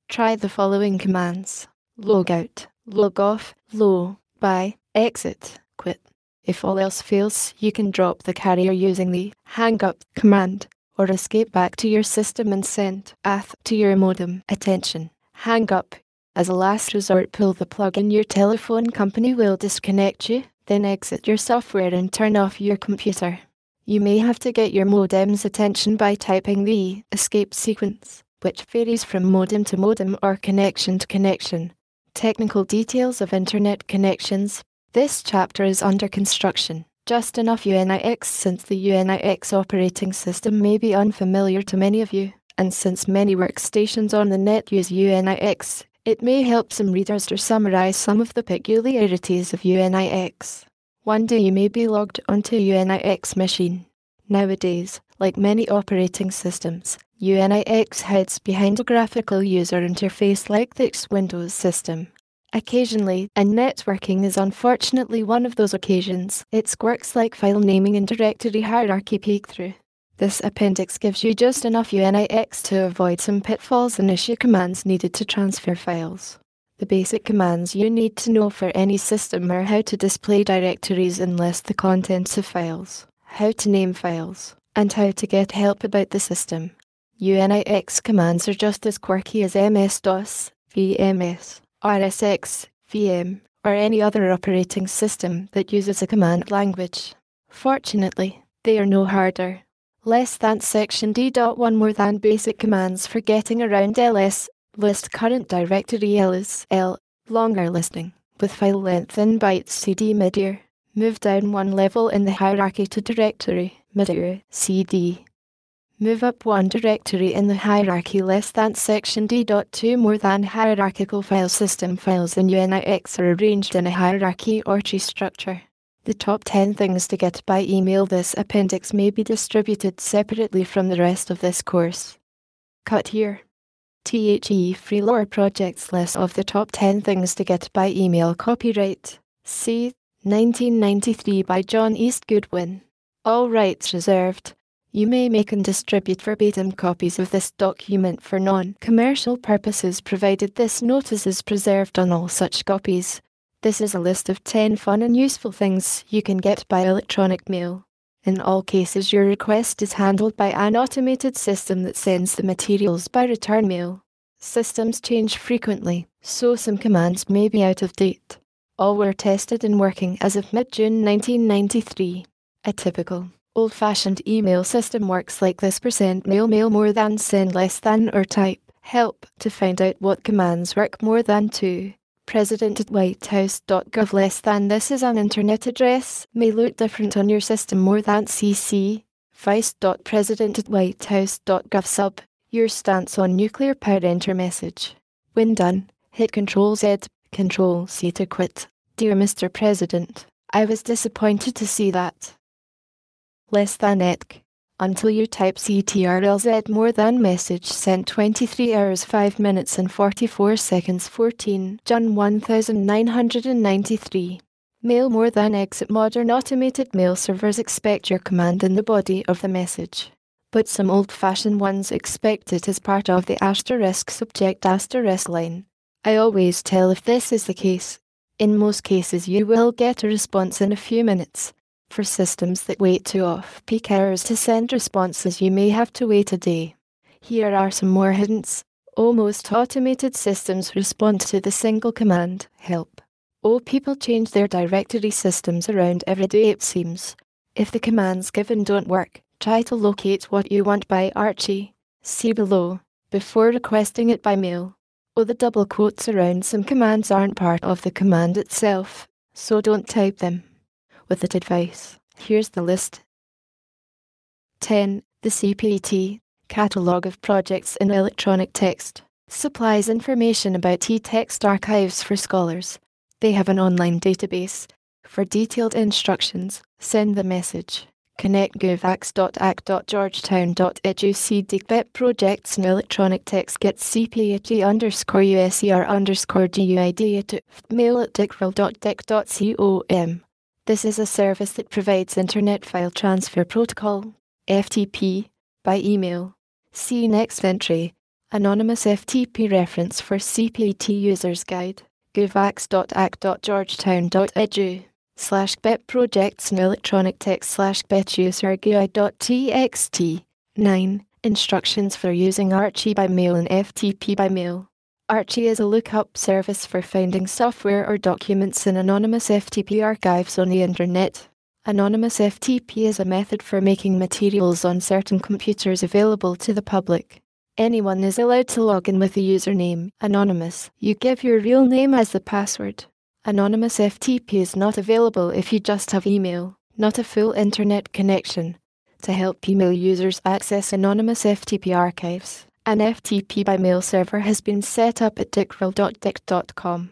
[SPEAKER 1] try the following commands: log out, log off, low, by, exit, quit. If all else fails, you can drop the carrier using the hang up command, or escape back to your system and send ATH to your modem. Attention, hang up. As a last resort, pull the plug and your telephone company will disconnect you, then exit your software and turn off your computer. You may have to get your modem's attention by typing the escape sequence, which varies from modem to modem or connection to connection. Technical details of internet connections. This chapter is under construction. Just enough UNIX, since the UNIX operating system may be unfamiliar to many of you, and since many workstations on the net use UNIX, it may help some readers to summarize some of the peculiarities of UNIX. One day you may be logged onto a UNIX machine. Nowadays, like many operating systems, UNIX hides behind a graphical user interface like the X Windows system. Occasionally, and networking is unfortunately one of those occasions, it squirks like file naming and directory hierarchy peek through. This appendix gives you just enough UNIX to avoid some pitfalls and issue commands needed to transfer files. The basic commands you need to know for any system are how to display directories and list the contents of files, how to name files, and how to get help about the system. UNIX commands are just as quirky as MS-DOS, VMS, RSX, VM, or any other operating system that uses a command language. Fortunately, they are no harder. Less than section D.1 more than basic commands for getting around ls, list current directory ls, l, longer listing, with file length in bytes cd mid-year, move down one level in the hierarchy to directory, mid-year, cd. Move up one directory in the hierarchy less than section D.2 more than hierarchical file system files in UNIX are arranged in a hierarchy or tree structure. The top 10 things to get by email. This appendix may be distributed separately from the rest of this course. Cut here. THE Free Lore Projects list of the top 10 things to get by email. Copyright C. 1993 by John East Goodwin. All rights reserved. You may make and distribute verbatim copies of this document for non-commercial purposes provided this notice is preserved on all such copies. This is a list of 10 fun and useful things you can get by electronic mail. In all cases, your request is handled by an automated system that sends the materials by return mail. Systems change frequently, so some commands may be out of date. All were tested and working as of mid-June 1993. A typical old-fashioned email system works like this: %mail more than send less than, or type help to find out what commands work more than 2. president@whitehouse.gov less than. This is an internet address, may look different on your system more than. cc vice.president@whitehouse.gov sub your stance on nuclear power. Enter message. When done, hit Ctrl-Z, Ctrl-C to quit. Dear Mr. President, I was disappointed to see that. Less than etc. Until you type CTRLZ more than message sent 23 hours 5 minutes and 44 seconds 14 June 1993. Mail more than exit. Modern automated mail servers expect your command in the body of the message, but some old-fashioned ones expect it as part of the subject line. I always tell if this is the case. In most cases you will get a response in a few minutes. For systems that wait to off-peak hours to send responses, you may have to wait a day. Here are some more hints. Most automated systems respond to the single command, help. People change their directory systems around every day, it seems. If the commands given don't work, try to locate what you want by Archie. See below. before requesting it by mail. The double quotes around some commands aren't part of the command itself, so don't type them. With that advice, here's the list. 10. The CPT Catalogue of Projects in Electronic Text supplies information about e-text archives for scholars. They have an online database. For detailed instructions, send the message. Connect govax.ac.georgetown.edu cdgbet projects in electronic text get cpat_USER_GUID to mail@dickrel.dic.com. This is a service that provides Internet File Transfer Protocol, FTP, by email. See next entry. Anonymous FTP reference for CPT Users Guide. govax.ac.georgetown.edu/bet projects in electronic text/bet user guide.txt. 9. Instructions for using Archie by mail and FTP by mail. Archie is a lookup service for finding software or documents in anonymous FTP archives on the Internet. Anonymous FTP is a method for making materials on certain computers available to the public. Anyone is allowed to log in with the username anonymous. You give your real name as the password. Anonymous FTP is not available if you just have email, not a full internet connection. To help email users access anonymous FTP archives, an FTP by mail server has been set up at dickrel.dic.com.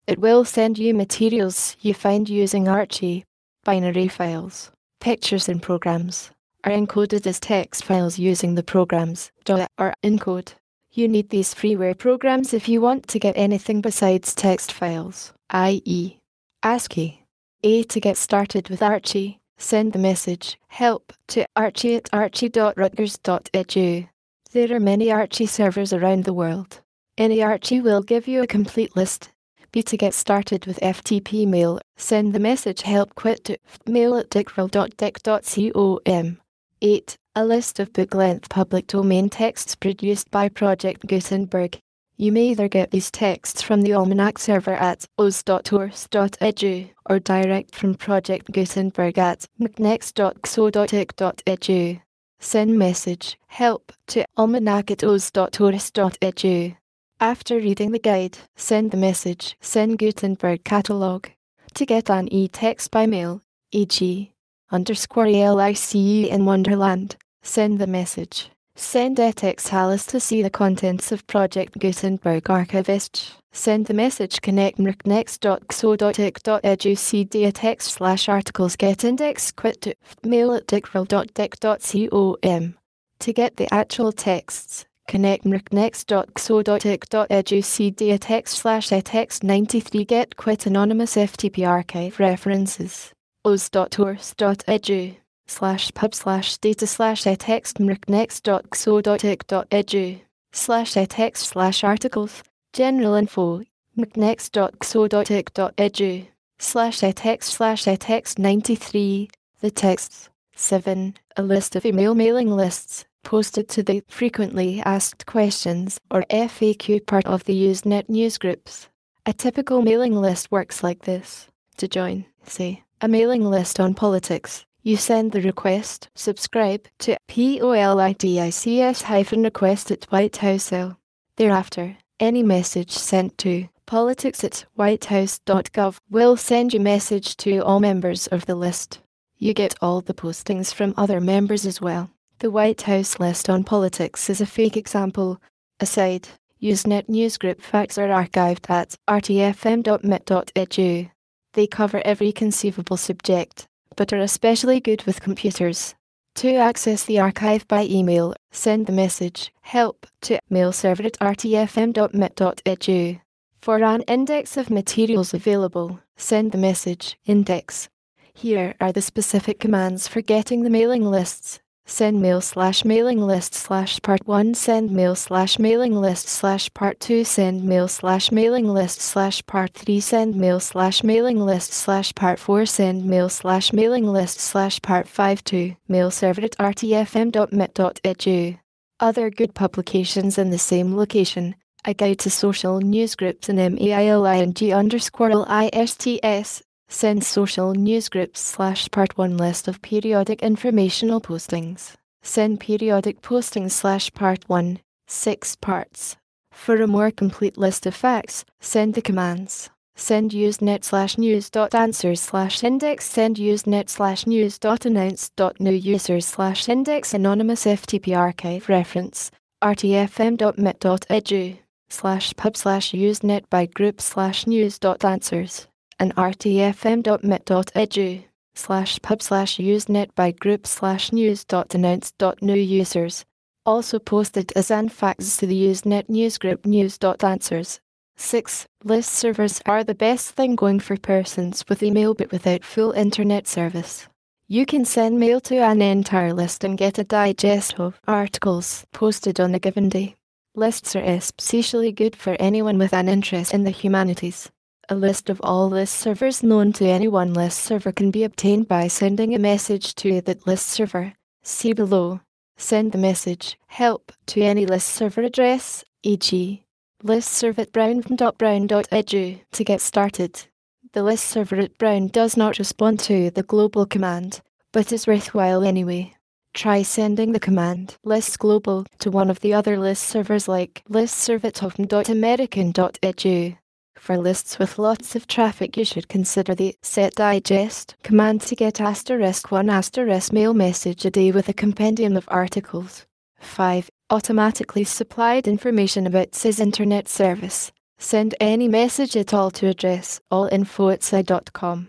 [SPEAKER 1] It will send you materials you find using Archie. Binary files, pictures and programs are encoded as text files using the program's .a or encode. You need these freeware programs if you want to get anything besides text files, i.e. ASCII. To get started with Archie, send the message help to archie@archie.rutgers.edu. There are many Archie servers around the world. Any Archie will give you a complete list. To get started with FTP mail, send the message help quit to mail@dickrel.dic.com. 8. A list of book-length public domain texts produced by Project Gutenberg. You may either get these texts from the Almanac server at oz.ors.edu or direct from Project Gutenberg at mcnext.xo.ic.edu. Send message help to almanac@oz.ors.edu. After reading the guide, send the message send Gutenberg catalog. To get an e-text by mail, e.g. _ALICE in Wonderland, send the message send etext Alice to see the contents of Project Gutenberg Archivist. Send the message connect mcnext.xo.ic.edu cd text/articles get index quit to mail@dickrel.dic.com. To get the actual texts, connect mcnext.xo.ic.edu cd text/etext93 get quit anonymous FTP archive references. oz.ors.edu/pub/data/etext mcnext.xo.ic.edu/etext/articles general info mcnext.xo.ic.edu/etext/etext93 the texts. 7. A list of email mailing lists posted to the Frequently Asked Questions or FAQ part of the Usenet newsgroups. A typical mailing list works like this. To join, say, a mailing list on politics, you send the request subscribe to POLITICS-request at White House L. Thereafter, any message sent to politics@whitehouse.gov will send you message to all members of the list. You get all the postings from other members as well. The White House list on politics is a fake example. Aside, Usenet newsgroup facts are archived at rtfm.mit.edu. They cover every conceivable subject, but are especially good with computers. To access the archive by email, send the message help to mailserver@rtfm.mit.edu. For an index of materials available, send the message index. Here are the specific commands for getting the mailing lists. Send mail/mailing list/part 1 send mail/mailing list/part 2 send mail/mailing list/part 3 send mail/mailing list/part 4 send mail/mailing list/part 5 to mailserver@rtfm.mit.edu. Other good publications in the same location. A Guide to Social Newsgroups and MAILING_LISTS. Send social newsgroups/part 1 list of periodic informational postings. Send periodic postings/part 1. 6 parts. For a more complete list of facts, send the commands. Send usenet/news.answers/index. Send usenet/news.announce.new users/index. Anonymous FTP archive reference rtfm.mit.edu/pub/usenet by group/news.answers and rtfm.mit.edu/pub/usenet by group/news.announce.new users. Also posted as anfaxes to the Usenet newsgroup news.answers. 6. List servers are the best thing going for persons with email but without full internet service. You can send mail to an entire list and get a digest of articles posted on a given day. Lists are especially good for anyone with an interest in the humanities. A list of all list servers known to any one list server can be obtained by sending a message to that list server. See below. Send the message help to any list server address, e.g. listserv@brown.brown.edu to get started. The list server at Brown does not respond to the global command, but is worthwhile anyway. Try sending the command list global to one of the other list servers like listserv@home.american.edu. For lists with lots of traffic, you should consider the set digest command to get *1 mail message a day with a compendium of articles. 5. Automatically supplied information about SIS internet service. Send any message at all to address allinfo@si.com.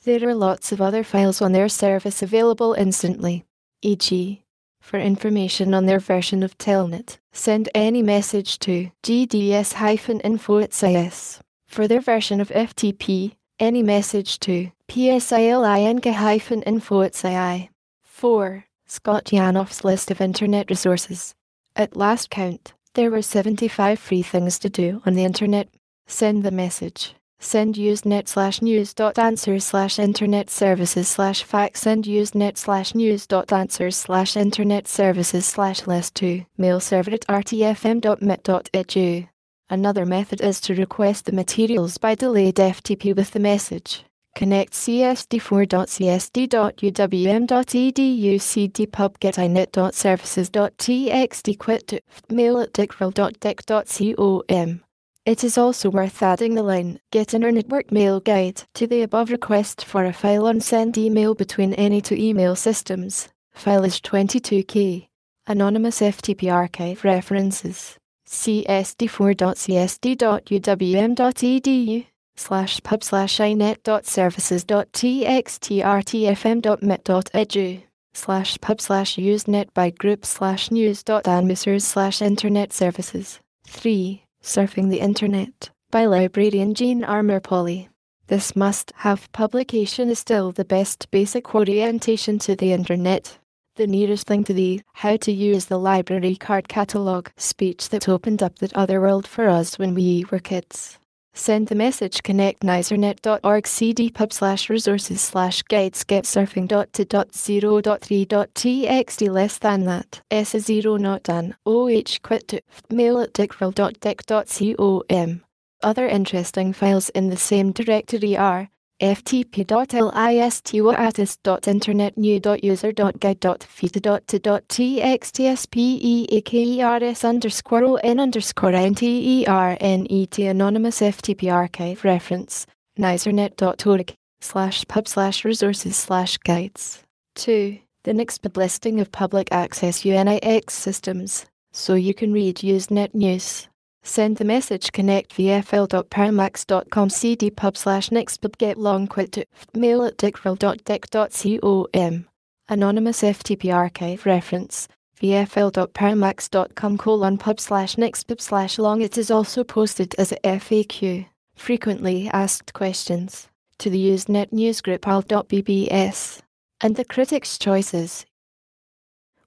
[SPEAKER 1] There are lots of other files on their service available instantly, e.g. For information on their version of Telnet, send any message to gds-info@sis. For their version of FTP, any message to psilink-info@si. 4. Scott Janoff's list of internet resources. At last count, there were 75 free things to do on the internet. Send the message. Send usenet/news.answers/internet services/fax. Send usenet/news.answers/internet services/list to mailserver@rtfm.mit.edu. Another method is to request the materials by delayed FTP with the message. Connect csd4.csd.uwm.edu cdpub get inet.services.txt quit to mail@dickrel.dic.com. It is also worth adding the line Get Inner Network Mail Guide to the above request for a file on send email between any two email systems. File is 22K. Anonymous FTP archive references csd4.csd.uwm.edu/pub/inet.services.txt rtfm.mit.edu/pub/usenet by group/news.answers/internet services. 3. Surfing the Internet by librarian Jean Armour Polly. This must-have publication is still the best basic orientation to the Internet. The nearest thing to the how to use the library card catalogue speech that opened up that other world for us when we were kids. Send the message connect nicernet.org cdpub/resources/guides get surfing.to.0.3.txt less than that s0 not done oh quit to mail@dickrel.dic.com. Other interesting files in the same directory are ftp.lis.internetnew.user.guide.feta.to.txtspek_on_nternet anonymous FTP archive reference nicernet.org/pub/resources/guides. 2. The Nixpub listing of public access UNIX systems, so you can read Usenet news. Send the message connect vfl.paramax.com cdpub/nixpub get long quit to mail@dickrel.dic.com. Anonymous FTP archive reference vfl.paramax.com:pub/nixpub/long. It is also posted as a FAQ, frequently asked questions, to the Usenet newsgroup alt.bbs. And the critic's choices.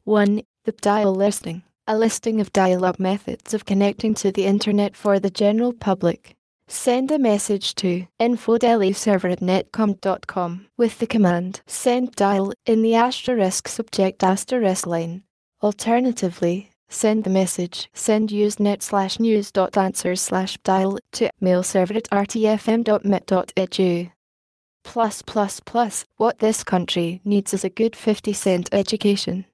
[SPEAKER 1] 1. The dial listing. A listing of dial-up methods of connecting to the internet for the general public. Send a message to info.dailyserver@netcom.com with the command send dial in the subject line. Alternatively, send the message send usenet/news.answers/dial to mailserver@rtfm.mit.edu. What this country needs is a good 50-cent education.